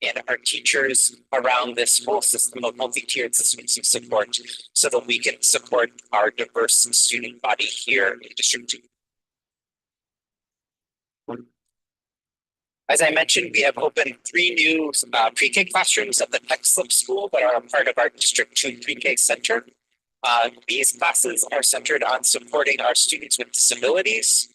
and our teachers around this whole system of multi-tiered systems of support so that we can support our diverse student body here in District 2. As I mentioned, we have opened 3 new pre-K classrooms at the Tech Slip School that are a part of our District 2 pre-K center. These classes are centered on supporting our students with disabilities.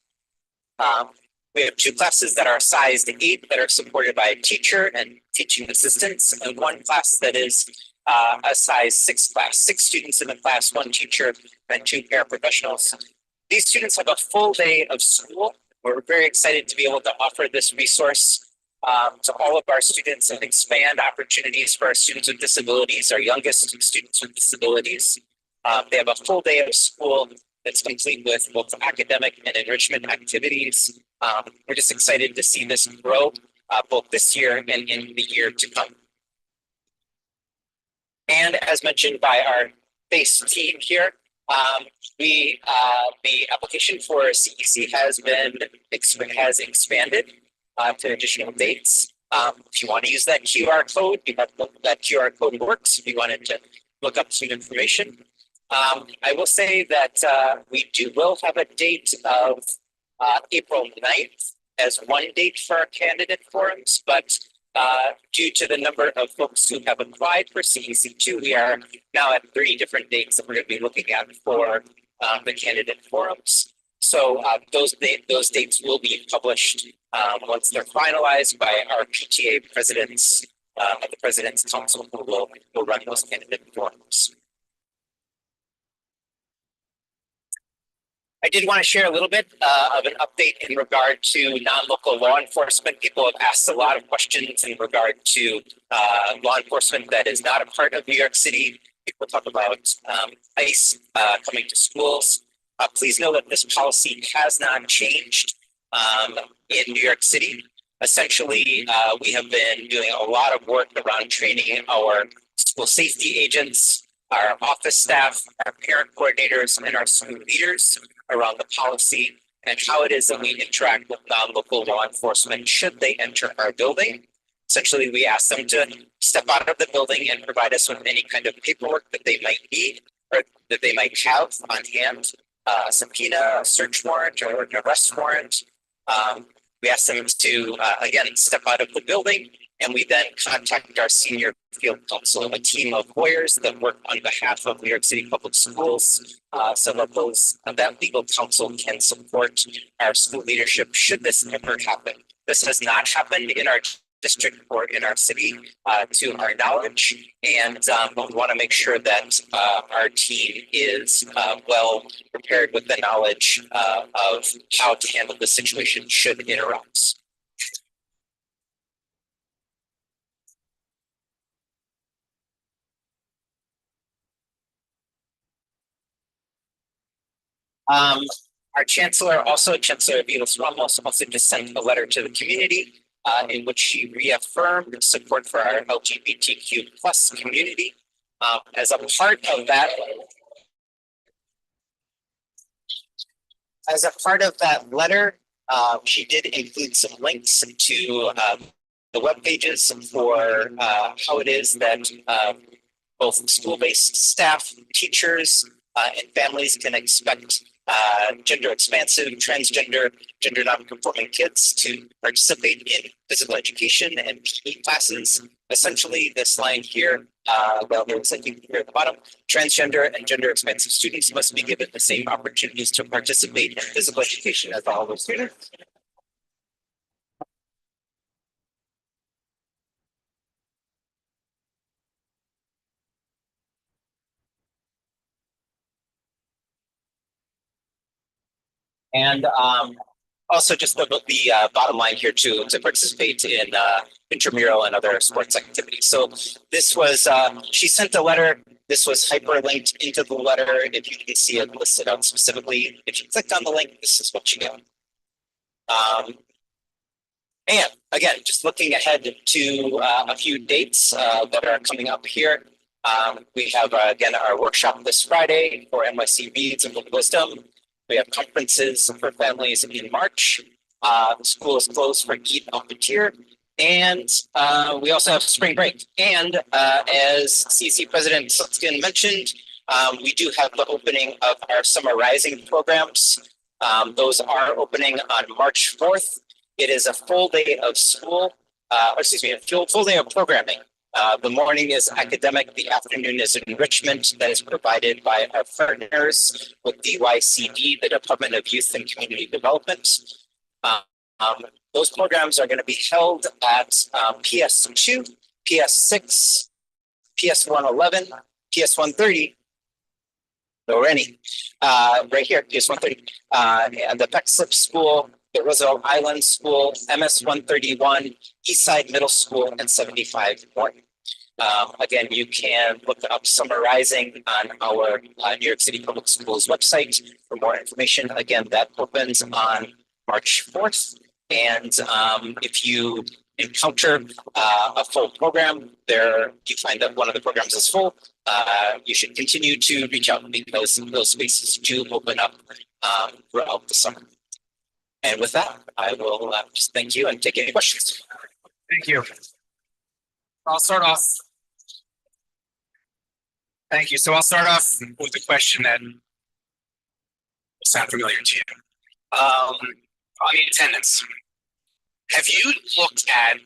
We have 2 classes that are sized 8 that are supported by a teacher and teaching assistants, and 1 class that is a size 6 class, 6 students in the class, 1 teacher, and 2 paraprofessionals. These students have a full day of school. We're very excited to be able to offer this resource to all of our students and expand opportunities for our students with disabilities, our youngest students with disabilities. They have a full day of school that's complete with both academic and enrichment activities. We're just excited to see this grow both this year and in the year to come. And as mentioned by our base team here, the application for CEC has expanded to additional dates. If you want to use that QR code, you have that QR code works. If you wanted to look up some information, I will say that we will have a date of April 9th as one date for our candidate forums, but due to the number of folks who have applied for CEC2, we are now at 3 different dates that we're going to be looking at for the candidate forums. So those dates will be published once they're finalized by our PTA presidents at the President's Council, who will run those candidate forums. I did want to share a little bit of an update in regard to non-local law enforcement. People have asked a lot of questions in regard to law enforcement that is not a part of New York City. People talk about ICE coming to schools. Please know that this policy has not changed in New York City. Essentially, we have been doing a lot of work around training our school safety agents, our office staff, our parent coordinators, and our school leaders around the policy and how it is that we interact with non-local law enforcement should they enter our building. Essentially, we ask them to step out of the building and provide us with any kind of paperwork that they might need or that they might have on hand, subpoena, a search warrant, or an arrest warrant. We ask them to, again, step out of the building, and we then contact our senior field counsel, a team of lawyers that work on behalf of New York City Public Schools. Some of that legal counsel can support our school leadership should this ever happen. This has not happened in our district or in our city to our knowledge, and we want to make sure that our team is well prepared with the knowledge of how to handle the situation should it arise. Our Chancellor, also Chancellor Vilas Ramos, also just sent a letter to the community in which she reaffirmed support for our LGBTQ plus community. As a part of that, letter, she did include some links to the web pages for how it is that both school-based staff, teachers, and families can expect gender expansive, transgender, gender non-conforming kids to participate in physical education and PE classes. Essentially, this line here, well, there's a link here at the bottom. Transgender and gender expansive students must be given the same opportunities to participate in physical education as all other students. And also just the bottom line here too, to participate in intramural and other sports activities. So this was, she sent a letter. This was hyperlinked into the letter. If you can see it listed out specifically, if you click on the link, this is what you get. And again, just looking ahead to a few dates that are coming up here. We have, again, our workshop this Friday for NYC Reads and Book Wisdom. We have conferences for families in March. The school is closed for Eat Up the Tier. And we also have spring break. And as CEC President Sutskin mentioned, we do have the opening of our Summer Rising programs. Those are opening on March 4th. It is a full day of school, a full day of programming. The morning is academic, the afternoon is enrichment that is provided by our partners with DYCD, the Department of Youth and Community Development. Those programs are going to be held at PS2, PS6, PS111, PS130, or any, right here, PS130, and the Peckslip School, the Roosevelt Island School, MS 131, Eastside Middle School, and 75 more. Again, you can look up Summer Rising on our New York City Public Schools website for more information. Again, that opens on March 4th. And if you encounter a full program there, you find that one of the programs is full, you should continue to reach out because those spaces do open up throughout the summer. And with that, I will just thank you and take any questions. Thank you. I'll start off. Thank you. So I'll start off with a question that will sound familiar to you. On the attendance. Have you looked at,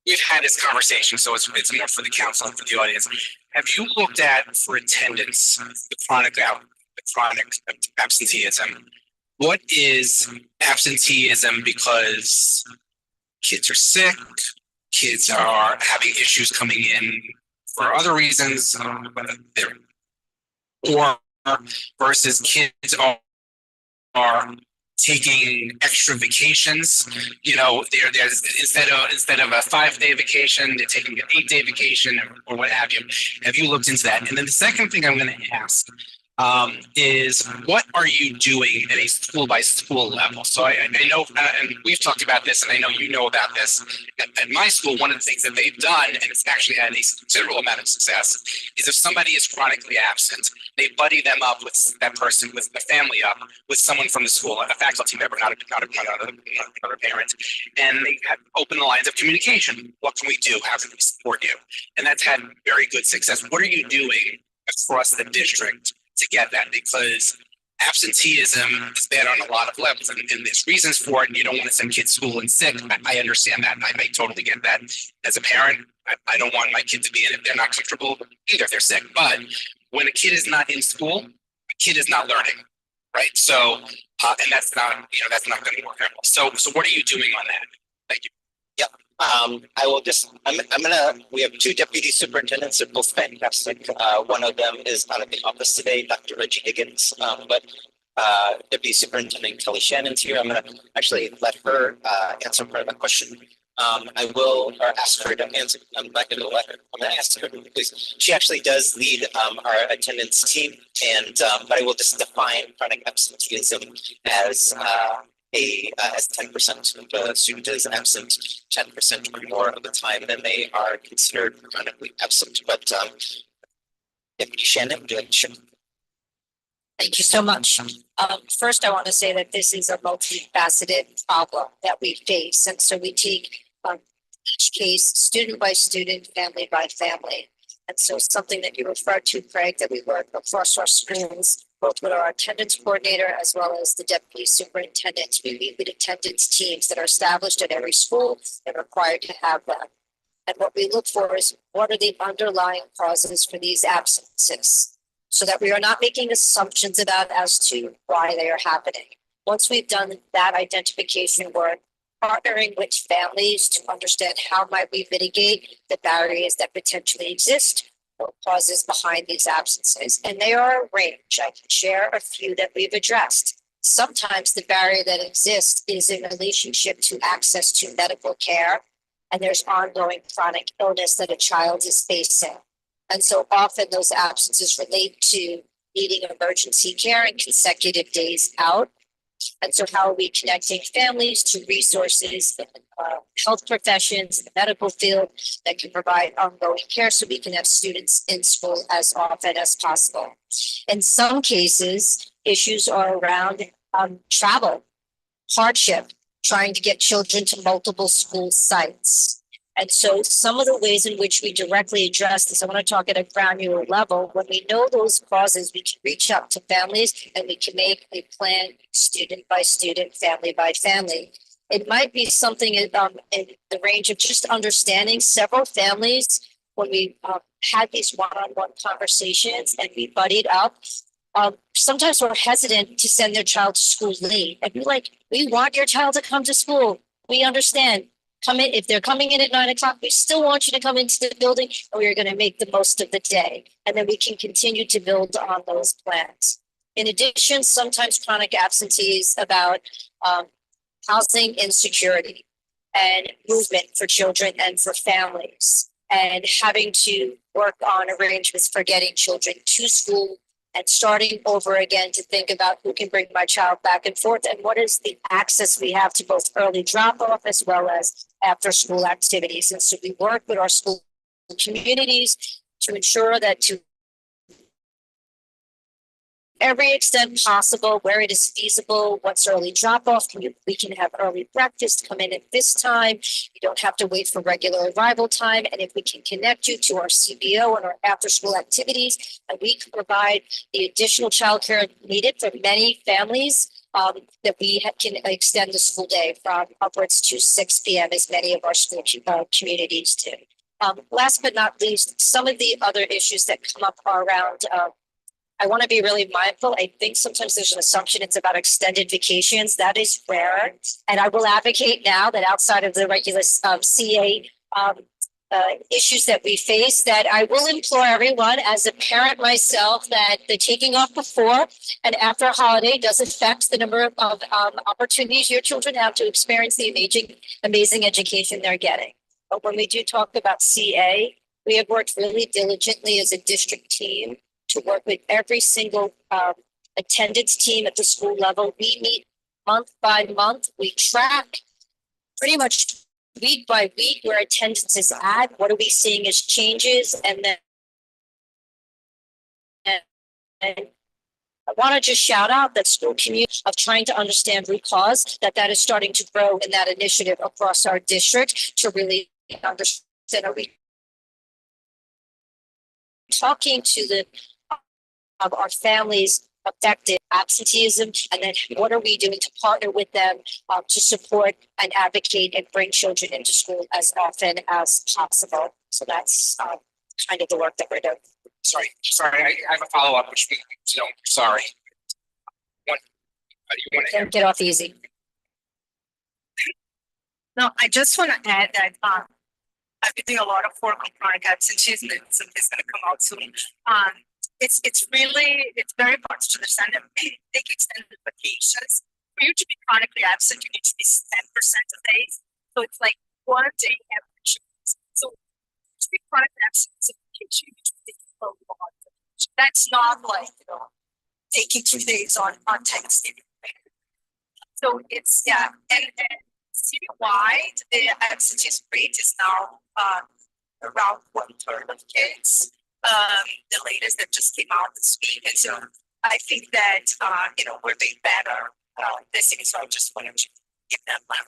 we've had this conversation, so it's more for the council and for the audience. Have you looked at for attendance, the chronic absenteeism? What is absenteeism because kids are sick, kids are having issues coming in for other reasons, or versus kids are taking extra vacations, you know, there's instead of a 5-day vacation, they're taking an 8-day vacation or what have you. Have you looked into that? And then the second thing I'm going to ask is what are you doing at a school by school level? So I know, and we've talked about this, and I know you know about this. At my school, one of the things that they've done, and it's actually had a considerable amount of success, is if somebody is chronically absent, they buddy them up with that person, with the family up, with someone from the school, a faculty member, not a parent, and they have open the lines of communication. What can we do? How can we support you? And that's had very good success. What are you doing across the district to get that? Because absenteeism is bad on a lot of levels, and there's reasons for it. And you don't want to send kids to school and sick. I understand that. I totally get that. As a parent, I don't want my kid to be in if they're not comfortable, either if they're sick. But when a kid is not in school, a kid is not learning, right? So, and that's not, that's not going to work out. So what are you doing on that? Thank you. Yep. I will just, we have 2 deputy superintendents. They're both fantastic. One of them is not in the office today, Dr. Reggie Higgins, but Deputy Superintendent Kelly Shannon's here. I'm going to actually let her answer part of the question. I will ask her to answer. I'm not going to let her. I'm going to ask her because she actually does lead our attendance team, and but I will just define chronic absenteeism as as 10% of the student is absent 10% or more of the time, then they are considered chronically absent. But Deputy Shannon, would you like to share? Thank you so much. First, I want to say that this is a multifaceted problem that we face. And so we take each case student by student, family by family. And so something that you referred to, Craig, that we work across our schools, both with our attendance coordinator as well as the deputy superintendent. We meet with attendance teams that are established at every school and required to have them. And what we look for is what are the underlying causes for these absences, so that we are not making assumptions about as to why they are happening. Once we've done that identification work, partnering with families to understand how might we mitigate the barriers that potentially exist or causes behind these absences. And they are a range. I can share a few that we've addressed. Sometimes the barrier that exists is in relationship to access to medical care, and there's ongoing chronic illness that a child is facing. And so often those absences relate to needing emergency care and consecutive days out. And so how are we connecting families to resources, health professions, the medical field that can provide ongoing care so we can have students in school as often as possible? In some cases, issues are around travel, hardship, trying to get children to multiple school sites. And so some of the ways in which we directly address this, I want to talk at a granular level. When we know those causes, we can reach out to families and we can make a plan student by student, family by family. It might be something in the range of just understanding several families when we had these one-on-one conversations and we buddied up. Sometimes we're hesitant to send their child to school late and be like, we want your child to come to school. We understand. Come in, if they're coming in at 9 o'clock, we still want you to come into the building and we're going to make the most of the day. And then we can continue to build on those plans. In addition, sometimes chronic absentee is about housing insecurity and movement for children and for families, and having to work on arrangements for getting children to school and starting over again to think about who can bring my child back and forth and what is the access we have to both early drop off as well as after school activities. And so we work with our school communities to ensure that to every extent possible, where it is feasible, what's early drop off, we can have early breakfast, come in at this time. You don't have to wait for regular arrival time. And if we can connect you to our CBO and our after school activities, and we can provide the additional childcare needed for many families, that we can extend the school day from upwards to 6 p.m. as many of our school communities do. Last but not least, some of the other issues that come up are around I want to be really mindful. I think sometimes there's an assumption it's about extended vacations. That is rare. And I will advocate now that outside of the regular CA issues that we face, that I will implore everyone as a parent myself that the taking off before and after a holiday does affect the number of opportunities your children have to experience the amazing education they're getting. But when we do talk about CA, we have worked really diligently as a district team to work with every single attendance team at the school level. We meet month by month. We track pretty much week by week where attendance is at. What are we seeing as changes? And then I want to just shout out that school community of trying to understand root cause, that is starting to grow in that initiative across our district to really understand. Are we talking to the of our families affected absenteeism, and then what are we doing to partner with them to support and advocate and bring children into school as often as possible. So that's kind of the work that we're doing. Sorry, I have a follow-up, which we don't, sorry. Don't get off easy. No, I just want to add that I've been doing a lot of work on chronic absenteeism, and something's going to come out soon. It's very important to understand that take extended vacations. For you to be chronically absent, you need to be 10% of days. So it's like one day average. So three product absence that's not like, taking 2 days on Thanksgiving. So it's, yeah, and citywide, the absentee rate is now around 1/3 of kids. The latest that just came out this week, and so I think that we're being better this year. So I just wanted to give that laugh.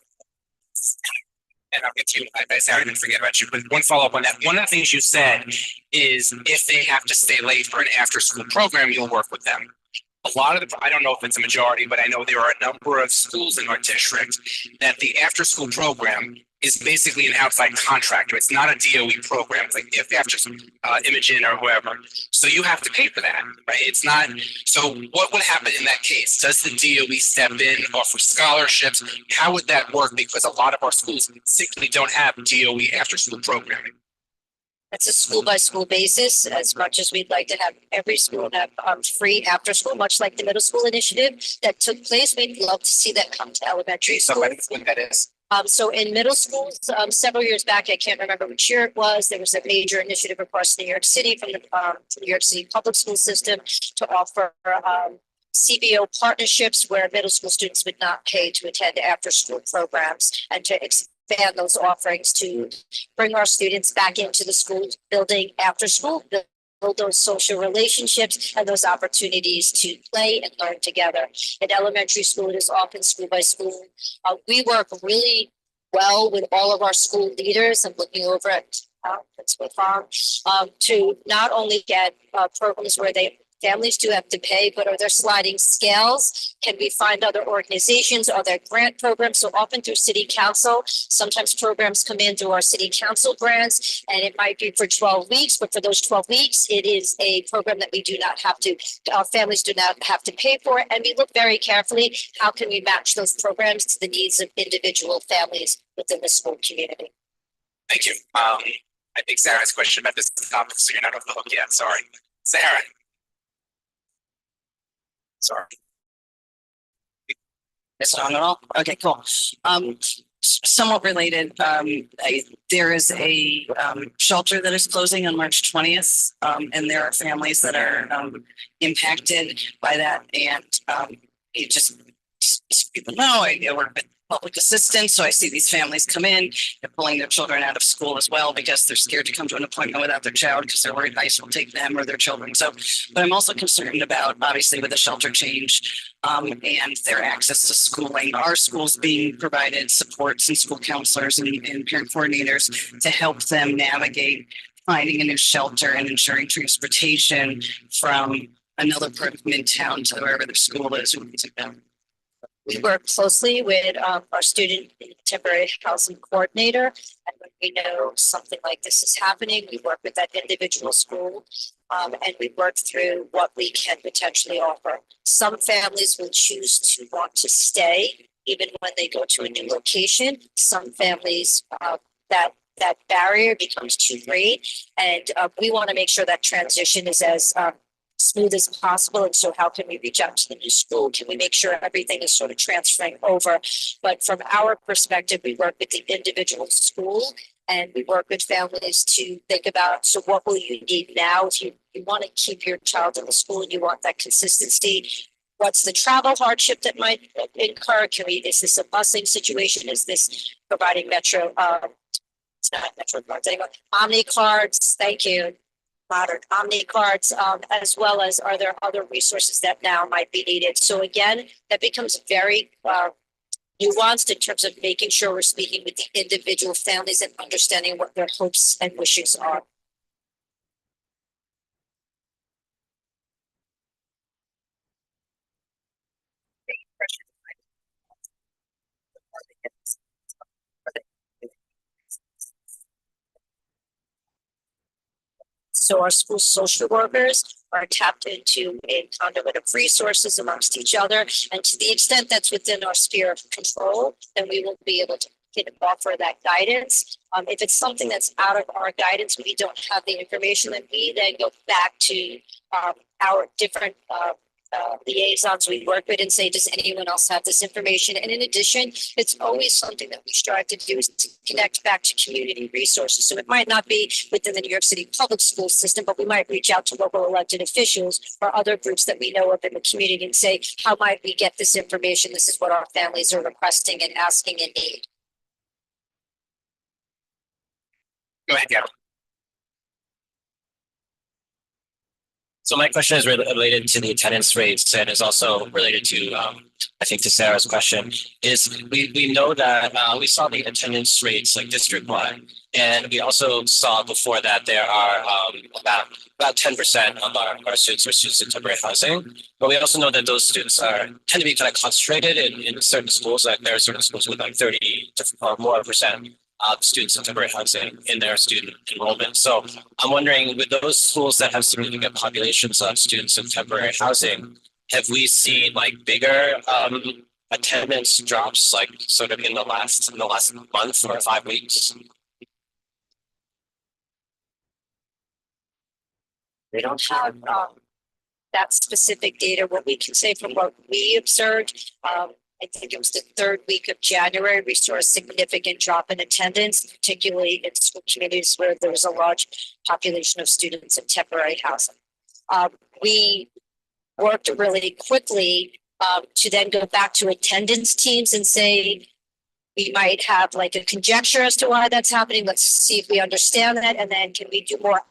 And I'll get to you. I didn't forget about you, but one follow up on that. One of the things you said is if they have to stay late for an after school program, you'll work with them. A lot of the, I don't know if it's a majority, but I know there are a number of schools in our district that the after school program is basically an outside contractor. It's not a DOE program. It's like if after Imogen or whoever. So you have to pay for that, right? It's not. So what would happen in that case? Does the DOE step in, offer scholarships? How would that work? Because a lot of our schools simply don't have DOE after school programming. It's a school by school basis, as much as we'd like to have every school have free after school, much like the middle school initiative that took place. We'd love to see that come to elementary school. What that is. So in middle schools, several years back, I can't remember which year it was, there was a major initiative across New York City from the New York City public school system to offer CBO partnerships where middle school students would not pay to attend after school programs and to expand those offerings to bring our students back into the school building after school, build those social relationships and those opportunities to play and learn together. In elementary school, it is often school by school. We work really well with all of our school leaders. I'm looking over at Principal Farm to not only get programs where families do have to pay, but are there sliding scales? Can we find other organizations? Are there grant programs? So often through city council, sometimes programs come in through our city council grants, and it might be for 12 weeks, but for those 12 weeks, it is a program that we do not have to, our families do not have to pay for it. And we look very carefully, how can we match those programs to the needs of individual families within the school community? Thank you. I think Sarah's question about this topic, so you're not off the hook yet. Sorry. Sarah. Sorry. It's not at all. Okay, cool. Somewhat related, there is a shelter that is closing on March 20th, and there are families that are impacted by that. And it just, so people know, I work with public assistance, so I see these families come in, they're pulling their children out of school as well because they're scared to come to an appointment without their child because they're worried ICE will take them or their children. So, but I'm also concerned about, obviously, with the shelter change and their access to schooling. Our schools being provided supports and school counselors and parent coordinators to help them navigate finding a new shelter and ensuring transportation from another part of Midtown to wherever their school is. We work closely with our student temporary housing coordinator. And when we know something like this is happening, we work with that individual school and we work through what we can potentially offer. Some families will choose to want to stay even when they go to a new location. Some families that barrier becomes too great. And we want to make sure that transition is as smooth as possible. And so how can we reach out to the new school? Can we make sure everything is sort of transferring over? But from our perspective, we work with the individual school and we work with families to think about, so what will you need now if you want to keep your child in the school and you want that consistency? What's the travel hardship that might incur? Is this a busing situation? Is this providing Metro? It's not Metro cards anymore. Omni cards. Thank you. Modern Omni cards, as well as are there other resources that now might be needed? So again, that becomes very nuanced in terms of making sure we're speaking with the individual families and understanding what their hopes and wishes are. So our school social workers are tapped into a conduit of resources amongst each other. And to the extent that's within our sphere of control, then we will be able to offer that guidance. If it's something that's out of our guidance, we don't have the information, then we then go back to our different liaisons we work with and say, does anyone else have this information? And in addition, it's always something that we strive to do is to connect back to community resources. So it might not be within the New York City public school system, but we might reach out to local elected officials or other groups that we know of in the community and say, how might we get this information? This is what our families are requesting and asking and need. Go ahead, Gavin. So my question is related to the attendance rates and is also related to, I think to Sarah's question, is we know that we saw the attendance rates like district-wide. And we also saw before that there are about 10% of our students are students in temporary housing. But we also know that those students tend to be kind of concentrated in certain schools. Like there are certain schools with like 30 or more percent students in temporary housing in their student enrollment. So I'm wondering, with those schools that have significant populations of students in temporary housing, have we seen like bigger attendance drops, like sort of in the last month or 5 weeks? We don't have that specific data. What we can say from what we observed, I think it was the third week of January, we saw a significant drop in attendance, particularly in school communities where there was a large population of students in temporary housing. We worked really quickly to then go back to attendance teams and say, we might have like a conjecture as to why that's happening. Let's see if we understand that. And then can we do more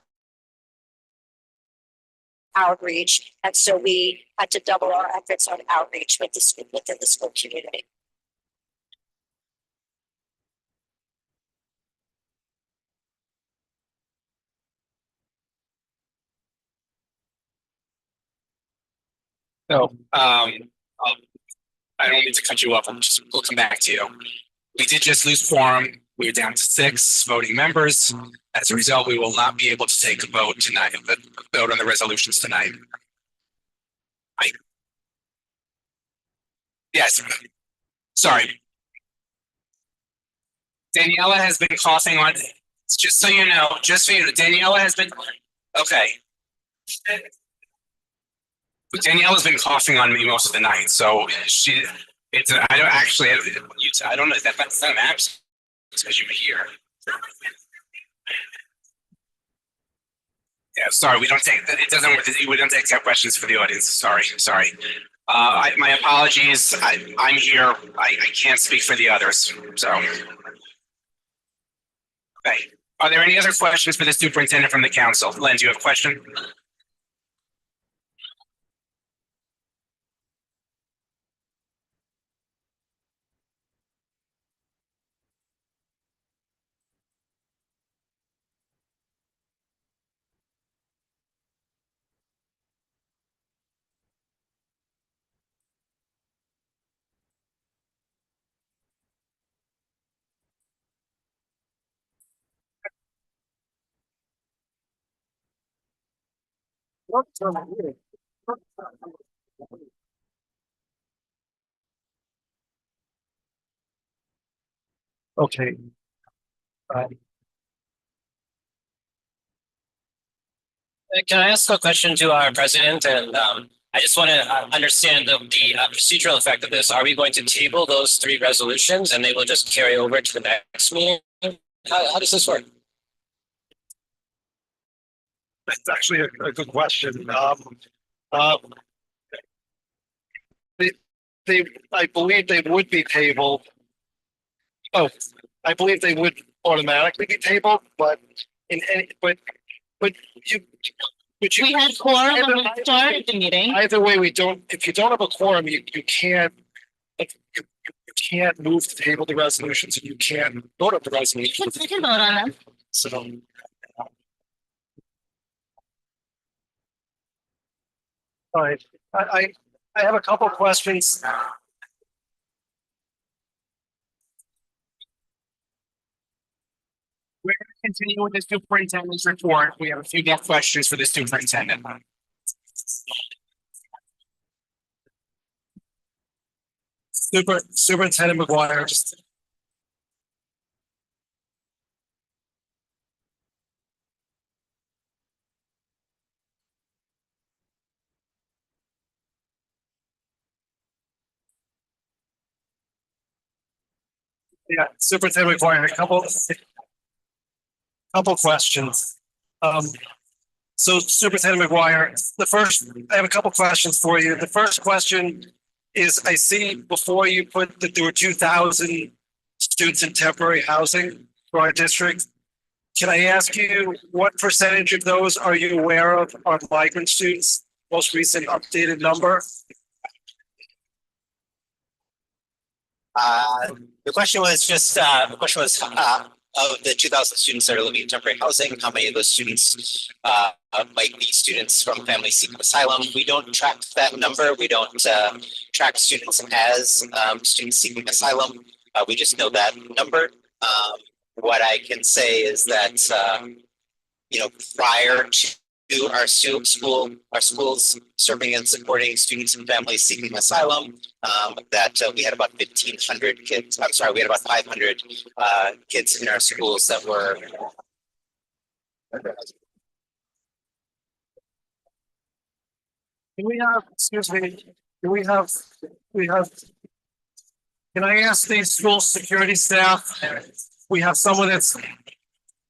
outreach? And so we had to double our efforts on outreach with the school, within the school community. So, I don't mean to cut you off. We'll come back to you. We did just lose quorum. We're down to 6 voting members. As a result, we will not be able to take a vote tonight, vote on the resolutions tonight. Yes. Sorry. Daniela has been coughing on, just so you know, Daniela has been, okay. Daniela's been coughing on me most of the night, so I don't actually, I don't know if that's not an absence because you were here. Yeah, sorry, we don't take that questions for the audience. Sorry. My apologies. I'm here. I can't speak for the others. So. Okay. Are there any other questions for the superintendent from the council? Len, do you have a question? Okay. Can I ask a question to our president? And I just want to understand the procedural effect of this. Are we going to table those 3 resolutions and they will just carry over to the next meeting? How does this work? That's actually a good question. I believe they would be tabled. Oh, I believe they would automatically be tabled, but We had quorum when we started the meeting. Either way, if you don't have a quorum, you can't, you can't move to table the resolutions and you can't vote on the resolutions. We can vote on them. So. All right, I have a couple questions. We're going to continue with the superintendent's report. We have a few more questions for the superintendent. Superintendent McGuire, just. Yeah, Superintendent McGuire, couple questions. So Superintendent McGuire, I have a couple questions for you. The first question is, I see before you put that there were 2,000 students in temporary housing for our district. Can I ask you, what percentage of those are you aware of are migrant students? Most recent updated number? The question was of the 2,000 students that are living in temporary housing, how many of those students might be students from families seeking asylum? We don't track that number. We don't track students as students seeking asylum. We just know that number. What I can say is that prior to our schools serving and supporting students and families seeking asylum, that we had about 1,500 kids. I'm sorry, we had about 500 kids in our schools that were. Can we have, excuse me, can I ask the school security staff, we have someone that's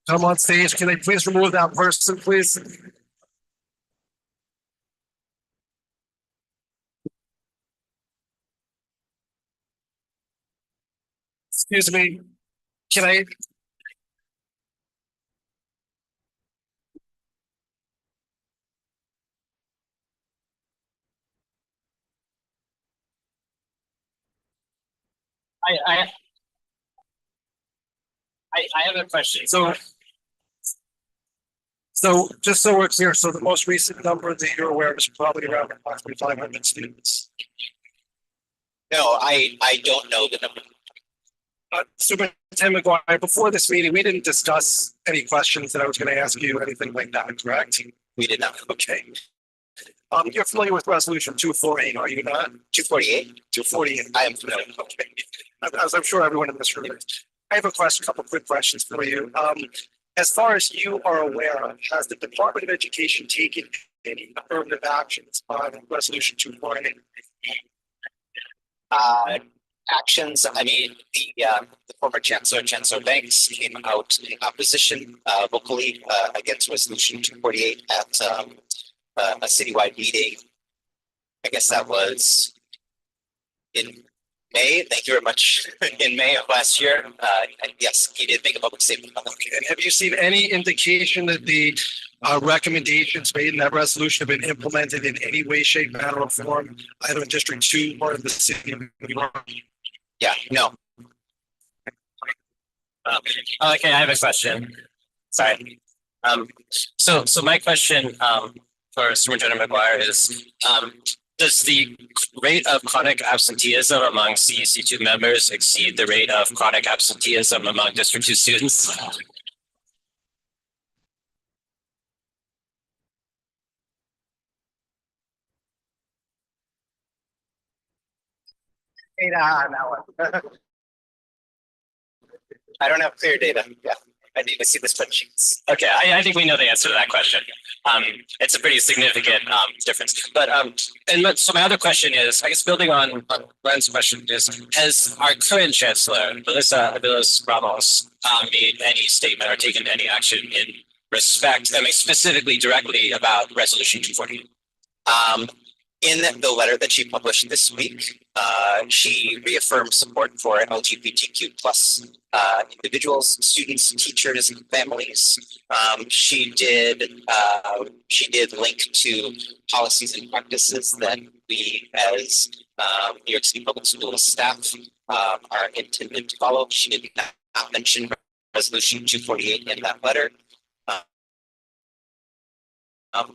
come on stage, can they please remove that person, please? Excuse me, can I? I have a question. So just so we're clear, so the most recent number that you're aware of is probably around approximately 500 students. No, I don't know the number. Superintendent McGuire, before this meeting, we didn't discuss any questions that I was going to ask you, anything like that, correct? We did not. Okay. You're familiar with resolution 248, are you not? 248? 248. I am familiar. Okay. As I'm sure everyone in this room is. I have a couple quick questions for you. As far as you are aware of, has the Department of Education taken any affirmative actions on resolution 248? Actions, I mean, the former Chancellor Banks came out in opposition vocally against resolution 248 at a citywide meeting. I guess that was in May. Thank you very much. In May of last year. And yes, he did make a public statement. Okay. And have you seen any indication that the recommendations made in that resolution have been implemented in any way, shape, manner, or form, either in District 2 or in the city of New York? Yeah, no. Okay, I have a question. Sorry. So my question for Superintendent McGuire is, does the rate of chronic absenteeism among CECD2 members exceed the rate of chronic absenteeism among District 2 students? Data on that one. I don't have clear data. Yeah, I need to see the spreadsheets. Okay, I think we know the answer to that question. It's a pretty significant difference. But so my other question is, I guess building on Glenn's question is, has our current chancellor, Melissa Ramos, made any statement or taken any action in respect, I mean specifically directly about resolution 240? In the letter that she published this week, she reaffirmed support for LGBTQ plus individuals, students, teachers, and families. She did link to policies and practices that we as New York City Public Schools staff are intended to follow. She did not mention resolution 248 in that letter.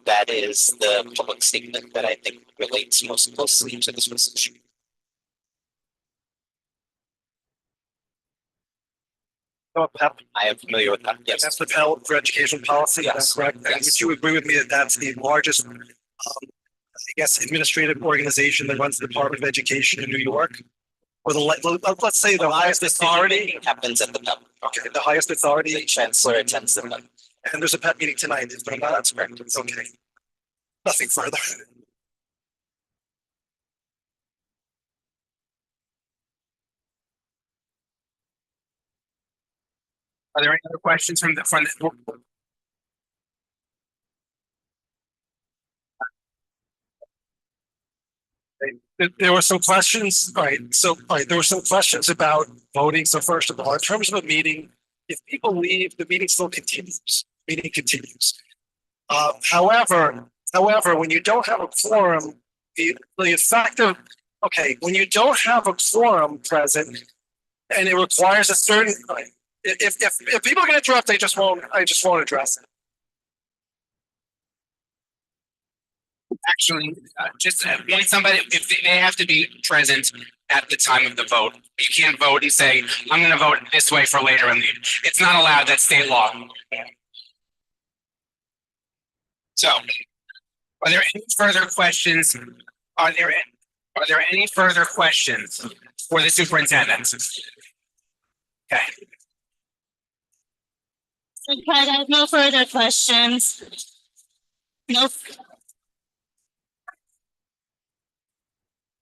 That is the public statement that I think relates most closely to this resolution. I am familiar with that. Yes, that's the Pell for Education policy. Yes. That's correct. Yes. And would you agree with me that that's the largest, I guess, administrative organization that runs the Department of Education in New York? Or let's say the highest authority happens at the Pell. Okay, the highest authority. The chancellor attends the Pell. And there's a PEP meeting tonight, is there not? That's correct. Okay. Nothing further. Are there any other questions from the? There were some questions, there were some questions about voting. So first of all, in terms of a meeting, if people leave, the meeting still continues, meeting continues. However, when you don't have a quorum, the effect of, when you don't have a quorum present and it requires a certain, if people are gonna interrupt, I just won't address it. Actually, just when somebody, if they have to be present at the time of the vote, you can't vote and say, I'm gonna vote this way for later and leave. It's not allowed, that's state law. So, are there any further questions? Are there any further questions for the superintendent? Okay. Okay, I have no further questions.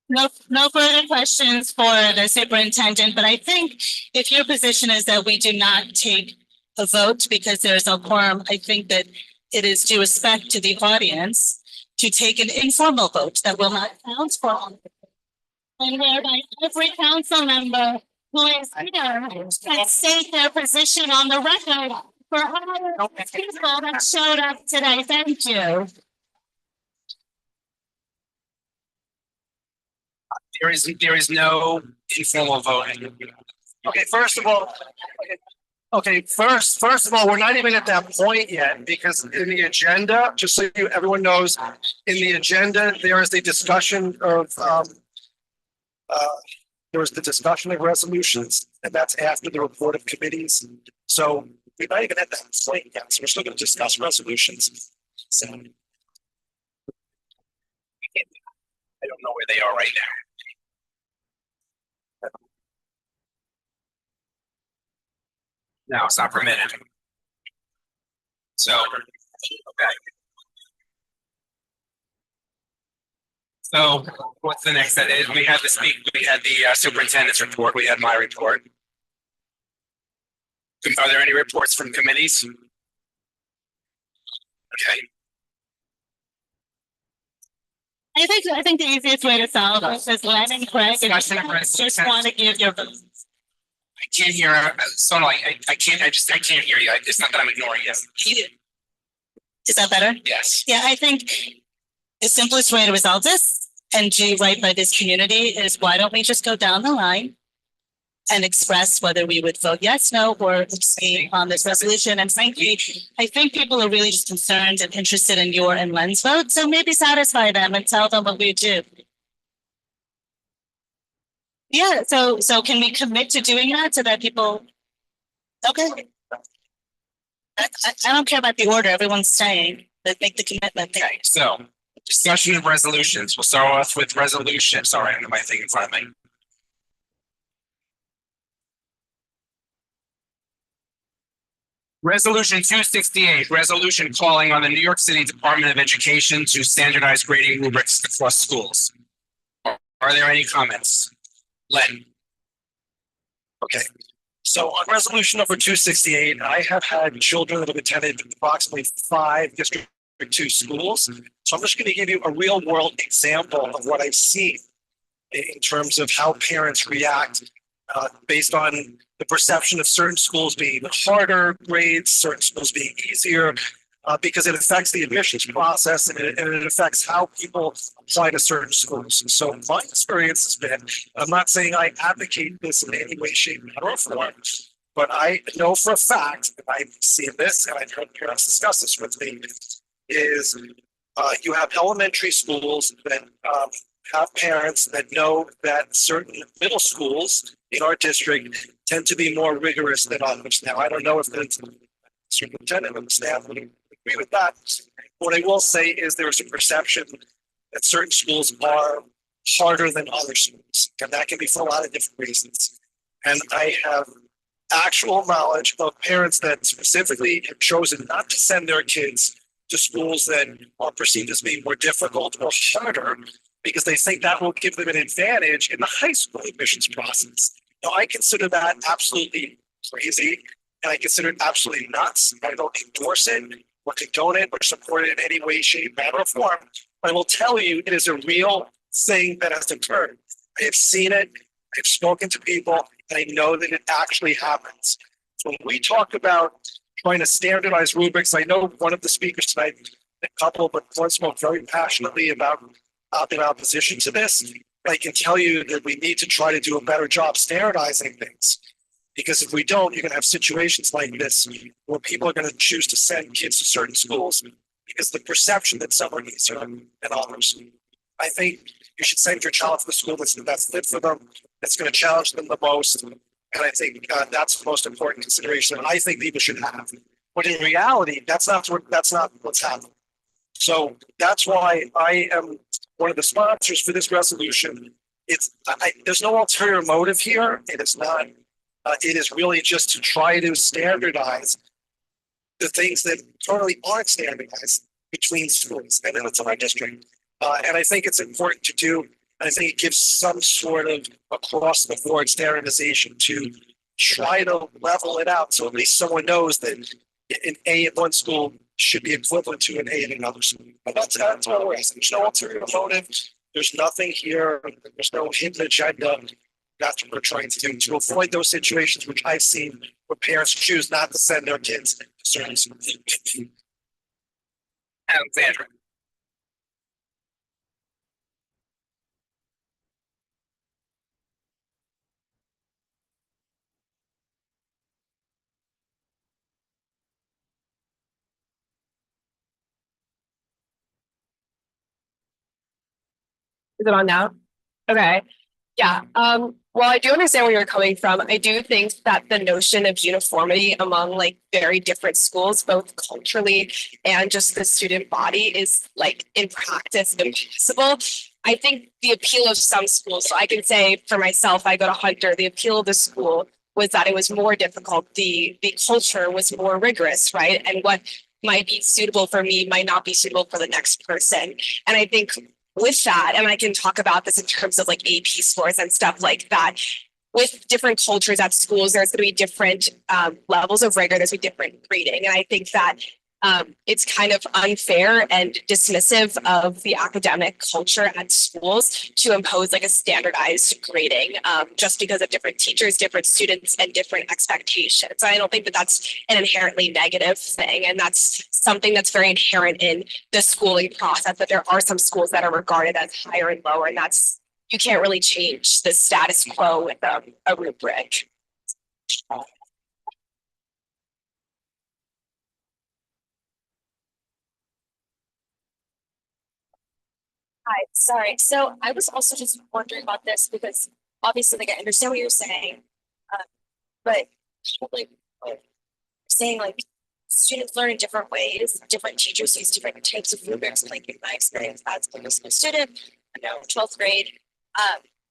No further questions for the superintendent, but I think if your position is that we do not take a vote because there's no quorum, I think that it is due respect to the audience to take an informal vote that will not count for. And whereby every council member who is here can state their position on the record for all the people that showed up today. Thank you. There is no informal voting. Okay, first of all, first of all, we're not even at that point yet, because in the agenda, just so everyone knows, in the agenda, there is the discussion of, there was the discussion of resolutions, and that's after the report of committees. So we're not even at that point yet, so we're still gonna discuss resolutions. So. I don't know where they are right now. No, it's not permitted. So, okay. So what's the next? We had the superintendent's report, we had my report. Are there any reports from committees? Okay. I think the easiest way to solve this is Len and Craig just want to give your. I can't hear, so no, I can't hear you. It's not that I'm ignoring you. Is that better? Yes. Yeah, I think the simplest way to resolve this and do right by this community is why don't we just go down the line and express whether we would vote yes, no, or abstain on this resolution. And frankly, I think people are really just concerned and interested in your and Len's vote. So maybe satisfy them and tell them what we do. Yeah, so can we commit to doing that so that people, okay. I don't care about the order, everyone's staying, but make the commitment. Okay, so discussion of resolutions. We'll start off with resolution. Sorry, I don't have my thing in front of me. Resolution 268, resolution calling on the New York City Department of Education to standardize grading rubrics across schools. Are there any comments? Len. Okay, so on resolution number 268, I have had children that have attended approximately 5 District 2 schools. So I'm just going to give you a real world example of what I've seen in terms of how parents react based on the perception of certain schools being harder grades, certain schools being easier, because it affects the admissions process and it affects how people apply to certain schools. And so my experience has been, I'm not saying I advocate this in any way, shape, or form, but I know for a fact, and I've seen this, and I've heard parents discuss this with me, is you have elementary schools that have parents that know that certain middle schools in our district tend to be more rigorous than others. Now, I don't know if the superintendent and the staff would agree with that. What I will say is there's a perception that certain schools are harder than other schools, and that can be for a lot of different reasons. And I have actual knowledge of parents that specifically have chosen not to send their kids to schools that are perceived as being more difficult or harder because they think that will give them an advantage in the high school admissions process. Now, I consider that absolutely crazy. and I consider it absolutely nuts. I don't endorse it or condone it or support it in any way, shape, manner, or form. But I will tell you, it is a real thing that has occurred. I have seen it, I've spoken to people, and I know that it actually happens. So when we talk about trying to standardize rubrics, I know one of the speakers tonight, a couple, but one spoke very passionately about in opposition to this. I can tell you that we need to try to do a better job standardizing things. Because if we don't, you're going to have situations like this where people are going to choose to send kids to certain schools because the perception that some are easier than others. I think you should send your child to the school that's the best fit for them, that's going to challenge them the most. And I think that's the most important consideration that I think people should have. But in reality, that's not what's happening. So that's why I am one of the sponsors for this resolution. There's no ulterior motive here. It is not. It is really just to try to standardize the things that currently aren't standardized between schools and then it's in our district. And I think it's important to do. I think it gives some sort of across the board standardization to try to level it out. So at least someone knows that an A at one school should be equivalent to an A at another school. But that's what we're asking. There's no ulterior motive. There's nothing here. There's no hidden agenda. That's what we're trying to do to avoid those situations which I've seen where parents choose not to send their kids to certain schools. Alexandra. Is it on now? Okay. Yeah. Well, I do understand where you're coming from. I do think that the notion of uniformity among like very different schools, both culturally and just the student body, is like in practice impossible. I think the appeal of some schools, so I can say for myself, I go to Hunter, the appeal of the school was that it was more difficult. The culture was more rigorous, right? And what might be suitable for me might not be suitable for the next person. And I think with that, and I can talk about this in terms of like AP scores and stuff like that, with different cultures at schools, there's going to be different levels of rigor, there's going to be different grading. And I think that it's kind of unfair and dismissive of the academic culture at schools to impose like a standardized grading just because of different teachers, different students, and different expectations. I don't think that that's an inherently negative thing. And that's something that's very inherent in the schooling process, that there are some schools that are regarded as higher and lower, and that's, you can't really change the status quo with a rubric. Hi, sorry. So I was also just wondering about this because obviously, like, I understand what you're saying. But like saying like students learn in different ways, different teachers use different types of rubrics. Like in my experience as a middle school student, I know 12th grade.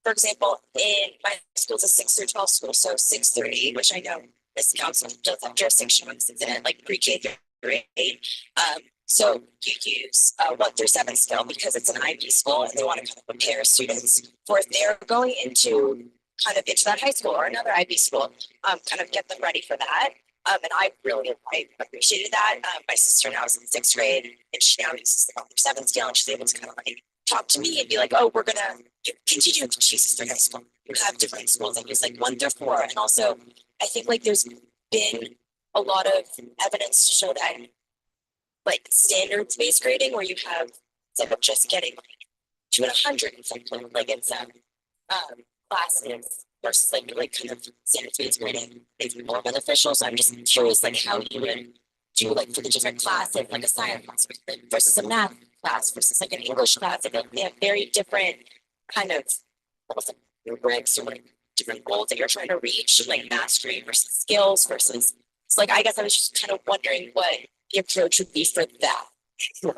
For example, in my school's a 6 through 12 school, so 6 through 8, which I know this council does have jurisdiction when it's in like pre-K through 8. So you use 1 through 7 still because it's an IB school and they want to kind of prepare students for if they're going into kind of into that high school or another IB school, kind of get them ready for that. And I appreciated that. My sister now is in 6th grade and she now uses the 1 through 7 scale and she's able to kind of like talk to me and be like, oh, we're gonna continue to choose through high school. You have different schools that use like 1 through 4. And also I think like there's been a lot of evidence to show that like standards based grading where you have instead of just getting like 2 and 100 and something like it's classes versus like kind of standards based grading is more beneficial. So I'm just curious like how you would do like for the different classes, like a science class versus a math class versus like an English class. Like they have very different kind of almost like rubrics or like different goals that you're trying to reach, like mastery versus skills versus. So like I guess I was just kind of wondering what the approach would be for that.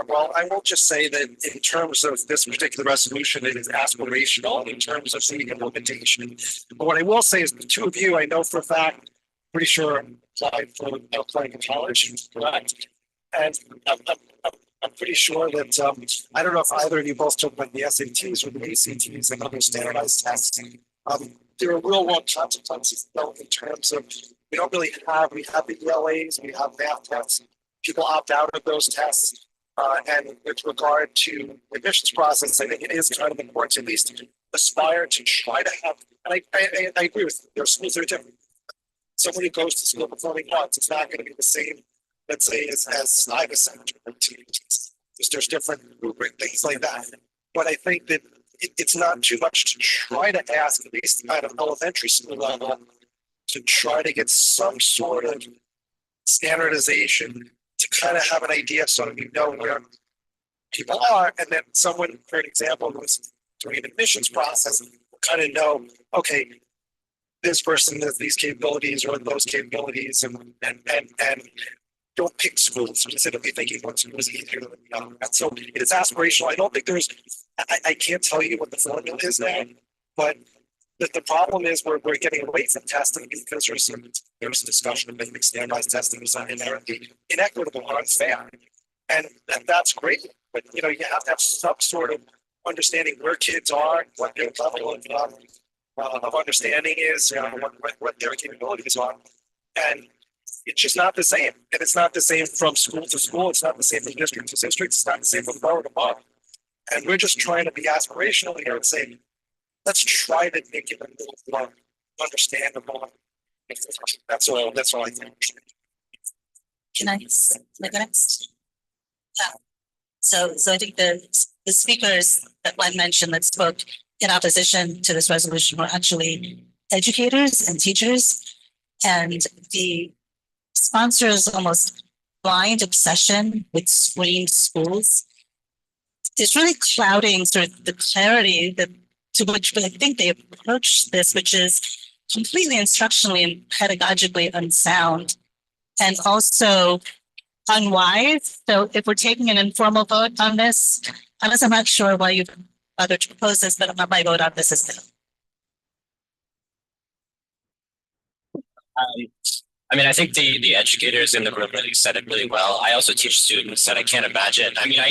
Well, I will just say that in terms of this particular resolution, it is aspirational in terms of seeing implementation. But what I will say is the two of you, I know for a fact, pretty sure applied for applying to college, correct? And I'm pretty sure that I don't know if either of you both took like the SATs or the ACTs and other standardized tests. There are real world consequences though in terms of We don't really have, we have the ELAs, we have math tests. People opt out of those tests. And with regard to the admissions process, I think it is kind of important to at least aspire to try to have, and I agree with you, there are schools that are different. Somebody goes to school performing arts, it's not going to be the same, let's say, as Stuyvesant or there's different rubric, things like that. But I think that it's not too much to try to ask, at least at an elementary school level, to try to get some sort of standardization to kind of have an idea so that we know where people are. And then someone, for an example, who's doing an admissions process, will kind of know, okay, this person has these capabilities or those capabilities, and don't pick schools specifically thinking what school is easier than the other. And so it is aspirational. I don't think there's, I can't tell you what the formula is now, but the problem is we're getting away from testing because there's discussion of making standardized testing is inherently inequitable or unfair. And that's great, but you know, you have to have some sort of understanding where kids are, what their level of understanding is, what their capabilities are. And it's just not the same. And it's not the same from school to school. It's not the same from district to district. It's not the same from borough to borough. And we're just trying to be aspirational here and say, let's try to make it a little more understandable. That's all I think. Can I go next? So I think the speakers that I mentioned that spoke in opposition to this resolution were actually educators and teachers. And the sponsors' almost blind obsession with screened schools is really clouding sort of the clarity that to which I think they approach this, which is completely instructionally and pedagogically unsound and also unwise. So if we're taking an informal vote on this, unless I'm not sure why you've bothered to propose this, but my vote on this is no. I mean, I think the educators in the room really said it really well. I also teach students, and I can't imagine. I mean, I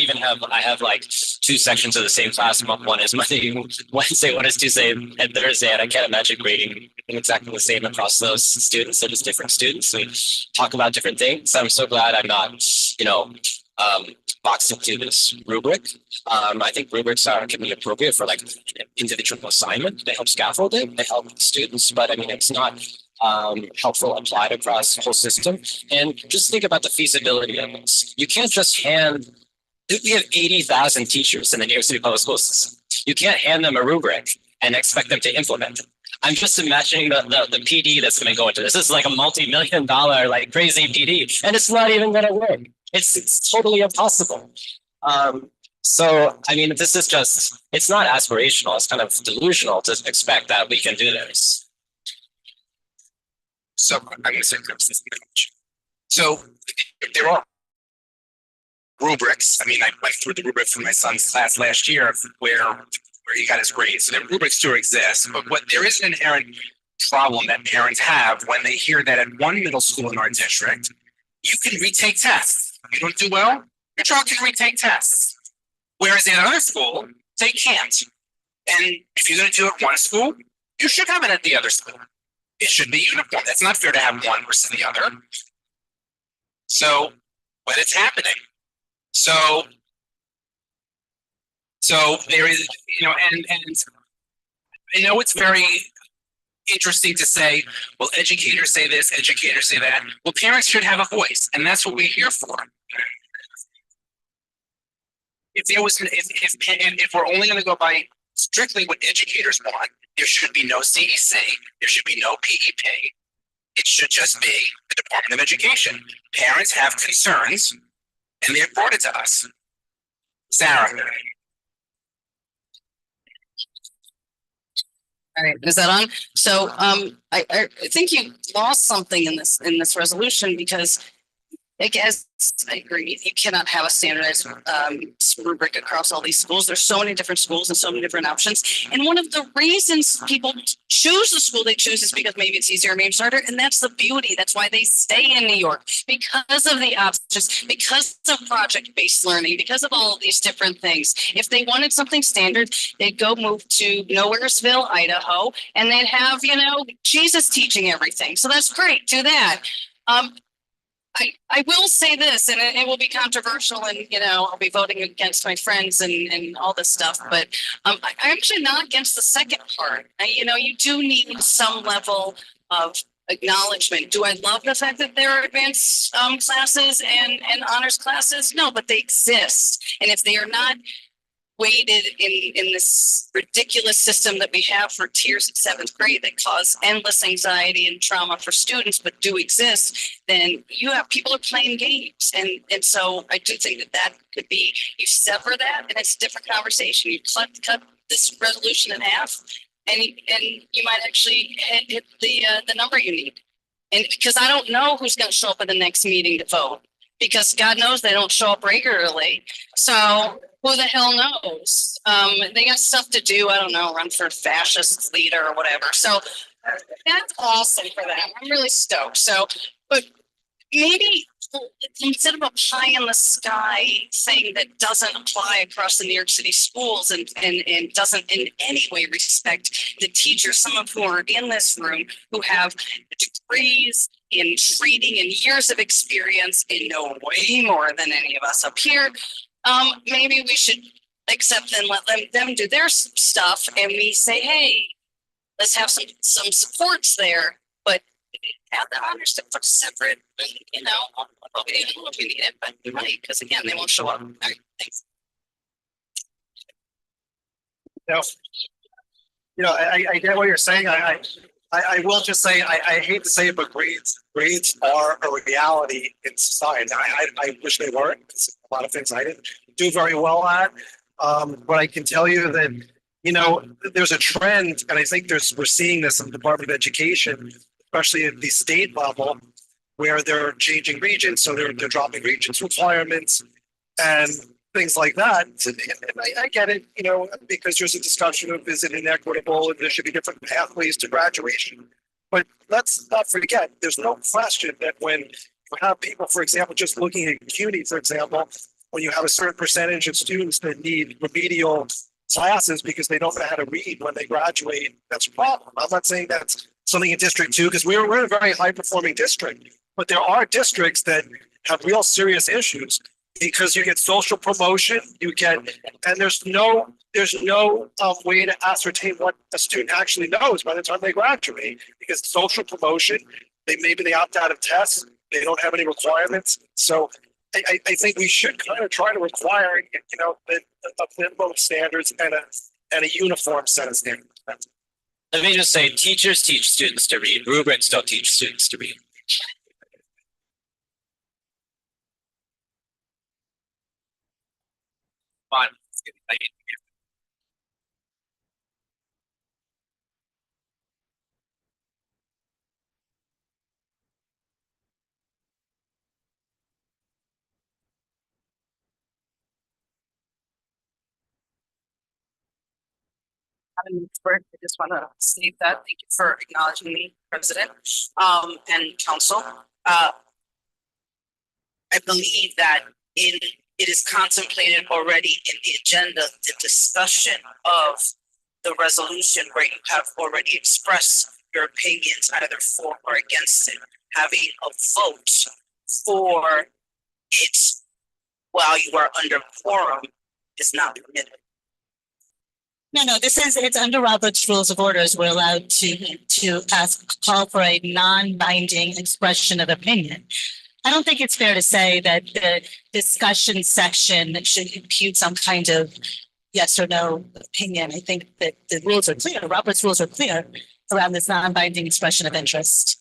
have like two sections of the same class. One is Monday, Wednesday, one is Tuesday and Thursday, and I can't imagine grading exactly the same across those students. They're just different students. We talk about different things. I'm so glad I'm not, boxed into this rubric. I think rubrics can be appropriate for like individual assignment. They help scaffold it. They help students, but I mean, it's not helpful applied across the whole system. And just think about the feasibility of this. You can't just we have 80,000 teachers in the New York City public school system. You can't hand them a rubric and expect them to implement it. I'm just imagining the PD that's going to go into this. This is like a multi-million-dollar, like crazy PD, and it's not even going to work. It's totally impossible. So, I mean, this is just, it's not aspirational. It's kind of delusional to expect that we can do this. So I'm going to say, so if there are rubrics, I mean, I went through the rubric for my son's class last year where he got his grades. So the rubrics do exist, but what there is an inherent problem that parents have when they hear that at one middle school in our district, you can retake tests. You don't do well, your child can retake tests. Whereas in another school, they can't. And if you're going to do it at one school, you should have it at the other school. It should be uniform. It's not fair to have one versus the other. So, but it's happening. So there is, and I know it's very interesting to say, well, educators say this, educators say that. Well, parents should have a voice, and that's what we're here for. If there was, if we're only going to go by strictly what educators want, there should be no CEC, there should be no PEP. It should just be the Department of Education. Parents have concerns, and they've brought it to us. Sarah. All right, is that on? So I think you lost something in this resolution because I guess I agree. You cannot have a standardized rubric across all these schools. There's so many different schools and so many different options. And one of the reasons people choose the school they choose is because maybe it's easier, maybe it's harder. And that's the beauty. That's why they stay in New York, because of the options, because of project-based learning, because of all of these different things. If they wanted something standard, they'd go move to Nowheresville, Idaho, and they'd have, Jesus teaching everything. So that's great. Do that. I will say this, and it will be controversial, and I'll be voting against my friends and all this stuff. But I'm actually not against the second part. You do need some level of acknowledgement. Do I love the fact that there are advanced classes and honors classes? No, but they exist, and if they are not weighted in this ridiculous system that we have for tiers of seventh grade that cause endless anxiety and trauma for students, but do exist, then you have people are playing games. And so I do think that could be, you sever that and it's a different conversation. You cut this resolution in half and you might actually hit the number you need. And because I don't know who's going to show up at the next meeting to vote, because God knows they don't show up regularly. So who the hell knows? They got stuff to do. I don't know, run for fascist leader or whatever. So that's awesome for them. I'm really stoked. So, but maybe instead of a pie in the sky thing that doesn't apply across the New York City schools and doesn't in any way respect the teachers, some of whom are in this room who have degrees in treating and years of experience and know way more than any of us up here. Maybe we should accept and let them do their stuff, and we say, hey, let's have some supports there, but have the honors stuff separate. We don't know if we need it, but we might, because again, they won't show up. All right, thanks. I get what you're saying. I will just say, I hate to say it, but grades are a reality in society. I wish they weren't. A lot of things I didn't do very well at. But I can tell you that, there's a trend, and I think we're seeing this in the Department of Education, especially at the state level, where they're changing regions. So they're dropping regions requirements and things like that. And I get it, because there's a discussion of, is it inequitable and there should be different pathways to graduation. But let's not forget, there's no question that when you have people, for example, just looking at CUNY, for example, when you have a certain percentage of students that need remedial classes because they don't know how to read when they graduate, that's a problem. I'm not saying that's something in District 2, because we're a very high performing district, but there are districts that have real serious issues. Because you get social promotion, and there's no way to ascertain what a student actually knows by the time they graduate. Because social promotion, maybe they opt out of tests, they don't have any requirements. So I think we should kind of try to require, a minimum standards and a uniform set of standards. Let me just say, teachers teach students to read. Rubrics don't teach students to read. Fine. I just want to state that. Thank you for acknowledging me, President, and Council. I believe that it is contemplated already in the agenda, the discussion of the resolution where you have already expressed your opinions either for or against it. Having a vote for it while you are under quorum is not permitted. No, it's under Robert's Rules of Orders. We're allowed to call for a non-binding expression of opinion. I don't think it's fair to say that the discussion section should impute some kind of yes or no opinion. I think that the rules are clear. Robert's rules are clear around this non-binding expression of interest.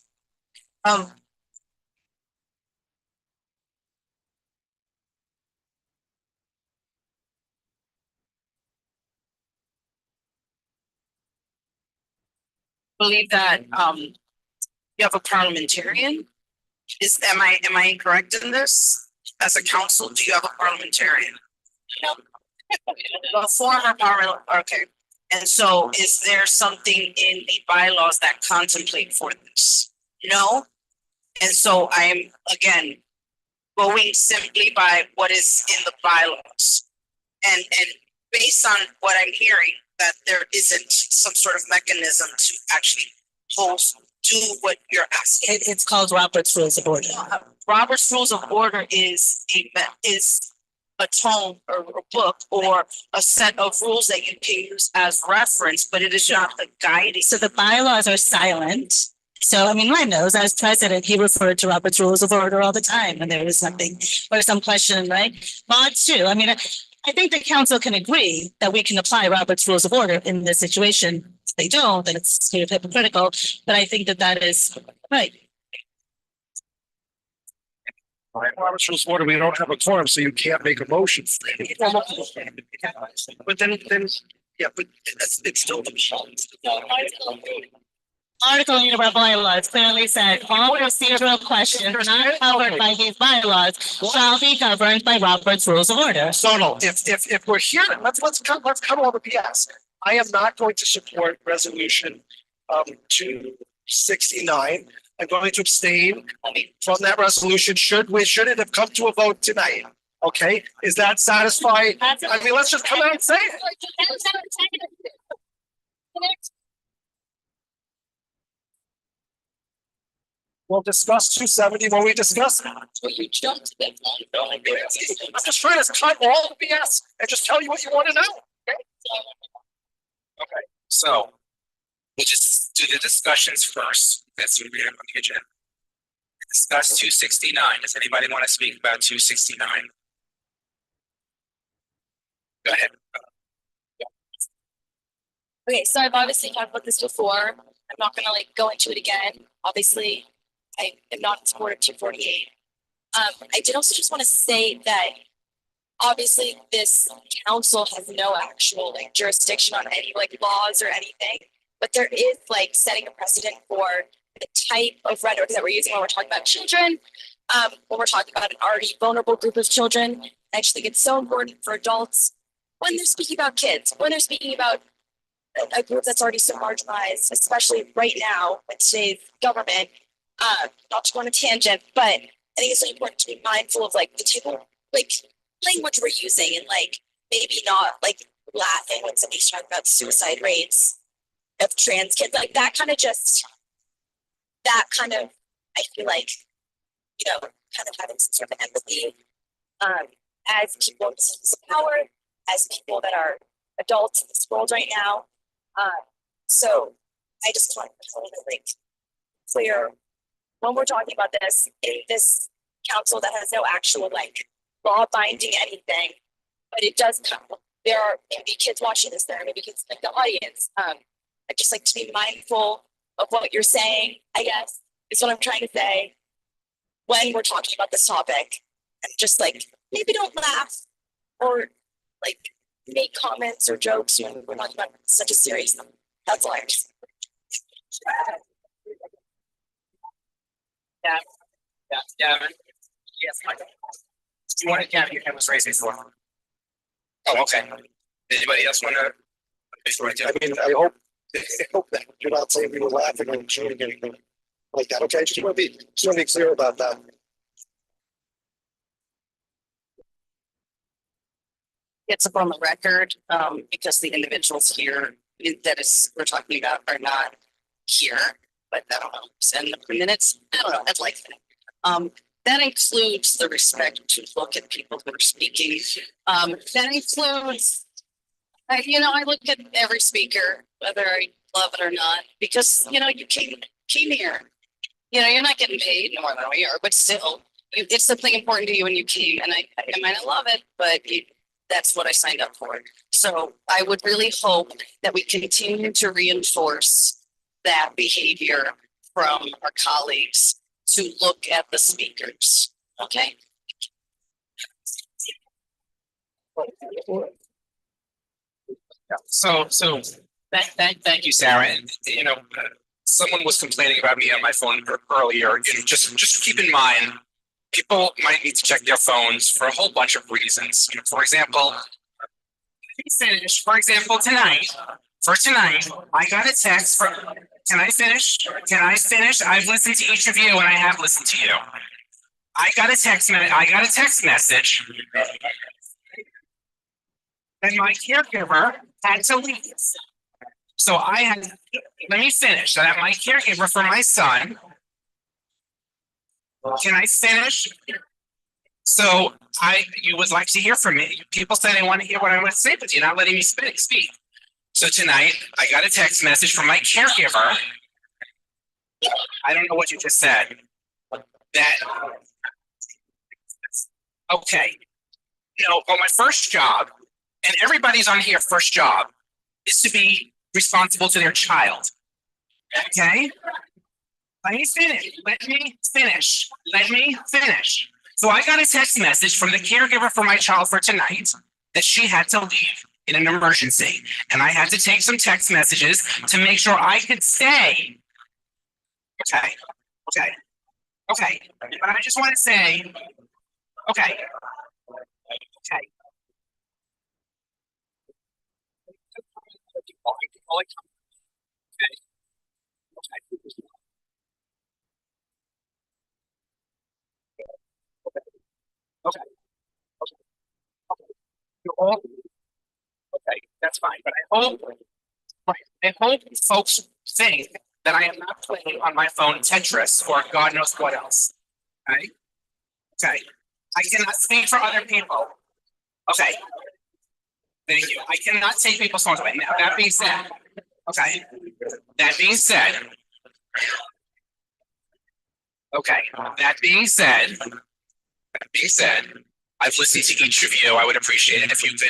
Believe that you have a parliamentarian Am I incorrect in this? As a council, do you have a parliamentarian? No. A former parliament, okay. And so is there something in the bylaws that contemplate for this? No? And so I am, again, going simply by what is in the bylaws. And based on what I'm hearing, that there isn't some sort of mechanism to actually do what you're asking. It's called Robert's Rules of Order. Robert's Rules of Order is a tome or a book or a set of rules that you can use as reference, but it is not the guiding. So the bylaws are silent. So, I mean, Len knows, as president, he referred to Robert's Rules of Order all the time when there was something or some question, right? Mods too. I mean, I think the council can agree that we can apply Robert's Rules of Order in this situation. If they don't, then it's sort of hypocritical, but I think that that is right. Robert's Rules of Order, we don't have a quorum, so you can't make a motion. But then, yeah, but it's still the. Article 8 of our bylaws clearly said all procedural questions not covered by these bylaws shall be governed by Robert's Rules of Order. So no, if we're here, let's cut all the BS. I am not going to support resolution 269. I'm going to abstain from that resolution. Should it have come to a vote tonight? Okay, is that satisfied? I mean, let's just come out and say it. We'll discuss 270 when we discuss it. You jumped that long. I'm just trying to cut all the BS and just tell you what you want to know. Okay, so we'll just do the discussions first. That's what we have on the agenda. Discuss 269. Does anybody want to speak about 269? Go ahead. Okay, so I've obviously talked about this before. I'm not gonna go into it again. Obviously, I am not in support of 248. I did also just want to say that obviously this council has no actual jurisdiction on any laws or anything, but there is setting a precedent for the type of rhetoric that we're using when we're talking about children, when we're talking about an already vulnerable group of children. I actually think it's so important for adults when they're speaking about kids, when they're speaking about a group that's already so marginalized, especially right now with today's government. Not to go on a tangent, but I think it's really important to be mindful of the type of language we're using and maybe not laughing when somebody's talking about suicide rates of trans kids, that kind of I feel kind of having some sort of empathy as people in positions of power, as people that are adults in this world right now. So I just want to clear when we're talking about this, in this council that has no actual law binding anything, but it does come. There are maybe kids watching this, there maybe kids the audience. I just like to be mindful of what you're saying, I guess, is what I'm trying to say when we're talking about this topic. And just maybe don't laugh or make comments or jokes when we're talking about such a serious thing. That's all I just. Yeah. Yes, Michael. You want to have your hand was raised before. Oh, okay. Anybody else want to? I mean, I hope that you're not saying we were laughing or shooting anything like that. Okay, just want to be clear about that. It's up on the record, because the individuals here we're talking about are not here, but I don't know, send the minutes. I don't know, I'd like that. That includes the respect to look at people who are speaking. That includes, I look at every speaker, whether I love it or not, because, you came here. You're not getting paid more than we are, but still, it's something important to you when you came, and I might not love it, but that's what I signed up for. So I would really hope that we continue to reinforce that behavior from our colleagues to look at the speakers. Okay. So thank you, Sarah. And someone was complaining about me on my phone earlier. Just keep in mind, people might need to check their phones for a whole bunch of reasons. For example, tonight. For tonight, I got a text from. Can I finish? Can I finish? I've listened to each of you, and I have listened to you. I got a text message. And my caregiver had to leave. So let me finish. That my caregiver for my son. Can I finish? So you would like to hear from me. People say they want to hear what I want to say, but you're not letting me speak. So tonight, I got a text message from my caregiver. I don't know what you just said. Okay. On my first job, and everybody's on here first job, is to be responsible to their child. Okay? Let me finish. So I got a text message from the caregiver for my child for tonight that she had to leave in an emergency. And I had to take some text messages to make sure I could stay. Okay. But I just want to say, okay. Okay. Okay, that's fine. But I hope folks think that I am not playing on my phone Tetris or God knows what else. Okay. I cannot speak for other people. Okay. Thank you. I cannot take people's phones away. Now, that being said, I've listened to each of you. I would appreciate it if you could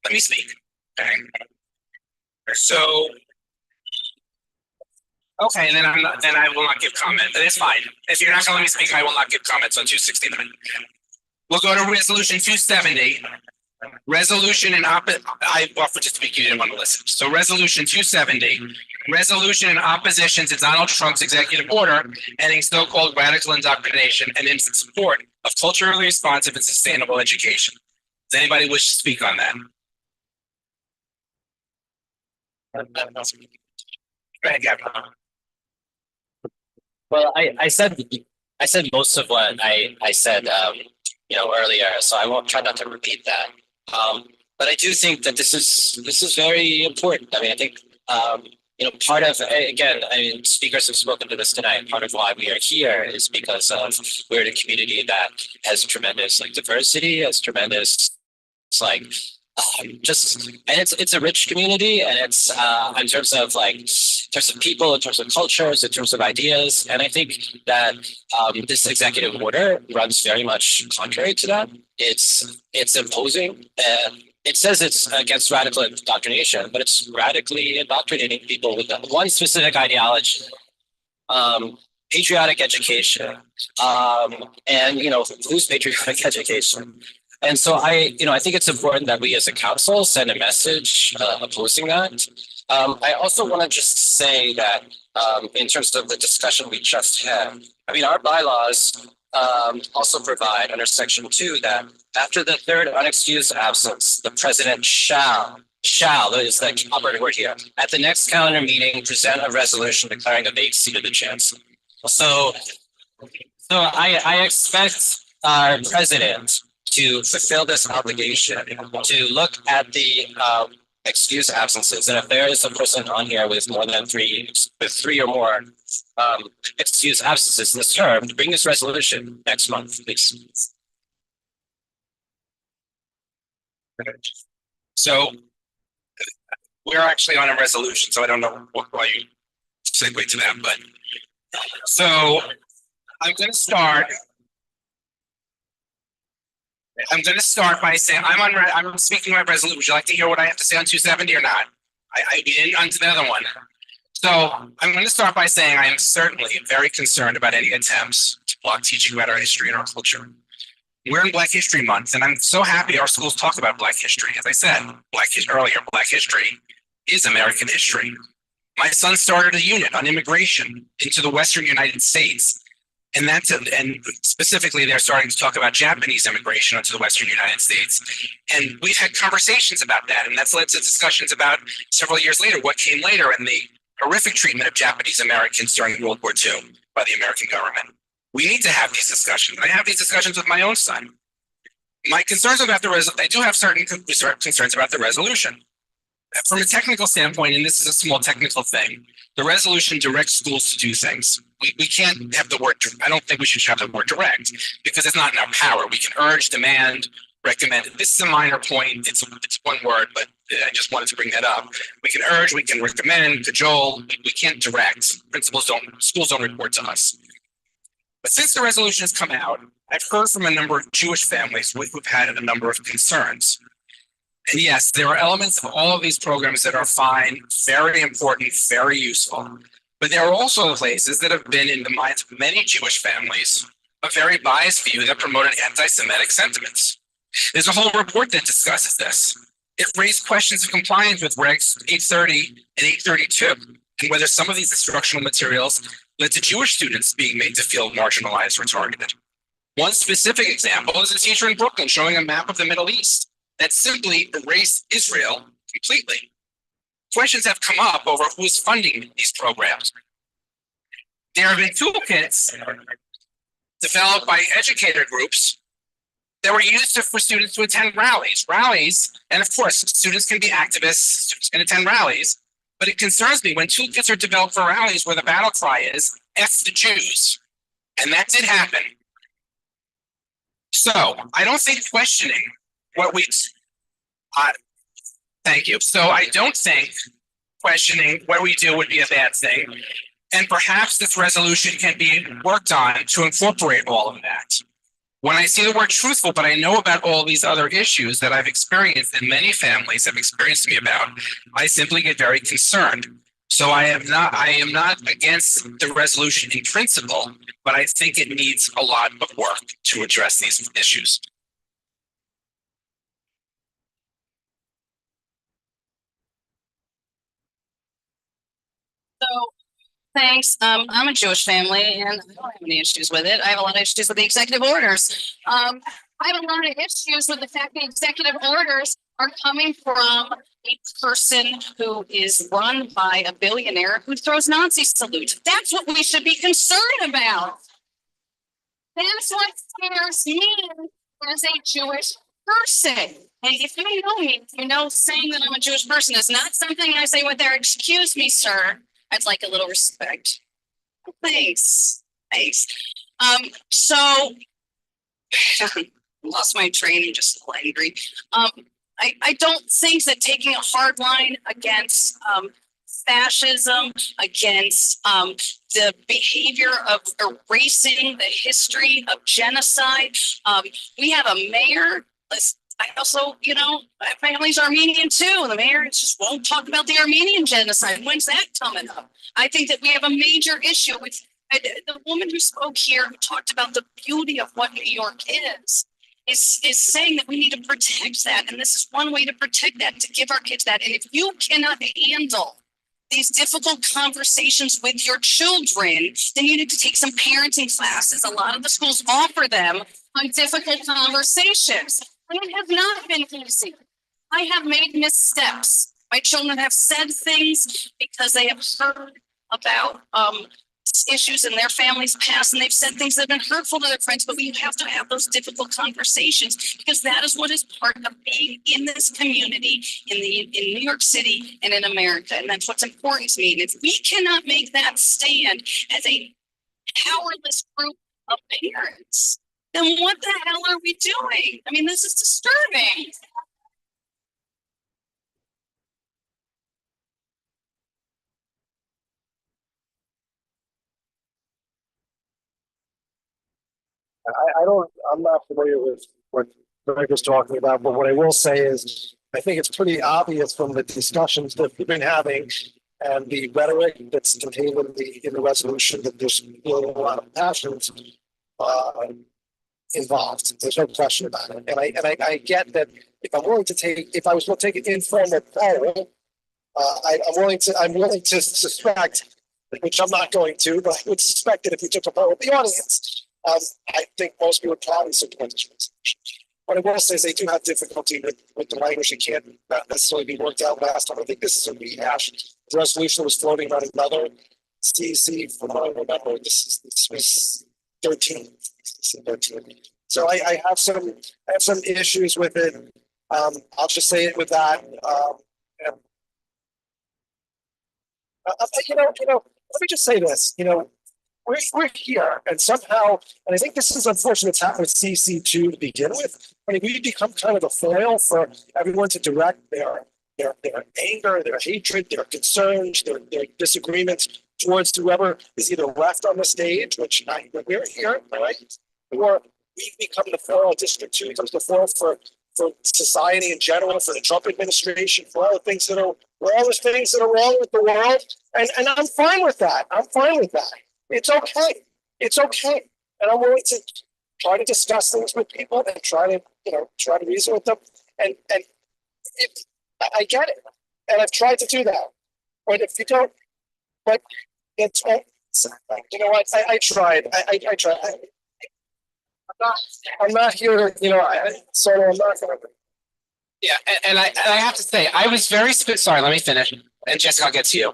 let me speak. Okay. So, and then I will not give comment. That's fine. If you're not going to let me speak, I will not give comments on 269. We'll go to resolution 270. Resolution in I offered to speak, you didn't want to listen. So resolution 270, resolution in opposition to Donald Trump's executive order ending so-called radical indoctrination and in support of culturally responsive and sustainable education. Does anybody wish to speak on that? Go ahead, Gavin. Well, I said most of what I said earlier, so I won't try not to repeat that. But I do think that this is very important. I mean, I think part of, again, speakers have spoken to this tonight. Part of why we are here is because we're in a community that has tremendous diversity, has tremendous and it's a rich community, and it's in terms of people, in terms of cultures, in terms of ideas, and I think that this executive order runs very much contrary to that. It's imposing. It says it's against radical indoctrination, but it's radically indoctrinating people with one specific ideology. Patriotic education, and who's patriotic education? And so I think it's important that we as a council send a message opposing that. I also want to just say that in terms of the discussion we just had, our bylaws also provide under section 2 that after the third unexcused absence, the president shall is the operative word here, at the next calendar meeting, present a resolution declaring a vacancy to the chancellor. So I expect our president to fulfill this obligation, to look at the excuse absences. And if there is a person on here with more than three or more excuse absences in this term, to bring this resolution next month, please. So we're actually on a resolution, so I don't know why you segue to that, but so I'm going to start by saying I'm speaking my resolution. Would you like to hear what I have to say on 270 or not? I didn't onto the other one. So I'm going to start by saying I am certainly very concerned about any attempts to block teaching about our history and our culture. We're in Black History Month, and I'm so happy our schools talk about Black history. As I said, Black history is American history. My son started a unit on immigration into the Western United States. And and specifically, they're starting to talk about Japanese immigration into the Western United States. And we've had conversations about that. And that's led to discussions about several years later, what came later and the horrific treatment of Japanese Americans during World War II by the American government. We need to have these discussions. I have these discussions with my own son. My concerns about I do have certain concerns about the resolution. From a technical standpoint, and this is a small technical thing, the resolution directs schools to do things. We can't have the word, I don't think we should have the word direct because it's not in our power. We can urge, demand, recommend. This is a minor point. It's one word, but I just wanted to bring that up. We can urge, we can recommend, cajole. We can't direct. Schools don't report to us. But since the resolution has come out, I've heard from a number of Jewish families who've had a number of concerns. And yes, there are elements of all of these programs that are fine, very important, very useful. But there are also places that have been in the minds of many Jewish families a very biased view that promoted anti-Semitic sentiments. There's a whole report that discusses this. It raised questions of compliance with Regs 830 and 832, and whether some of these instructional materials led to Jewish students being made to feel marginalized or targeted. One specific example is a teacher in Brooklyn showing a map of the Middle East that simply erased Israel completely. Questions have come up over who's funding these programs. There have been toolkits developed by educator groups that were used for students to attend rallies, and of course, students can be activists, students can attend rallies, but it concerns me when toolkits are developed for rallies where the battle cry is F the Jews, and that did happen. So I don't think questioning what we, thank you. So I don't think questioning what we do would be a bad thing. And perhaps this resolution can be worked on to incorporate all of that. When I see the word truthful, but I know about all these other issues that I've experienced and many families have experienced me about, I simply get very concerned. So I am not against the resolution in principle, but I think it needs a lot of work to address these issues. So, thanks. I'm a Jewish family and I don't have any issues with it. I have a lot of issues with the executive orders. I have a lot of issues with the fact that executive orders are coming from a person who is run by a billionaire who throws Nazi salutes. That's what we should be concerned about. That's what scares me as a Jewish person. And if you know me, you know saying that I'm a Jewish person is not something I say with their excuse me, sir. I'd like a little respect. Thanks. So lost my train and just a little angry. I don't think that taking a hard line against fascism, against the behavior of erasing the history of genocide. We have a mayor. I also, my family's Armenian too. And the mayor just won't talk about the Armenian genocide. When's that coming up? I think that we have a major issue with the woman who spoke here, who talked about the beauty of what New York is saying that we need to protect that. And this is one way to protect that, to give our kids that. And if you cannot handle these difficult conversations with your children, then you need to take some parenting classes. A lot of the schools offer them on difficult conversations. It has not been easy. I have made missteps. My children have said things because they have heard about issues in their family's past, and they've said things that have been hurtful to their friends, but we have to have those difficult conversations because that is what is part of being in this community in New York City and in America. And that's what's important to me. And if we cannot make that stand as a powerless group of parents, then what the hell are we doing? I mean, this is disturbing. I'm not familiar with what Greg was talking about, but what I will say is, I think it's pretty obvious from the discussions that we've been having and the rhetoric that's contained in the resolution that there's a lot of passions involved. There's no question about it. And I get that if I was to take an informal poll, I'm willing to suspect, which I'm not going to, but I would suspect that if you took a poll of the audience, I think most people would probably support this resolution. What I will say is they do have difficulty with the language. It can't not necessarily be worked out last time. I think this is a rehash. The resolution was floating around another CEC from what I remember. This was 13. So I have some issues with it. I'll just say it with that. Let me just say this. We're here, and somehow, and I think this is unfortunate. It's happened with CC2 to begin with. I mean, we become kind of a foil for everyone to direct their anger, their hatred, their concerns, their disagreements towards whoever is either left on the stage, which we're here, right? Or we become the foil. District 2 becomes the foil for society in general, for the Trump administration, for all the things that are wrong with the world. And I'm fine with that. It's okay. And I'm willing to try to discuss things with people and try to reason with them. And I get it. And I've tried to do that. But if you don't, but it's, you know what, I tried. I tried. I'm not here to, I'm not gonna. Yeah, and I have to say, I was very sorry. Let me finish, and Jessica, I'll get to you.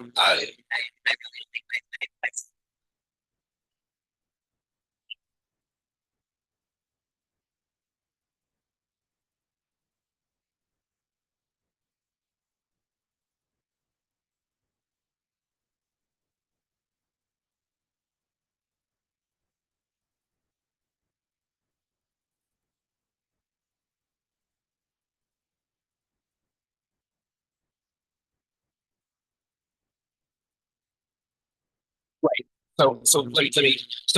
Right. So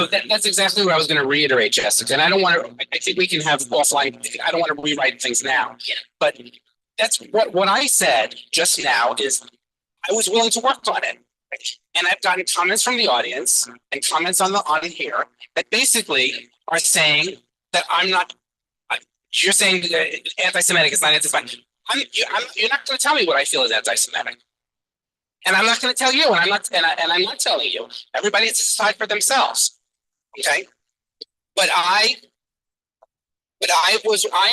that's exactly what I was going to reiterate, Jessica. And I don't want to. I think we can have offline. I don't want to rewrite things now. But that's what I said just now is I was willing to work on it. And I've gotten comments from the audience and comments on here that basically are saying that I'm not. You're saying anti-Semitic is not anti-Semitic. You're not going to tell me what I feel is anti-Semitic. And I'm not going to tell you, and I'm not telling you. Everybody has to decide for themselves. Okay. But I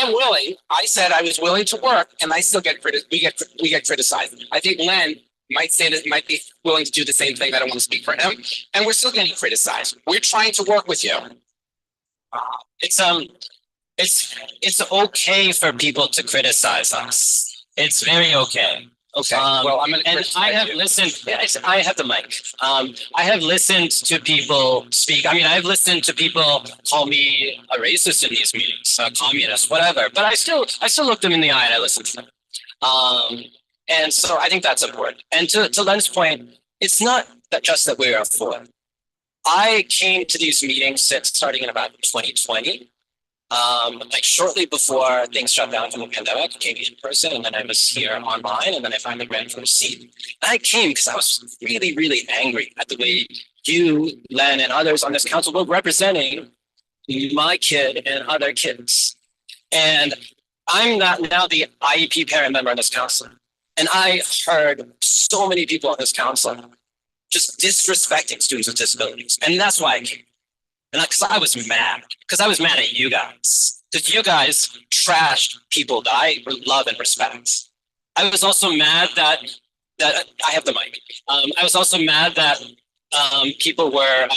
am willing. I said I was willing to work, and I still get we get criticized. I think Len might be willing to do the same thing. I don't want to speak for him, and we're still getting criticized. We're trying to work with you. It's okay for people to criticize us. It's very okay. Okay. Well, I'm going to. And I have listened. I have the mic. I have listened to people speak. I mean, I've listened to people call me a racist in these meetings, a communist, whatever. But I still look them in the eye and I listen to them. And so I think that's important. And to Len's point, it's not just that we're a foil. I came to these meetings starting in about 2020. Like shortly before things shut down from the pandemic, I came in person, and then I was here online, and then I finally ran for the seat. And I came because I was really, really angry at the way you, Len, and others on this council were representing my kid and other kids. And I'm not now the IEP parent member on this council. And I heard so many people on this council just disrespecting students with disabilities. And that's why I came. And because I was mad at you guys, because you guys trashed people that I love and respect. I was also mad that I have the mic. I was also mad that people were.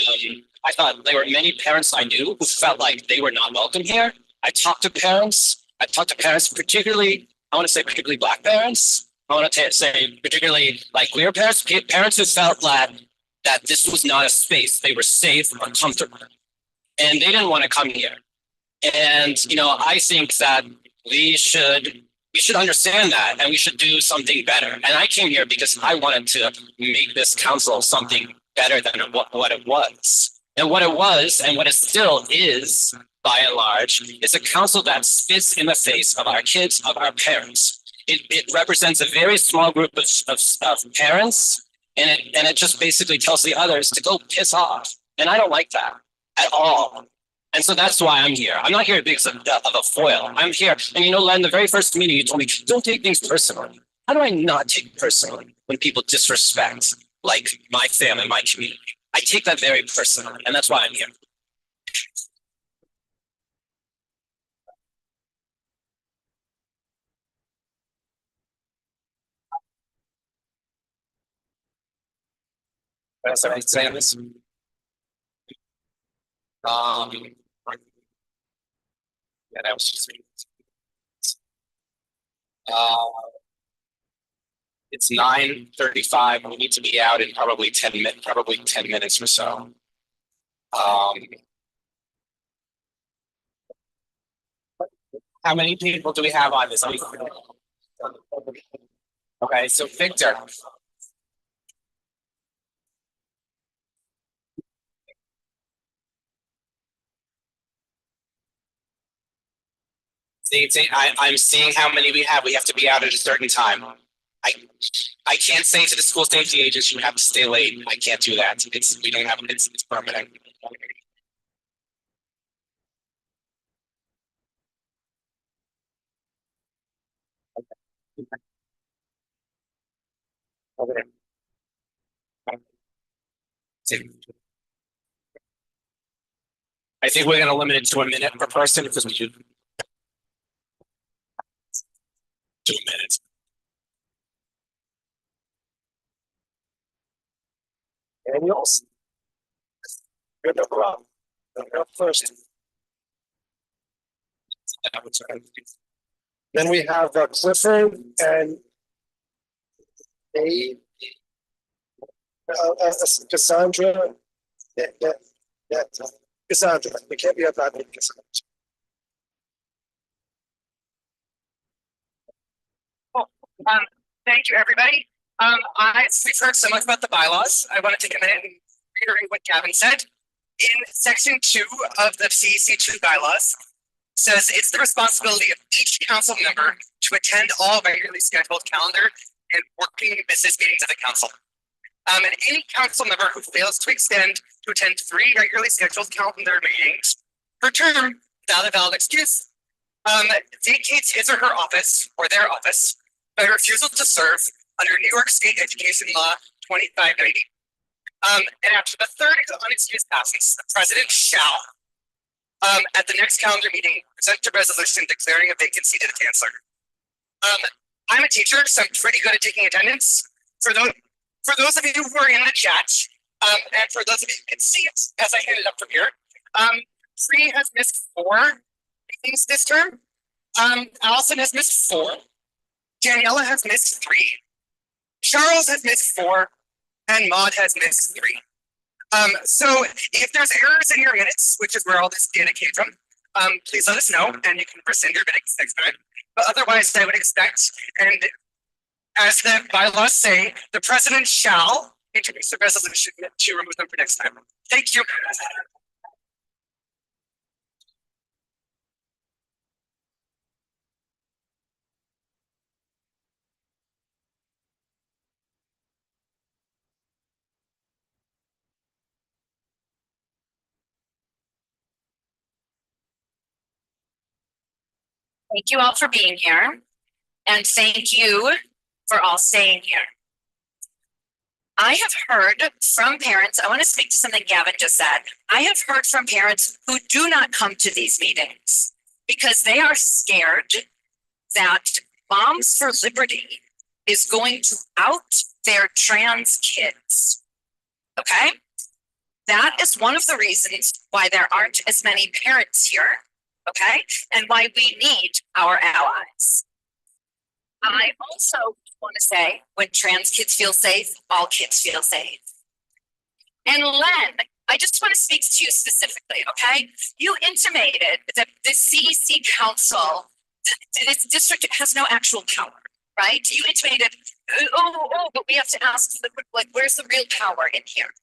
I thought there were many parents I knew who felt like they were not welcome here. I talked to parents, particularly Black parents. I want to say particularly like queer parents who felt that this was not a space they were safe or comfortable. And they didn't want to come here. And, I think that we should understand that, and we should do something better. And I came here because I wanted to make this council something better than what it was. And what it was, and what it still is, by and large, is a council that spits in the face of our kids, of our parents. It represents a very small group of parents, and it just basically tells the others to go piss off. And I don't like that at all. And so that's why I'm here. I'm not here because of a foil. I'm here. And Len, the very first meeting, you told me, don't take things personally. how do I not take it personally when people disrespect like my family, my community? I take that very personally, and that's why I'm here. Somebody saying this? Yeah, that was just me. It's 9:35. We need to be out in probably 10 minutes or so. How many people do we have on this? Okay, so Victor. I'm seeing how many we have. We have to be out at a certain time. I can't say to the school safety agents, you have to stay late. I can't do that. We don't have, it's permanent. Okay. I think we're gonna limit it to a minute per person because we do 2 minutes. Daniels. You're the problem. You're up first. Then we have Clifford and Dave. Cassandra. Yeah, Cassandra. We can't be up that late, Cassandra. Thank you, everybody. We've heard so much about the bylaws. I want to take a minute and reiterate what Gavin said. In section 2 of the CEC2 bylaws, says it's the responsibility of each council member to attend all regularly scheduled calendar and working business meetings of the council. And any council member who fails to attend 3 regularly scheduled calendar meetings per term without a valid excuse, vacates his or her office or their office by refusal to serve under New York State Education Law 2590. And after the third unexcused absence, the president shall, at the next calendar meeting, present a resolution declaring a vacancy to the chancellor. I'm a teacher, so I'm pretty good at taking attendance. For those of you who are in the chat, and for those of you who can see it as I hand it up from here, Free has missed 4 meetings this term. Allison has missed 4. Daniela has missed 3. Charles has missed 4. And Maud has missed 3. So if there's errors in your minutes, which is where all this data came from, please let us know and you can rescind your minutes next time. But otherwise, I would expect, and as the bylaws say, the president shall introduce a resolution to remove them for next time. Thank you. Thank you all for being here. And thank you for all staying here. I have heard from parents, I want to speak to something Gavin just said. I have heard from parents who do not come to these meetings because they are scared that Moms for Liberty is going to out their trans kids. Okay? That is one of the reasons why there aren't as many parents here. Okay? And why we need our allies. I also want to say when trans kids feel safe, all kids feel safe. And Len, I just want to speak to you specifically, okay? You intimated that the CEC council, this district has no actual power, right? You intimated, but we have to ask, like, where's the real power in here,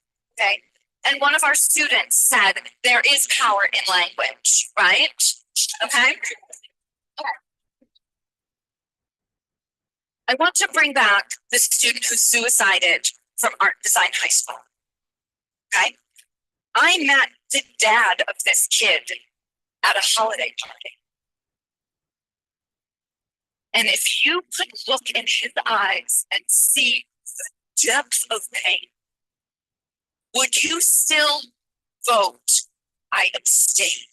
okay? And one of our students said there is power in language, right? Okay. I want to bring back the student who suicided from Art Design High School. Okay. I met the dad of this kid at a holiday party. And if you could look in his eyes and see the depth of pain, would you still vote, I abstain?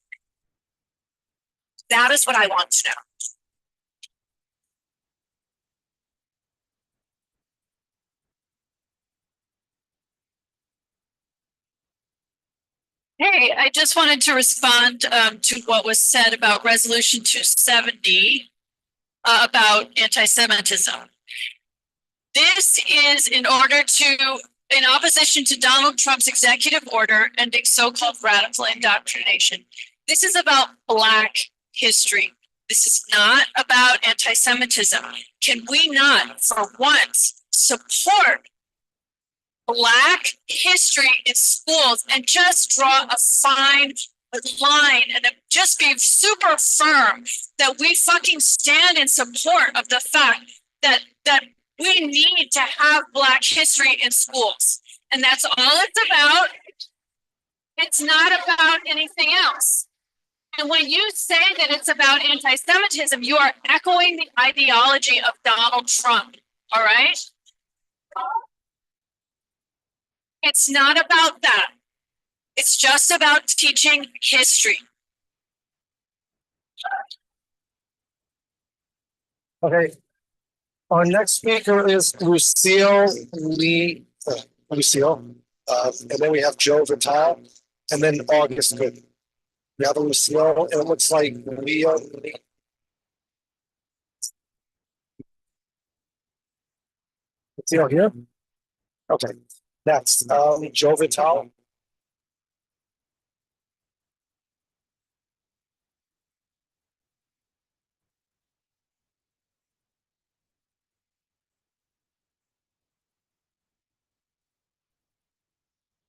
That is what I want to know. Hey, I just wanted to respond to what was said about resolution 270 about anti-Semitism. This is in order to, in opposition to Donald Trump's executive order ending so-called radical indoctrination. This is about Black history. This is not about anti-Semitism. Can we not, for once, support Black history in schools and just draw a fine line and just be super firm that we fucking stand in support of the fact that we need to have Black history in schools. And that's all it's about. It's not about anything else. And when you say that it's about anti-Semitism, you are echoing the ideology of Donald Trump. All right? It's not about that. It's just about teaching history. Okay. Our next speaker is Lucille Lee, Lucille. And then we have Joe Vital, and then August Good. We have a Lucille, and it looks like Leo. Lucille here? Okay. Next, Joe Vital.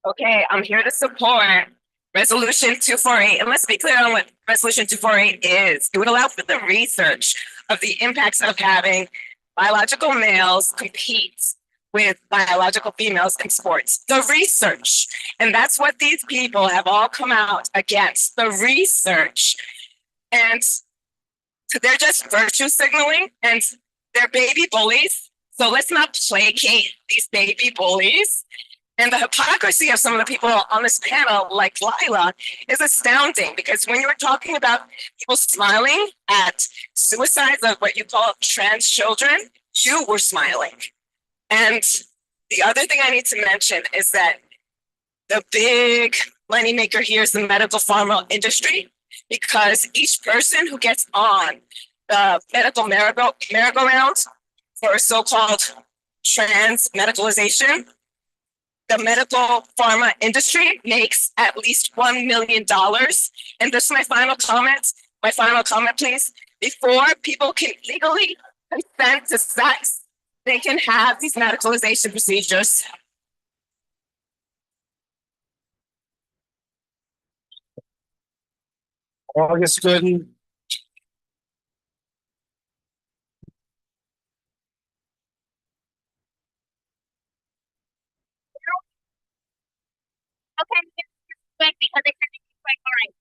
Okay, I'm here to support Resolution 248. And let's be clear on what Resolution 248 is. It would allow for the research of the impacts of having biological males compete with biological females in sports. The research. And that's what these people have all come out against, the research. And they're just virtue signaling and they're baby bullies. So let's not placate these baby bullies. And the hypocrisy of some of the people on this panel, like Lila, is astounding because when you were talking about people smiling at suicides of what you call trans children, you were smiling. And the other thing I need to mention is that the big moneymaker here is the medical pharma industry, because each person who gets on the medical merry-go-round for so-called trans medicalization, the medical pharma industry makes at least $1 million. And this is my final comment. My final comment, please. Before people can legally consent to sex, they can have these medicalization procedures. August Gooden. Okay, quick because they tend to be quite boring.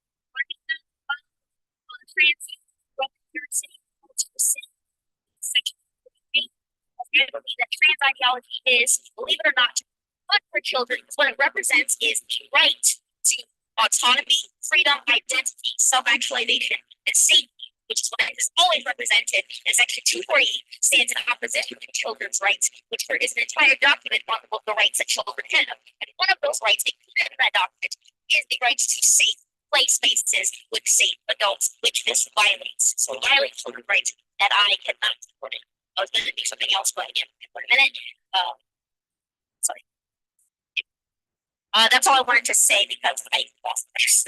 That trans ideology is, believe it or not, good for children. What it represents is the right to autonomy, freedom, identity, self-actualization, and safety, which is what it has always represented. And Section 248 stands in opposition to children's rights, which there is an entire document on the rights that children have. And one of those rights included in that document is the right to safe play spaces with safe adults, which this violates. So violates children's rights that I cannot support it. I was going to do something else, but again, for a minute. Sorry. That's all I wanted to say because I lost this.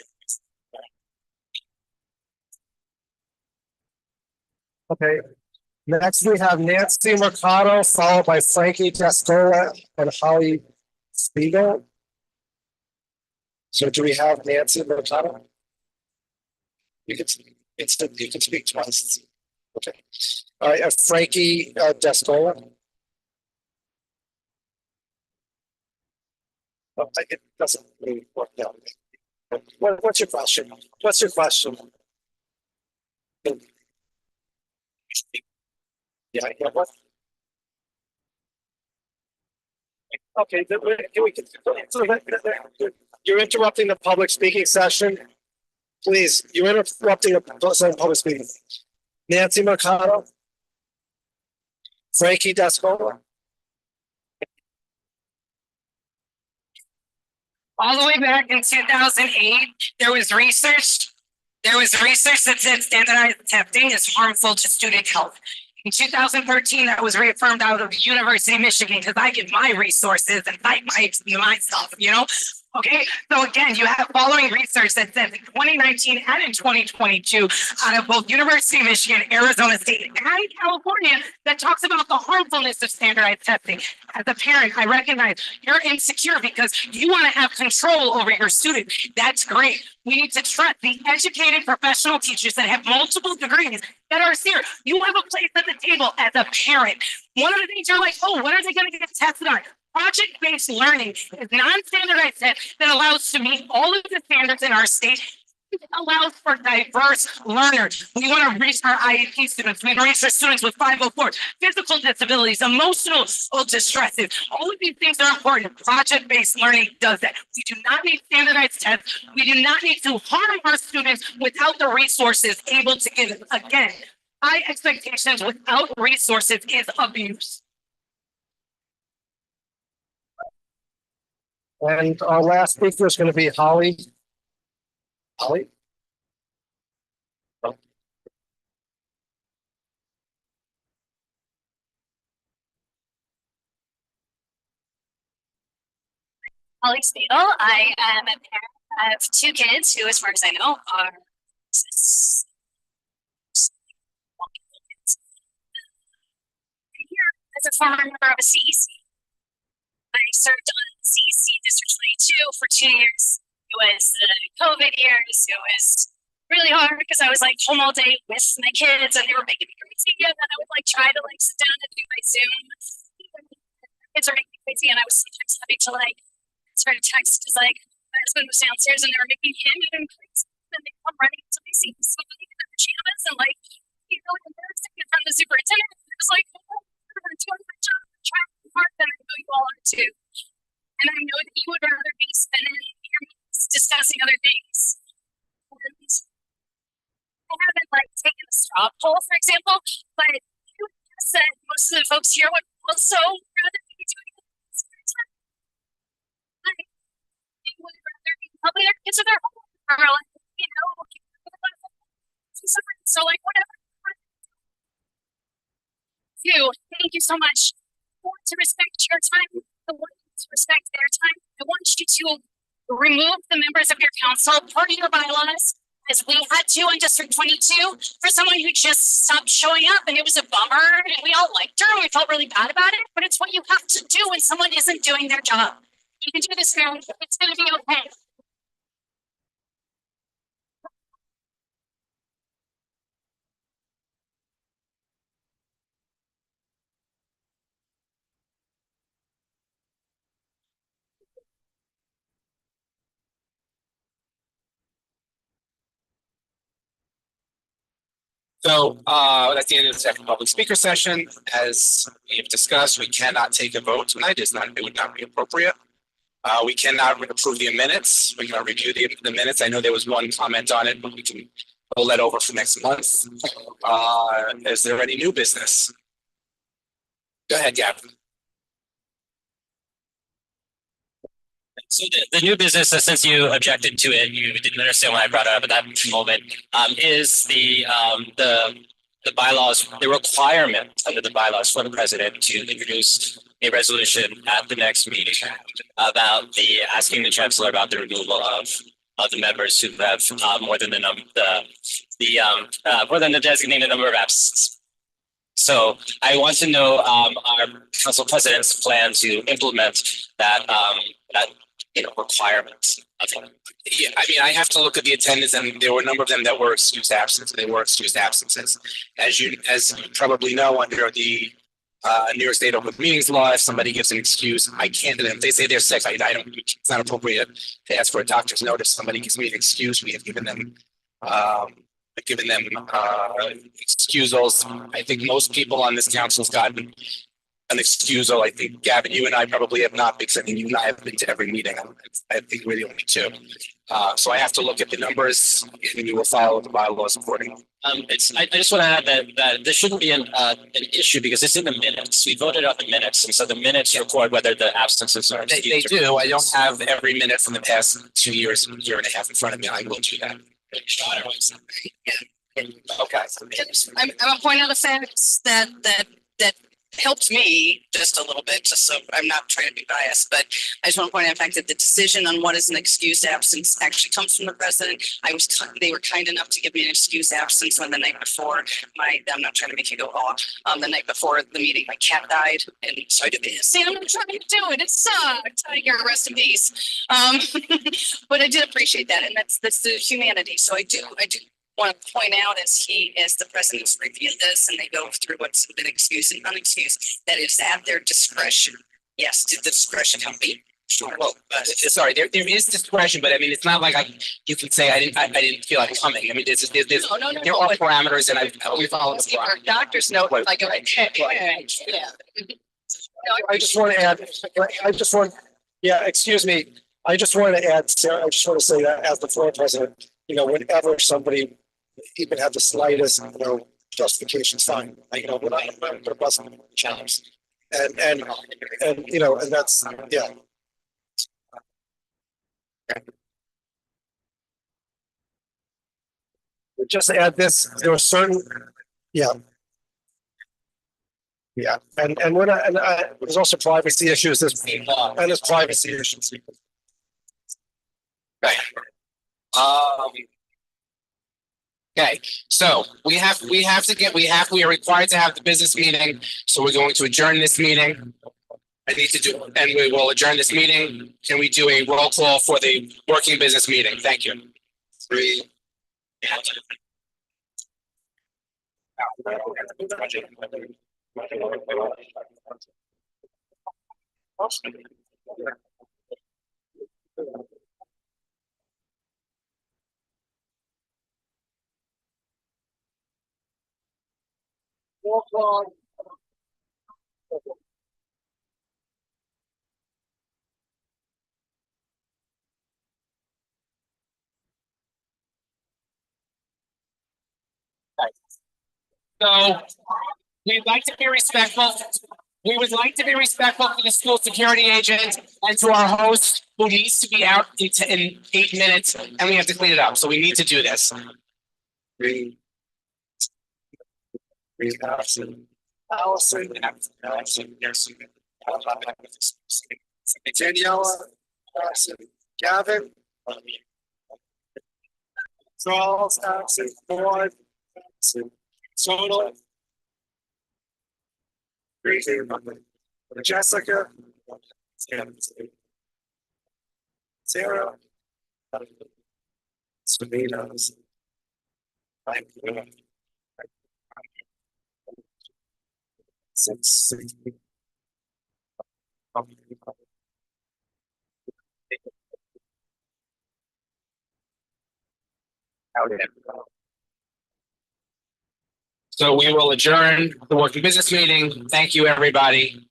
Okay. Next, we have Nancy Mercado, followed by Frankie Testola and Holly Spiegel. So do we have Nancy Mercado? You can speak twice. Okay. All right, Frankie Testola. Oh, it doesn't really work out. What's your question? What's your question? Yeah, yeah, what? Okay, can we, so you're interrupting the public speaking session. Please, you're interrupting a public speaking. Nancy Mercado. Frankie Descola. All the way back in 2008, there was research that said standardized testing is harmful to student health. In 2013, that was reaffirmed out of the University of Michigan because I get my resources and cite my stuff, you know? Okay, so again, you have following research that says in 2019 and in 2022, out of both University of Michigan, Arizona State, and California, that talks about the harmfulness of standardized testing. As a parent, I recognize you're insecure because you want to have control over your student. That's great. We need to trust the educated professional teachers that have multiple degrees that are here. You have a place at the table as a parent. One of the things you're like, oh, what are they going to get tested on? Project-based learning is non-standardized test that allows to meet all of the standards in our state. It allows for diverse learners. We want to reach our IEP students. We want to reach our students with 504, physical disabilities, emotional distresses. All of these things are important. Project-based learning does that. We do not need standardized tests. We do not need to harm our students without the resources able to give it. Again, high expectations without resources is abuse. And our last speaker is going to be Holly. Holly? Holly Spiegel. I am a parent of two kids who, as far as I know, are here as a former member of a CEC. I served on CEC District 22 for 2 years. It was the COVID years. It was really hard because I was like home all day with my kids and they were making me crazy. And then I would like try to like sit down and do my Zoom. Kids are making me crazy and I was sometimes having to like start a text because like my husband was downstairs and they were making him even crazy. And they come running to my seat and in their pajamas and like you know embarrassing in front of the superintendent. It was like, oh, I'm doing my job. I'm trying hard that I know you all are too. And I know that you would rather be spending your meetings discussing other things. And I haven't like taken a straw poll, for example, but you said most of the folks here would also rather be doing this. Like, they would rather be helping their kids with their homework or like, you know, so like whatever. Thank you so much. I want to respect your time. I want to respect their time. I want you to remove the members of your council per your bylaws, as we had to in District 22 for someone who just stopped showing up, and it was a bummer. And we all liked her, and we felt really bad about it. But it's what you have to do when someone isn't doing their job. You can do this now. It's going to be okay. So that's the end of the second public speaker session. As we've discussed, we cannot take a vote tonight. It would not be appropriate. We cannot approve the minutes. We cannot review the minutes. I know there was one comment on it, but we can hold that over for next month. Is there any new business? Go ahead, Gavin. So the new business, since you objected to it, you didn't understand why I brought it up at that moment, is the bylaws, the requirement under the bylaws for the president to introduce a resolution at the next meeting about asking the chancellor about the removal of the members who have more than the designated number of absences. So I want to know our council president's plan to implement that requirement. Yeah, I mean, I have to look at the attendance, and there were a number of them that were excused absences. They were excused absences. As you probably know, under the New York State Open Meetings Law, if somebody gives an excuse, I can't. If they say they're sick, I don't. It's not appropriate to ask for a doctor's note. If somebody gives me an excuse, we have given them given them excusals. I think most people on this council's gotten an excusal. I think Gavin, you and I probably have not, because I think you and I have been to every meeting. I think we're the only two. So I have to look at the numbers and we will follow the bylaws accordingly. I just want to add that this shouldn't be an issue because it's in the minutes. We voted on the minutes, and so the minutes record whether the absences are They excused. do. I don't have every minute from the past 2 years, year and a half in front of me. I will do that. Okay. I'm gonna point out a fact that helped me just a little bit, just so I'm not trying to be biased, but I just want to point out the fact that the decision on what is an excused absence actually comes from the president. They were kind enough to give me an excused absence when the night before I'm not trying to make you go off. The night before the meeting, my cat died, and so I did this. See, I'm not trying to do it. It sucked. Tiger, rest in peace. But I did appreciate that, and that's the humanity. So I do want to point out as the president's reviewed this and they go through what's been excused and unexcused, that is at their discretion. Yes, to the discretion of me. Sure. Well, sorry, there is discretion, but I mean, it's not like you can say I didn't feel like coming. I mean, there are parameters and we follow the Our doctors know, like, yeah. I just want to add, yeah, excuse me. I just want to add, Sarah, I just want to say that as the floor president, whenever somebody even have the slightest, justification, it's fine. We're not going to put a bus on the challenge. And that's, yeah. Just to add this, there were certain, yeah. Yeah, and we're not, there's also privacy issues, and there's privacy issues. Right. Okay, so we are required to have the business meeting, so we're going to adjourn this meeting. And we will adjourn this meeting. Can we do a roll call for the working business meeting? Thank you. 3. So we'd like to be respectful. We would like to be respectful to the school security agent and to our host who needs to be out in 8 minutes, and we have to clean it up. So we need to do this. Daniela, Gavin, Charles, absent, Ford, absent, Soto, Jessica, Sarah, Salinas, six. So we will adjourn the working business meeting. Thank you, everybody.